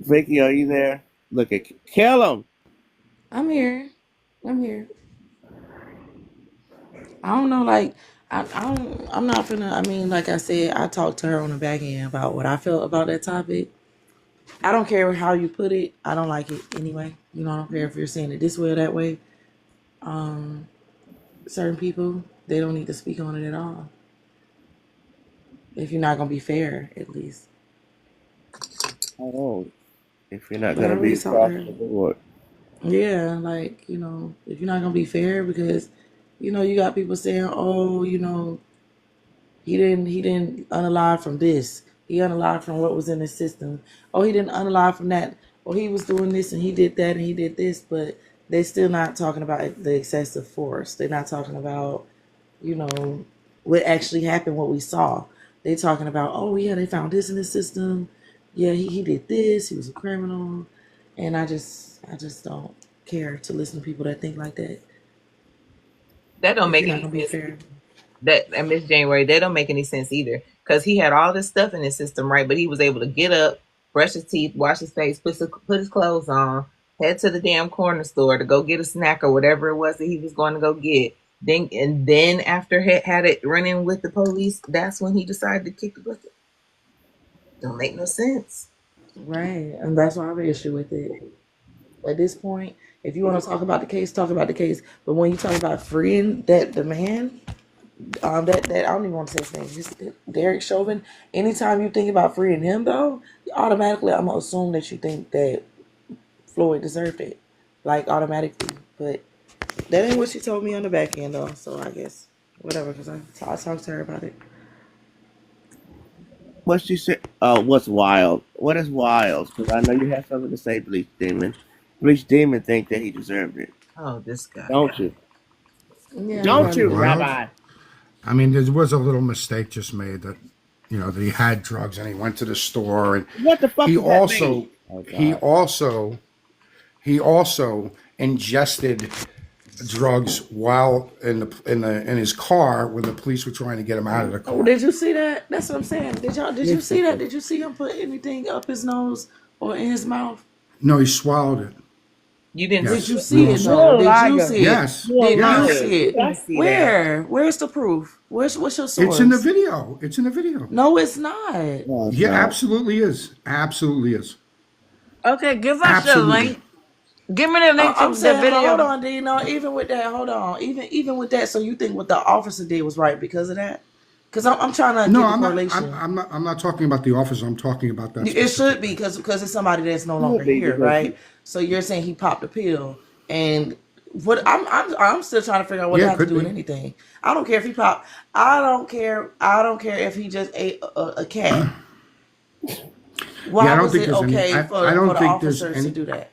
[SPEAKER 1] Vicky, are you there? Look at kill him.
[SPEAKER 7] I'm here. I don't know, like I'm not finna. I mean, like I said, I talked to her on the back end about what I felt about that topic. I don't care how you put it. I don't like it anyway. I don't care if you're saying it this way or that way. Certain people, they don't need to speak on it at all. If you're not gonna be fair, at least.
[SPEAKER 1] Oh, if you're not
[SPEAKER 7] But I
[SPEAKER 1] gonna be
[SPEAKER 7] really talked to
[SPEAKER 1] across the
[SPEAKER 7] her.
[SPEAKER 1] board.
[SPEAKER 7] Yeah, like, if you're not gonna be fair, because, you got people saying, oh, he didn't unalive from this. He unalived from what was in his system. Oh, he didn't unalive from that. Or he was doing this and he did that and he did this, but they're still not talking about the excessive force. They're not talking about, what actually happened, what we saw. They're talking about, oh yeah, they found this in his system. Yeah, he did this. He was a criminal. And I just don't care to listen to people that think like that.
[SPEAKER 8] That don't
[SPEAKER 7] If
[SPEAKER 8] make
[SPEAKER 7] you're not
[SPEAKER 8] any
[SPEAKER 7] gonna be
[SPEAKER 8] sense.
[SPEAKER 7] fair.
[SPEAKER 8] That and Miss January, that don't make any sense either. Because he had all this stuff in his system, right? But he was able to get up, brush his teeth, wash his face, put his clothes on, head to the damn corner store to go get a snack or whatever it was that he was going to go get. Then after he had it running with the police, that's when he decided to kick the bucket. Don't make no sense.
[SPEAKER 7] Right. And that's why I have an issue with it. At this point, if you want to talk about the case, talk about the case. But when you talk about freeing the man, that I don't even want to say his name. Just Derek Chauvin. Anytime you think about freeing him, though, automatically I'm gonna assume that you think that Floyd deserved it, like automatically. But that ain't what she told me on the back end, though. So I guess whatever, because I talked to her about it.
[SPEAKER 1] What she said? What's wild? What is wild? Because I know you have something to say, Bleach Demon. Bleach Demon think that he deserved it.
[SPEAKER 8] Oh, this guy.
[SPEAKER 1] Don't you?
[SPEAKER 7] Yeah,
[SPEAKER 1] Don't you,
[SPEAKER 4] Wild?
[SPEAKER 1] Rabbi?
[SPEAKER 4] I mean, there was a little mistake just made that, that he had drugs and he went to the store and
[SPEAKER 1] What the fuck
[SPEAKER 4] he
[SPEAKER 1] does that
[SPEAKER 4] also
[SPEAKER 1] mean? Oh,
[SPEAKER 4] he
[SPEAKER 1] God.
[SPEAKER 4] also ingested drugs while in his car when the police were trying to get him out of the
[SPEAKER 7] Oh,
[SPEAKER 4] car.
[SPEAKER 7] did you see that? That's what I'm saying. Did you see that? Did you see him put anything up his nose or in his mouth?
[SPEAKER 4] No, he swallowed it.
[SPEAKER 8] You didn't
[SPEAKER 4] Yes.
[SPEAKER 7] Did you
[SPEAKER 4] We
[SPEAKER 7] see
[SPEAKER 4] all
[SPEAKER 7] it
[SPEAKER 4] saw
[SPEAKER 7] though?
[SPEAKER 1] You're a
[SPEAKER 7] Did you
[SPEAKER 1] liar.
[SPEAKER 7] see it?
[SPEAKER 4] Yes.
[SPEAKER 1] You're a
[SPEAKER 7] Did you
[SPEAKER 1] liar.
[SPEAKER 7] see it?
[SPEAKER 8] didn't see that.
[SPEAKER 7] Where? Where's the proof? What's your source?
[SPEAKER 4] It's in the video. It's in the video.
[SPEAKER 7] No, it's not.
[SPEAKER 1] No, it's
[SPEAKER 4] Yeah,
[SPEAKER 1] not.
[SPEAKER 4] absolutely is. Absolutely is.
[SPEAKER 6] Okay, give us the
[SPEAKER 4] Absolutely.
[SPEAKER 6] link. Give me the link to
[SPEAKER 7] I'm
[SPEAKER 6] the
[SPEAKER 7] saying,
[SPEAKER 6] video.
[SPEAKER 7] hold on, Dino. Even with that, hold on. Even with that, so you think what the officer did was right because of that? Because I'm trying to
[SPEAKER 4] No,
[SPEAKER 7] get the
[SPEAKER 4] I'm not.
[SPEAKER 7] correlation.
[SPEAKER 4] I'm not talking about the officer. I'm talking about that.
[SPEAKER 7] It should be
[SPEAKER 4] specific
[SPEAKER 7] because it's somebody that's no
[SPEAKER 1] Should
[SPEAKER 7] longer
[SPEAKER 1] be
[SPEAKER 7] here,
[SPEAKER 1] because
[SPEAKER 7] right? So you're saying he popped a pill, and what I'm still trying to figure out what it
[SPEAKER 4] Yeah,
[SPEAKER 7] has to
[SPEAKER 4] could
[SPEAKER 7] do with
[SPEAKER 4] be.
[SPEAKER 7] anything. I don't care if he popped. I don't care. I don't care if he just ate a cat.
[SPEAKER 4] Yeah,
[SPEAKER 7] Why
[SPEAKER 4] I don't
[SPEAKER 7] was
[SPEAKER 4] think
[SPEAKER 7] it
[SPEAKER 4] there's any.
[SPEAKER 7] okay for
[SPEAKER 4] I don't
[SPEAKER 7] the
[SPEAKER 4] think there's
[SPEAKER 7] officers to
[SPEAKER 4] any
[SPEAKER 7] do that?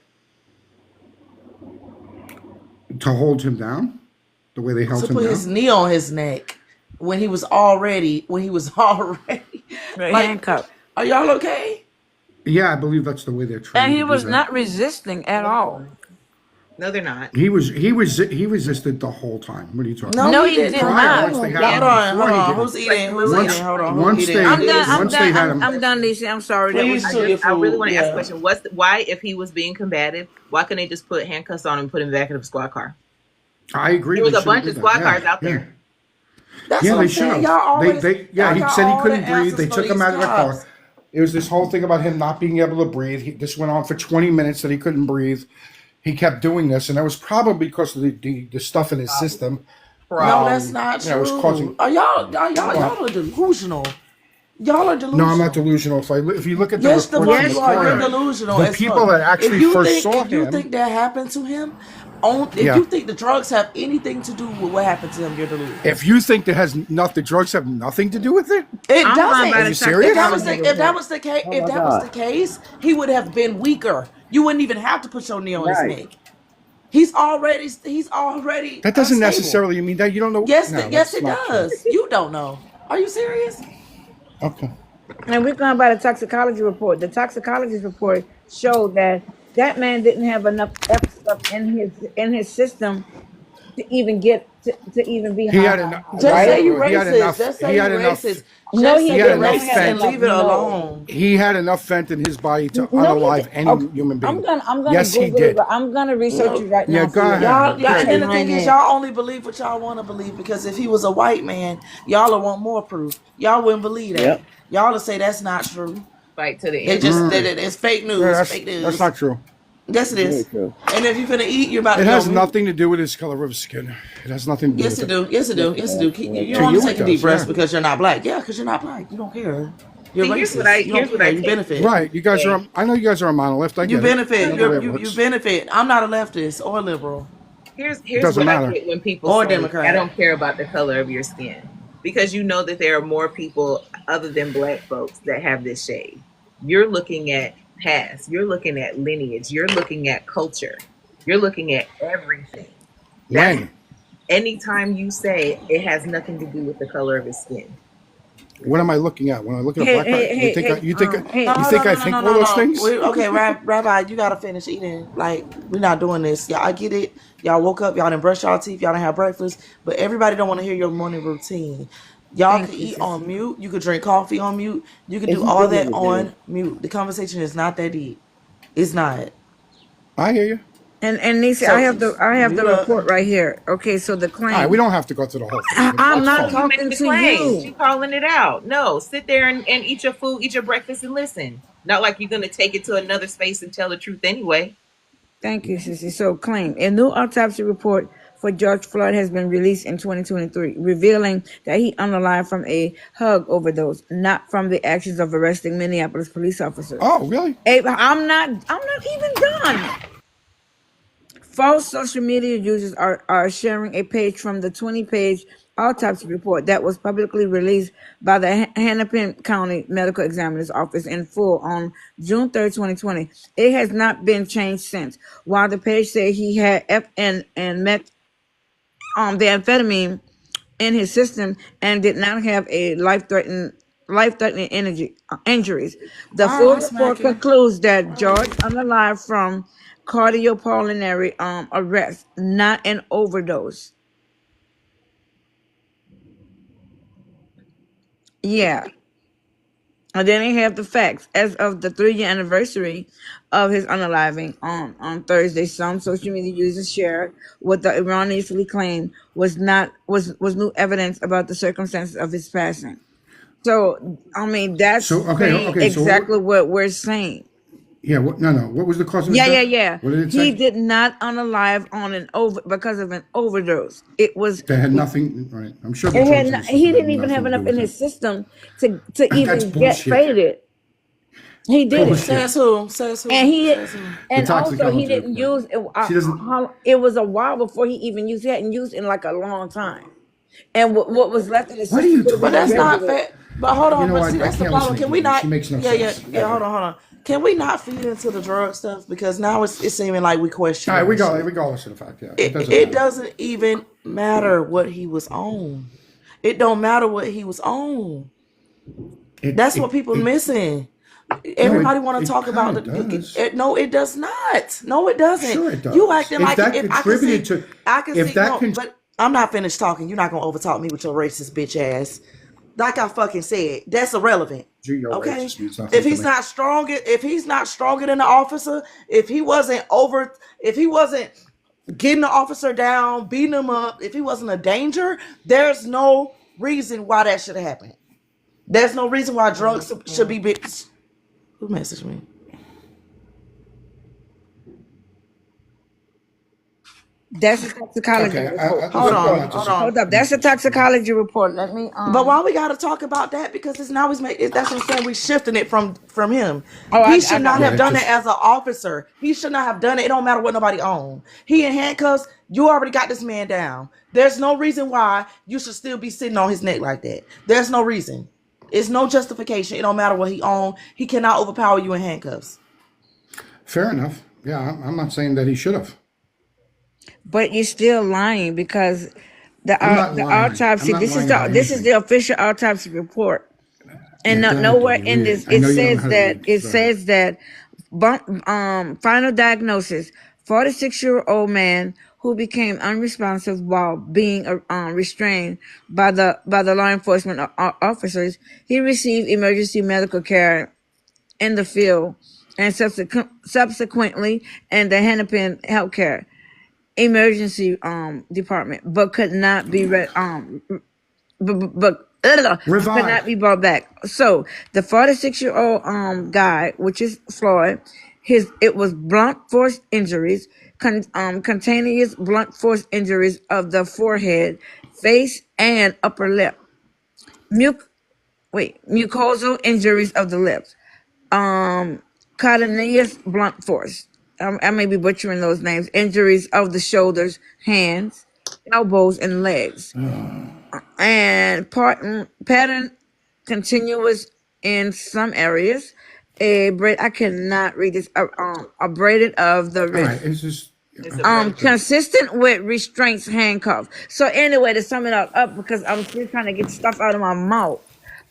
[SPEAKER 4] to hold him down the way they held
[SPEAKER 7] To
[SPEAKER 4] him
[SPEAKER 7] put his
[SPEAKER 4] down.
[SPEAKER 7] knee on his neck when he was already like,
[SPEAKER 6] handcuffed.
[SPEAKER 7] are y'all okay?
[SPEAKER 4] Yeah, I believe that's the way they're trained.
[SPEAKER 6] And he
[SPEAKER 4] to do
[SPEAKER 6] was
[SPEAKER 4] that.
[SPEAKER 6] not resisting at all.
[SPEAKER 8] No, they're not.
[SPEAKER 4] He resisted the whole time. What are you talking about?
[SPEAKER 6] No, he did not.
[SPEAKER 4] Once they
[SPEAKER 7] Hold
[SPEAKER 4] had
[SPEAKER 7] on.
[SPEAKER 4] him,
[SPEAKER 7] Who's eating?
[SPEAKER 4] Once-
[SPEAKER 7] Hold on.
[SPEAKER 4] once
[SPEAKER 7] Who's
[SPEAKER 4] they-
[SPEAKER 7] eating?
[SPEAKER 6] I'm
[SPEAKER 4] Once they had
[SPEAKER 6] done.
[SPEAKER 4] him-
[SPEAKER 6] I'm done, Lisa. I'm sorry. That
[SPEAKER 7] Please
[SPEAKER 6] was
[SPEAKER 7] chew your food.
[SPEAKER 8] I really want to ask a
[SPEAKER 7] Yeah.
[SPEAKER 8] question. Why, if he was being combative, why couldn't they just put handcuffs on him and put him back in the squad car?
[SPEAKER 4] I agree.
[SPEAKER 8] There was
[SPEAKER 4] they
[SPEAKER 8] a bunch
[SPEAKER 4] should've
[SPEAKER 8] of
[SPEAKER 4] did
[SPEAKER 8] squad
[SPEAKER 4] that.
[SPEAKER 8] cars out there.
[SPEAKER 7] That's
[SPEAKER 4] Yeah,
[SPEAKER 7] what
[SPEAKER 4] they
[SPEAKER 7] I'm
[SPEAKER 4] should
[SPEAKER 7] saying.
[SPEAKER 4] have.
[SPEAKER 7] Y'all always,
[SPEAKER 4] He said he
[SPEAKER 7] all
[SPEAKER 4] couldn't
[SPEAKER 7] the
[SPEAKER 4] breathe.
[SPEAKER 7] answers
[SPEAKER 4] They
[SPEAKER 7] for
[SPEAKER 4] took him
[SPEAKER 7] these
[SPEAKER 4] out of the car.
[SPEAKER 7] cops.
[SPEAKER 4] It was this whole thing about him not being able to breathe. This went on for 20 minutes that he couldn't breathe. He kept doing this, and that was probably because of the stuff in his system.
[SPEAKER 7] No, that's not
[SPEAKER 4] Yeah, it was
[SPEAKER 7] true.
[SPEAKER 4] causing-
[SPEAKER 7] Y'all are delusional. Y'all are delusional.
[SPEAKER 4] No, I'm not delusional. If you look at the
[SPEAKER 7] Yes, the
[SPEAKER 4] reports
[SPEAKER 7] fuck
[SPEAKER 4] from the
[SPEAKER 7] you are. You're
[SPEAKER 4] coroner,
[SPEAKER 7] delusional.
[SPEAKER 4] the
[SPEAKER 7] as
[SPEAKER 4] people
[SPEAKER 7] fuck.
[SPEAKER 4] that actually
[SPEAKER 7] If you
[SPEAKER 4] first
[SPEAKER 7] think,
[SPEAKER 4] saw
[SPEAKER 7] if you
[SPEAKER 4] him-
[SPEAKER 7] think that happened to him, if
[SPEAKER 4] Yeah.
[SPEAKER 7] you think the drugs have anything to do with what happened to him, you're delusional.
[SPEAKER 4] if you think the drugs have nothing to do with it,
[SPEAKER 7] It
[SPEAKER 6] I'm
[SPEAKER 7] doesn't.
[SPEAKER 6] going by the
[SPEAKER 4] you serious?
[SPEAKER 7] If that was
[SPEAKER 6] toxicology
[SPEAKER 7] the case, if that was the case, he would have been weaker. You wouldn't even have to put your knee on his neck. He's already.
[SPEAKER 4] that doesn't
[SPEAKER 7] unstable.
[SPEAKER 4] necessarily mean that you don't know.
[SPEAKER 7] Yes,
[SPEAKER 4] No,
[SPEAKER 7] yes,
[SPEAKER 4] that's
[SPEAKER 7] it
[SPEAKER 4] not true.
[SPEAKER 7] does. You don't know. Are you serious?
[SPEAKER 4] Okay.
[SPEAKER 6] And we're going by the toxicology report. The toxicologist report showed that that man didn't have enough F stuff in his system to even get to even be
[SPEAKER 4] He
[SPEAKER 6] high.
[SPEAKER 4] had enough.
[SPEAKER 7] Just say you
[SPEAKER 4] He had
[SPEAKER 7] racist.
[SPEAKER 4] enough.
[SPEAKER 7] Just
[SPEAKER 4] He
[SPEAKER 7] say you
[SPEAKER 4] had enough.
[SPEAKER 7] racist.
[SPEAKER 6] No,
[SPEAKER 7] Just
[SPEAKER 6] he
[SPEAKER 7] say
[SPEAKER 4] did
[SPEAKER 7] you're
[SPEAKER 4] not
[SPEAKER 7] racist
[SPEAKER 4] have
[SPEAKER 7] and leave it
[SPEAKER 6] no.
[SPEAKER 7] alone.
[SPEAKER 4] He had enough fent in his body to
[SPEAKER 6] No,
[SPEAKER 4] unalive
[SPEAKER 6] he-
[SPEAKER 4] any
[SPEAKER 6] okay,
[SPEAKER 4] human being.
[SPEAKER 6] I'm gonna
[SPEAKER 4] Yes, he
[SPEAKER 6] Google
[SPEAKER 4] did.
[SPEAKER 6] it. But I'm gonna research it right
[SPEAKER 4] Yeah,
[SPEAKER 6] now.
[SPEAKER 4] go
[SPEAKER 6] for you.
[SPEAKER 4] ahead.
[SPEAKER 7] Y'all,
[SPEAKER 6] Okay.
[SPEAKER 7] and the thing is, y'all only believe what y'all want to believe because if he was a white man, y'all would want more proof. Y'all wouldn't believe that.
[SPEAKER 1] Yep.
[SPEAKER 7] Y'all would say that's not true.
[SPEAKER 8] Fight to the
[SPEAKER 7] They
[SPEAKER 8] end.
[SPEAKER 7] just it's fake news.
[SPEAKER 4] Yeah,
[SPEAKER 7] Fake news.
[SPEAKER 4] that's not true.
[SPEAKER 7] Yes, it is.
[SPEAKER 1] Very true.
[SPEAKER 7] And if you're gonna eat, you're about
[SPEAKER 4] It
[SPEAKER 7] to
[SPEAKER 4] has
[SPEAKER 7] go.
[SPEAKER 4] nothing to do with his color of his skin. It has nothing to do
[SPEAKER 7] Yes,
[SPEAKER 4] with
[SPEAKER 7] it do. Yes, it do. Yes, it do. You
[SPEAKER 4] To
[SPEAKER 7] don't
[SPEAKER 4] you
[SPEAKER 7] want to
[SPEAKER 4] it
[SPEAKER 7] take a deep
[SPEAKER 4] does,
[SPEAKER 7] breath
[SPEAKER 4] yeah.
[SPEAKER 7] because you're not black. Yeah, because you're not black. You don't care. You're
[SPEAKER 8] See,
[SPEAKER 7] racist.
[SPEAKER 8] here's what I-
[SPEAKER 7] you don't
[SPEAKER 8] here's what
[SPEAKER 7] care.
[SPEAKER 8] I
[SPEAKER 7] You
[SPEAKER 8] take-
[SPEAKER 7] benefit.
[SPEAKER 4] Right. You guys are. I know you guys are a monolith. I get
[SPEAKER 7] You
[SPEAKER 4] it.
[SPEAKER 7] benefit.
[SPEAKER 4] I know the way it
[SPEAKER 7] You
[SPEAKER 4] works.
[SPEAKER 7] benefit. I'm not a leftist or liberal.
[SPEAKER 8] Here's
[SPEAKER 4] Doesn't
[SPEAKER 8] what
[SPEAKER 4] matter.
[SPEAKER 8] I get when people
[SPEAKER 7] Or
[SPEAKER 8] say,
[SPEAKER 7] Democrat.
[SPEAKER 8] I don't care about the color of your skin. Because you know that there are more people other than black folks that have this shade. You're looking at past, you're looking at lineage, you're looking at culture, you're looking at everything.
[SPEAKER 4] When?
[SPEAKER 8] Anytime you say it has nothing to do with the color of his skin.
[SPEAKER 4] What am I looking at? When I look at a black guy, you think I think all those things?
[SPEAKER 7] Okay, Rabbi, you gotta finish eating. Like, we're not doing this. Y'all, I get it. Y'all woke up, y'all didn't brush y'all teeth, y'all didn't have breakfast, but everybody don't want to hear your morning routine. Y'all can eat on mute. You could drink coffee on mute. You can do all that on mute. The conversation is not that deep. It's not.
[SPEAKER 4] I hear you.
[SPEAKER 6] And Nisa,
[SPEAKER 7] So,
[SPEAKER 6] I have the
[SPEAKER 7] you up.
[SPEAKER 6] report right here. Okay, so the claim.
[SPEAKER 4] All right, we don't have to go through the whole thing.
[SPEAKER 6] I'm
[SPEAKER 4] That's
[SPEAKER 6] not
[SPEAKER 4] fine.
[SPEAKER 6] talking
[SPEAKER 8] Make the
[SPEAKER 6] to
[SPEAKER 8] claim. She
[SPEAKER 6] you.
[SPEAKER 8] calling it out. No, sit there and eat your food, eat your breakfast, and listen. Not like you're gonna take it to another space and tell the truth anyway.
[SPEAKER 6] Thank you, Sissy. So, claim a new autopsy report for George Floyd has been released in 2023, revealing that he unalived from a hug overdose, not from the actions of arresting Minneapolis police officers.
[SPEAKER 4] Oh, really?
[SPEAKER 6] I'm not even done. False social media users are sharing a page from the 20-page autopsy report that was publicly released by the Hennepin County Medical Examiner's Office in full on June 3rd, 2020. It has not been changed since. While the page said he had and met the amphetamine in his system and did not have a life-threatening injuries. The full report concludes that George unalived from cardiopulmonary arrest, not an overdose. Yeah. And then they have the facts. As of the 3-year anniversary of his unaliving on Thursday, some social media users shared what the erroneously claimed was new evidence about the circumstances of his passing. So I mean that's exactly what we're saying.
[SPEAKER 4] Yeah. No. What was the cause of his death?
[SPEAKER 6] Yeah.
[SPEAKER 4] What did it
[SPEAKER 6] He
[SPEAKER 4] say?
[SPEAKER 6] did not unalive because of an overdose. It was
[SPEAKER 4] They had nothing. Right. I'm sure.
[SPEAKER 6] he didn't even have enough in his system to even get faded. He did it.
[SPEAKER 7] Says who?
[SPEAKER 6] And also he didn't use it. It was a while before he even used. He hadn't used in like a long time. And what was left in his system?
[SPEAKER 7] But that's not fair. But hold on,
[SPEAKER 4] what?
[SPEAKER 7] see, that's the
[SPEAKER 4] can't
[SPEAKER 7] problem.
[SPEAKER 4] listen
[SPEAKER 7] Can
[SPEAKER 4] to
[SPEAKER 7] we
[SPEAKER 4] you.
[SPEAKER 7] not?
[SPEAKER 4] She makes no
[SPEAKER 7] yeah,
[SPEAKER 4] sense.
[SPEAKER 7] hold on. Can we not feed into the drug stuff because now it's seeming like we question.
[SPEAKER 4] All right, regardless of the fact, yeah,
[SPEAKER 7] It doesn't even matter what he was on. It don't matter what he was on. That's what people missing. Everybody want to talk about the. No, it does not. No, it doesn't.
[SPEAKER 4] Sure, it does.
[SPEAKER 7] You acting
[SPEAKER 4] If
[SPEAKER 7] like
[SPEAKER 4] that
[SPEAKER 7] if I can see,
[SPEAKER 4] contributed to,
[SPEAKER 7] I can
[SPEAKER 4] if
[SPEAKER 7] see.
[SPEAKER 4] that
[SPEAKER 7] No, but I'm not finished talking. You're not gonna overtalk me with your racist bitch ass. Like I fucking said, that's irrelevant. Okay, if he's not stronger, if he's not stronger than the officer, if he wasn't getting the officer down, beating him up, if he wasn't a danger, there's no reason why that should happen. There's no reason why drugs should be big. Who messaged me?
[SPEAKER 6] That's a toxicology report.
[SPEAKER 7] Hold on.
[SPEAKER 6] Hold up. That's a toxicology report. Let me.
[SPEAKER 7] But why we got to talk about that? Because it's now that's what I'm saying. We shifting it from him.
[SPEAKER 6] Oh,
[SPEAKER 7] He should not have done it as an officer. He should not have done it. It don't matter what nobody own. He in handcuffs. You already got this man down. There's no reason why you should still be sitting on his neck like that. There's no reason. It's no justification. It don't matter what he own. He cannot overpower you in handcuffs.
[SPEAKER 4] Fair enough. Yeah, I'm not saying that he should have.
[SPEAKER 6] But you're still lying because the autopsy. This is the official autopsy report, and nowhere in this it says that final diagnosis: 46-year-old man who became unresponsive while being restrained by the law enforcement officers. He received emergency medical care in the field and subsequently in the Hennepin Healthcare Emergency Department, but could not be could not be brought back. So the 46-year-old guy, which is Floyd, it was blunt force injuries, continuous blunt force injuries of the forehead, face, and upper lip. Mucosal injuries of the lips. Cutaneous blunt force. I may be butchering those names. Injuries of the shoulders, hands, elbows, and legs. And pattern continuous in some areas. I cannot read this. Abraded of the wrist. Consistent with restraints, handcuffs. So anyway, to sum it all up, because I'm still trying to get stuff out of my mouth.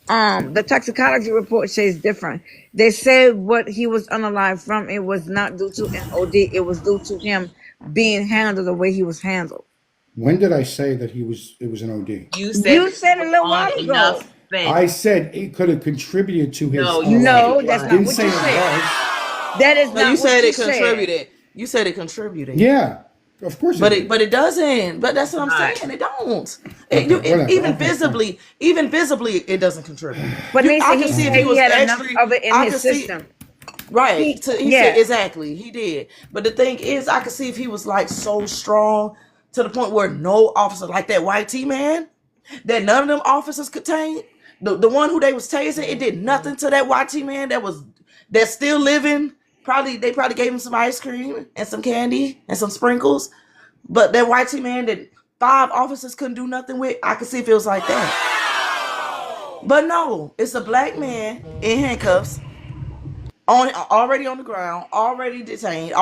[SPEAKER 6] The toxicology report says different. They said what he was unalive from, it was not due to an OD. It was due to him being handled the way he was handled.
[SPEAKER 4] When did I say that it was an OD?
[SPEAKER 6] You said a little while ago.
[SPEAKER 4] I said it could have contributed to his.
[SPEAKER 6] No, that's not what you said. That is not.
[SPEAKER 7] You
[SPEAKER 6] what
[SPEAKER 7] said
[SPEAKER 6] you
[SPEAKER 7] it contributed. You said it contributed.
[SPEAKER 4] Yeah, of course.
[SPEAKER 7] But it doesn't. But that's what I'm saying. It don't. Even visibly, it doesn't contribute.
[SPEAKER 6] But I can see if he was enough of it in his system.
[SPEAKER 7] Right. He said exactly. He did. But the thing is, I could see if he was like so strong to the point where no officer, like that white T man, that none of them officers could tame. The one who they was tasing, it did nothing to that white T man that's still living. They probably gave him some ice cream and some candy and some sprinkles. But that white T man that 5 officers couldn't do nothing with, I could see if it was like that. But no, it's a black man in handcuffs, already on the ground, already detained,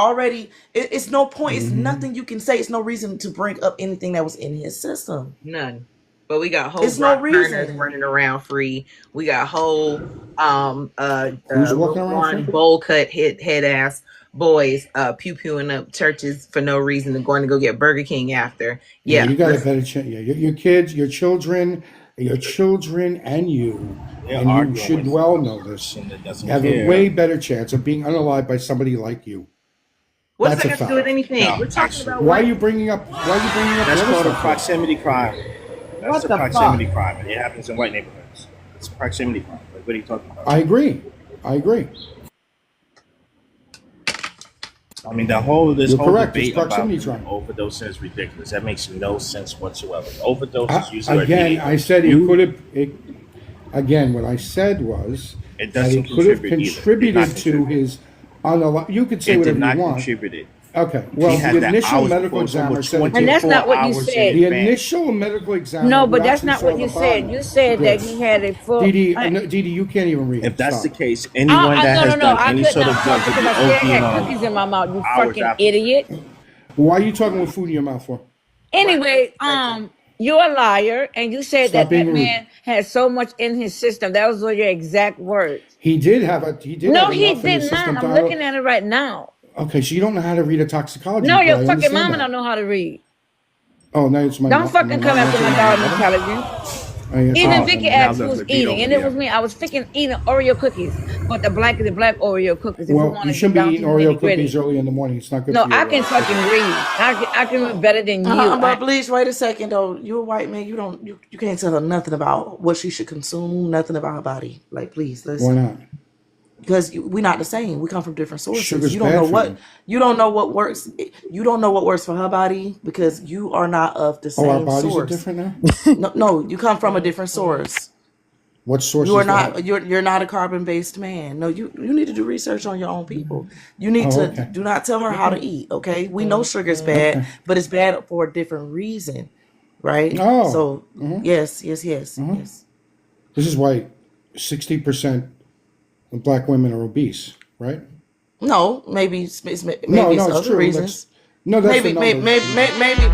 [SPEAKER 7] it's no point. It's nothing you can say. It's no reason to bring up anything that was in his system.
[SPEAKER 8] None. But we got whole Brock Turners running around free. We got whole bowl cut head ass boys pew pewing up churches for no reason and going to go get Burger King after. Yeah,
[SPEAKER 4] you got a better chance. Yeah, your kids, your children, and you, and you should well know this. You have a way better chance of being unalived by somebody like you.
[SPEAKER 8] What's that got to do with anything? No, we're talking about
[SPEAKER 4] why are you bringing up?
[SPEAKER 9] That's called a proximity crime. That's a proximity crime, and it happens in white neighborhoods. It's a proximity crime. Like, what are you talking about?
[SPEAKER 4] I agree.
[SPEAKER 9] I mean, the whole of this debate about overdose is ridiculous. That makes no sense whatsoever. Overdose is usually
[SPEAKER 4] again. I said it could have. Again, what I said was
[SPEAKER 9] it doesn't
[SPEAKER 4] could have contributed to his unalive. You could say whatever you want.
[SPEAKER 9] Contributed.
[SPEAKER 4] Okay. Well, the initial medical examiner said,
[SPEAKER 6] and that's not what you said.
[SPEAKER 4] The initial medical examiner.
[SPEAKER 6] No, but that's not what you said. You said that he had a full.
[SPEAKER 4] Didi, you can't even read.
[SPEAKER 9] If that's the case, anyone that has done any sort of drug could be ODing on
[SPEAKER 6] cookies in my mouth. You fucking idiot.
[SPEAKER 4] Why are you talking with food in your mouth for?
[SPEAKER 6] Anyway, You're a liar, and you said
[SPEAKER 4] Stop
[SPEAKER 6] that
[SPEAKER 4] being
[SPEAKER 6] that
[SPEAKER 4] rude.
[SPEAKER 6] man had so much in his system. That was your exact words.
[SPEAKER 4] He did have enough in his
[SPEAKER 6] He did not.
[SPEAKER 4] system to
[SPEAKER 6] I'm looking at it right now.
[SPEAKER 4] Okay, so you don't know how to read a toxicology
[SPEAKER 6] No, your
[SPEAKER 4] report. I
[SPEAKER 6] fucking
[SPEAKER 4] understand
[SPEAKER 6] mama
[SPEAKER 4] that.
[SPEAKER 6] don't know how to read.
[SPEAKER 4] Oh, now it's my
[SPEAKER 6] Don't fucking come after my daughter's intelligence. Even Vicky asked who was eating, and it was me. I was freaking eating Oreo cookies, but the black Oreo cookies. If you
[SPEAKER 4] Well,
[SPEAKER 6] want
[SPEAKER 4] you
[SPEAKER 6] to
[SPEAKER 4] shouldn't
[SPEAKER 6] get
[SPEAKER 4] be
[SPEAKER 6] down
[SPEAKER 4] eating
[SPEAKER 6] to the
[SPEAKER 4] Oreo
[SPEAKER 6] nitty gritty.
[SPEAKER 4] cookies early in the morning. It's not good
[SPEAKER 6] No,
[SPEAKER 4] for you.
[SPEAKER 6] I can fucking read. I can read better than you.
[SPEAKER 7] But Bleach, wait a second though. You're a white man. You can't tell her nothing about what she should consume. Nothing about her body. Like, please,
[SPEAKER 4] Why not?
[SPEAKER 7] because we're not the same. We come from different sources.
[SPEAKER 4] Sugar's
[SPEAKER 7] You don't
[SPEAKER 4] bad
[SPEAKER 7] know
[SPEAKER 4] for
[SPEAKER 7] what
[SPEAKER 4] you.
[SPEAKER 7] you don't know what works. You don't know what works for her body because you are not of the
[SPEAKER 4] Oh, our
[SPEAKER 7] same
[SPEAKER 4] bodies
[SPEAKER 7] source.
[SPEAKER 4] are different now?
[SPEAKER 7] No, you come from a different source.
[SPEAKER 4] What source
[SPEAKER 7] You are
[SPEAKER 4] is
[SPEAKER 7] not.
[SPEAKER 4] that?
[SPEAKER 7] You're not a carbon based man. No, you need to do research on your own people. You need
[SPEAKER 4] Oh,
[SPEAKER 7] to
[SPEAKER 4] okay.
[SPEAKER 7] do not tell her how to eat. Okay, we know sugar is bad,
[SPEAKER 4] Okay.
[SPEAKER 7] but it's bad for a different reason, right?
[SPEAKER 4] Oh.
[SPEAKER 7] So yes.
[SPEAKER 4] This is why 60% of black women are obese, right?
[SPEAKER 7] No, maybe it's
[SPEAKER 4] No,
[SPEAKER 7] it's
[SPEAKER 4] it's
[SPEAKER 7] other
[SPEAKER 4] true.
[SPEAKER 7] reasons.
[SPEAKER 4] No, that's
[SPEAKER 7] Maybe
[SPEAKER 4] the
[SPEAKER 7] maybe
[SPEAKER 4] numbers.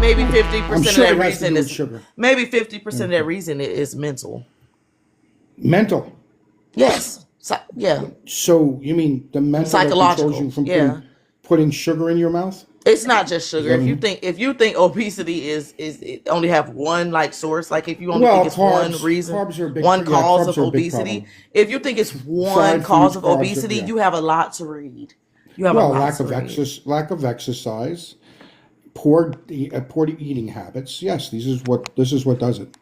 [SPEAKER 7] maybe 50%
[SPEAKER 4] I'm
[SPEAKER 7] of
[SPEAKER 4] sure
[SPEAKER 7] that
[SPEAKER 4] it has to
[SPEAKER 7] reason
[SPEAKER 4] do with
[SPEAKER 7] is
[SPEAKER 4] sugar.
[SPEAKER 7] maybe 50% of that reason is mental.
[SPEAKER 4] Mental.
[SPEAKER 7] Yes. Yeah.
[SPEAKER 4] So you mean the mental that controls you
[SPEAKER 7] Psychological.
[SPEAKER 4] from
[SPEAKER 7] Yeah.
[SPEAKER 4] putting sugar in your mouth?
[SPEAKER 7] It's not just sugar.
[SPEAKER 4] Is that
[SPEAKER 7] If you think obesity is it only have one like source, like if you only think
[SPEAKER 4] well,
[SPEAKER 7] it's one reason,
[SPEAKER 4] carbs are a big,
[SPEAKER 7] one cause of
[SPEAKER 4] carbs are a big
[SPEAKER 7] obesity,
[SPEAKER 4] problem.
[SPEAKER 7] if you think it's one
[SPEAKER 4] Fried
[SPEAKER 7] cause
[SPEAKER 4] foods,
[SPEAKER 7] of
[SPEAKER 4] carbs,
[SPEAKER 7] obesity,
[SPEAKER 4] yeah.
[SPEAKER 7] you have a lot to read. You have a
[SPEAKER 4] Well,
[SPEAKER 7] lot to read.
[SPEAKER 4] lack of exercise, poor eating habits. Yes, this is what does it.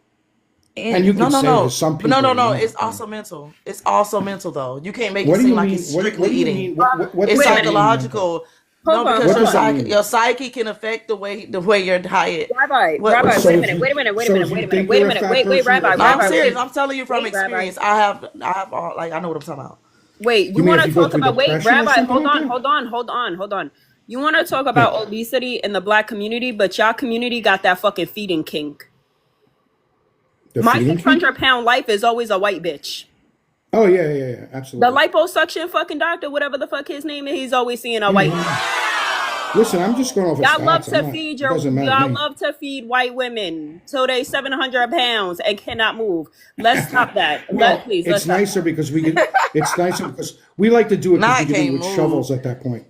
[SPEAKER 4] And you can say there's some people.
[SPEAKER 7] No. It's also mental. It's also mental though. You can't make it
[SPEAKER 4] What do
[SPEAKER 7] seem
[SPEAKER 4] you
[SPEAKER 7] like
[SPEAKER 4] mean?
[SPEAKER 7] it's
[SPEAKER 4] What
[SPEAKER 7] strictly
[SPEAKER 4] do you
[SPEAKER 7] eating.
[SPEAKER 4] mean? What
[SPEAKER 7] It's
[SPEAKER 4] does that mean,
[SPEAKER 7] psychological.
[SPEAKER 5] Hold
[SPEAKER 7] No,
[SPEAKER 5] on,
[SPEAKER 7] because
[SPEAKER 4] What does that mean?
[SPEAKER 7] your psyche can affect the way your diet.
[SPEAKER 5] Rabbi,
[SPEAKER 7] What
[SPEAKER 5] Rabbi,
[SPEAKER 7] you
[SPEAKER 5] wait a
[SPEAKER 7] say?
[SPEAKER 5] minute, wait a minute, wait a
[SPEAKER 4] So
[SPEAKER 5] minute,
[SPEAKER 4] if
[SPEAKER 5] wait
[SPEAKER 4] you
[SPEAKER 5] a minute,
[SPEAKER 4] think
[SPEAKER 5] wait a
[SPEAKER 4] you're a
[SPEAKER 5] minute,
[SPEAKER 4] fat
[SPEAKER 5] wait,
[SPEAKER 4] person,
[SPEAKER 5] Rabbi,
[SPEAKER 4] you're
[SPEAKER 7] No,
[SPEAKER 4] fat.
[SPEAKER 7] I'm
[SPEAKER 5] Rabbi,
[SPEAKER 7] serious.
[SPEAKER 5] wait,
[SPEAKER 7] I'm telling you from
[SPEAKER 5] wait, Rabbi.
[SPEAKER 7] experience. I have all like I know what I'm talking about.
[SPEAKER 5] Wait,
[SPEAKER 4] You
[SPEAKER 5] we
[SPEAKER 4] mean
[SPEAKER 5] want
[SPEAKER 4] if
[SPEAKER 5] to
[SPEAKER 4] you go
[SPEAKER 5] talk
[SPEAKER 4] through
[SPEAKER 5] about, wait,
[SPEAKER 4] depression or
[SPEAKER 5] Rabbi,
[SPEAKER 4] something
[SPEAKER 5] hold
[SPEAKER 4] like
[SPEAKER 5] on,
[SPEAKER 4] that?
[SPEAKER 5] hold on. You want to talk
[SPEAKER 4] Yeah.
[SPEAKER 5] about obesity in the black community, but y'all community got that fucking feeding kink.
[SPEAKER 4] The
[SPEAKER 5] My
[SPEAKER 4] feeding kink?
[SPEAKER 5] 600-pound life is always a white bitch.
[SPEAKER 4] Oh yeah,
[SPEAKER 5] The
[SPEAKER 4] absolutely.
[SPEAKER 5] liposuction fucking doctor, whatever the fuck his name is, he's always seeing a white bitch.
[SPEAKER 4] Listen, I'm just going over
[SPEAKER 5] Y'all love
[SPEAKER 4] stats.
[SPEAKER 5] to feed
[SPEAKER 4] It doesn't matter to
[SPEAKER 5] y'all
[SPEAKER 4] me.
[SPEAKER 5] love to feed white women till they 700 pounds and cannot move. Let's stop that.
[SPEAKER 4] Well,
[SPEAKER 5] Please, let's
[SPEAKER 4] it's
[SPEAKER 5] stop.
[SPEAKER 4] nicer because we can. It's nicer because we like to do it because
[SPEAKER 7] Not
[SPEAKER 4] we can do it
[SPEAKER 7] can't
[SPEAKER 4] with
[SPEAKER 7] move.
[SPEAKER 4] shovels at that point.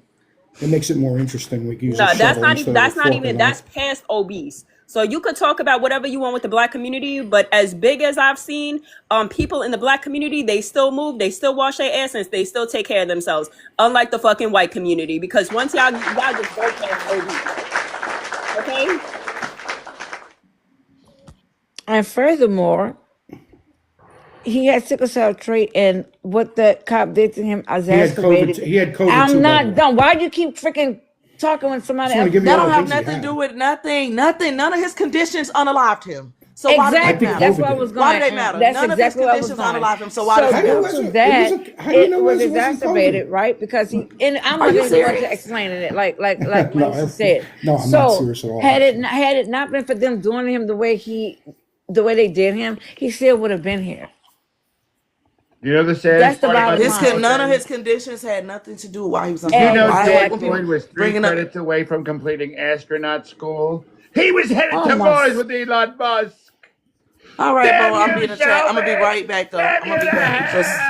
[SPEAKER 4] It makes it more interesting. We can use a
[SPEAKER 5] No, that's
[SPEAKER 4] shovel
[SPEAKER 5] not even.
[SPEAKER 4] instead of a
[SPEAKER 5] That's not
[SPEAKER 4] fork
[SPEAKER 5] even.
[SPEAKER 4] and
[SPEAKER 5] That's
[SPEAKER 4] knife.
[SPEAKER 5] past obese. So you could talk about whatever you want with the black community, but as big as I've seen, people in the black community, they still move, they still wash their ass, and they still take care of themselves. Unlike the fucking white community, because once y'all just go past obese, okay?
[SPEAKER 6] And furthermore, he had sickle cell trait, and what the cop did to him exacerbated.
[SPEAKER 4] He had COVID
[SPEAKER 6] I'm
[SPEAKER 4] too, by the
[SPEAKER 6] not
[SPEAKER 4] way.
[SPEAKER 6] done. Why do you keep freaking talking when somebody
[SPEAKER 4] Just want
[SPEAKER 6] else?
[SPEAKER 4] to give you
[SPEAKER 7] That
[SPEAKER 4] all
[SPEAKER 7] don't
[SPEAKER 4] the
[SPEAKER 7] have
[SPEAKER 4] things he
[SPEAKER 7] nothing to
[SPEAKER 4] had.
[SPEAKER 7] do with nothing. None of his conditions unalived him. So why do they
[SPEAKER 6] Exactly.
[SPEAKER 7] matter?
[SPEAKER 6] That's
[SPEAKER 4] COVID
[SPEAKER 6] what I
[SPEAKER 4] did.
[SPEAKER 6] was going.
[SPEAKER 7] Why do they matter?
[SPEAKER 6] That's
[SPEAKER 7] None of his
[SPEAKER 6] exactly what I was
[SPEAKER 7] conditions
[SPEAKER 6] going.
[SPEAKER 7] unalive him. So why does
[SPEAKER 6] So
[SPEAKER 7] it matter?
[SPEAKER 6] due to that,
[SPEAKER 4] How do you
[SPEAKER 6] it
[SPEAKER 4] know
[SPEAKER 6] was
[SPEAKER 4] it wasn't
[SPEAKER 6] exacerbated,
[SPEAKER 4] COVID?
[SPEAKER 6] right? Because he, and I'm
[SPEAKER 7] Are
[SPEAKER 6] not
[SPEAKER 7] you
[SPEAKER 6] going to go into
[SPEAKER 7] serious?
[SPEAKER 6] explaining it, like
[SPEAKER 4] No,
[SPEAKER 6] Lacey said.
[SPEAKER 4] no, I'm not
[SPEAKER 6] So
[SPEAKER 4] serious at all.
[SPEAKER 6] had
[SPEAKER 4] Actually.
[SPEAKER 6] it not been for them doing him the way they did him, he still would have been here.
[SPEAKER 10] You know the saddest
[SPEAKER 6] That's the
[SPEAKER 10] part about
[SPEAKER 6] bottom
[SPEAKER 10] this
[SPEAKER 6] line.
[SPEAKER 10] whole
[SPEAKER 7] None of
[SPEAKER 10] thing?
[SPEAKER 7] his conditions had nothing to do with why he was
[SPEAKER 10] Did you know
[SPEAKER 7] unalive.
[SPEAKER 10] George
[SPEAKER 7] When people
[SPEAKER 10] Floyd was 3
[SPEAKER 7] bringing up,
[SPEAKER 10] credits away from completing astronaut school? He was headed
[SPEAKER 6] Oh
[SPEAKER 10] to
[SPEAKER 6] my!
[SPEAKER 10] Mars with Elon Musk.
[SPEAKER 7] all right,
[SPEAKER 10] Damn
[SPEAKER 7] bro, I'm
[SPEAKER 10] you,
[SPEAKER 7] being a chat. I'm gonna be
[SPEAKER 10] Shelby!
[SPEAKER 7] right back though.
[SPEAKER 10] Damn
[SPEAKER 7] I'm
[SPEAKER 10] you
[SPEAKER 7] gonna be
[SPEAKER 10] to
[SPEAKER 7] back. Just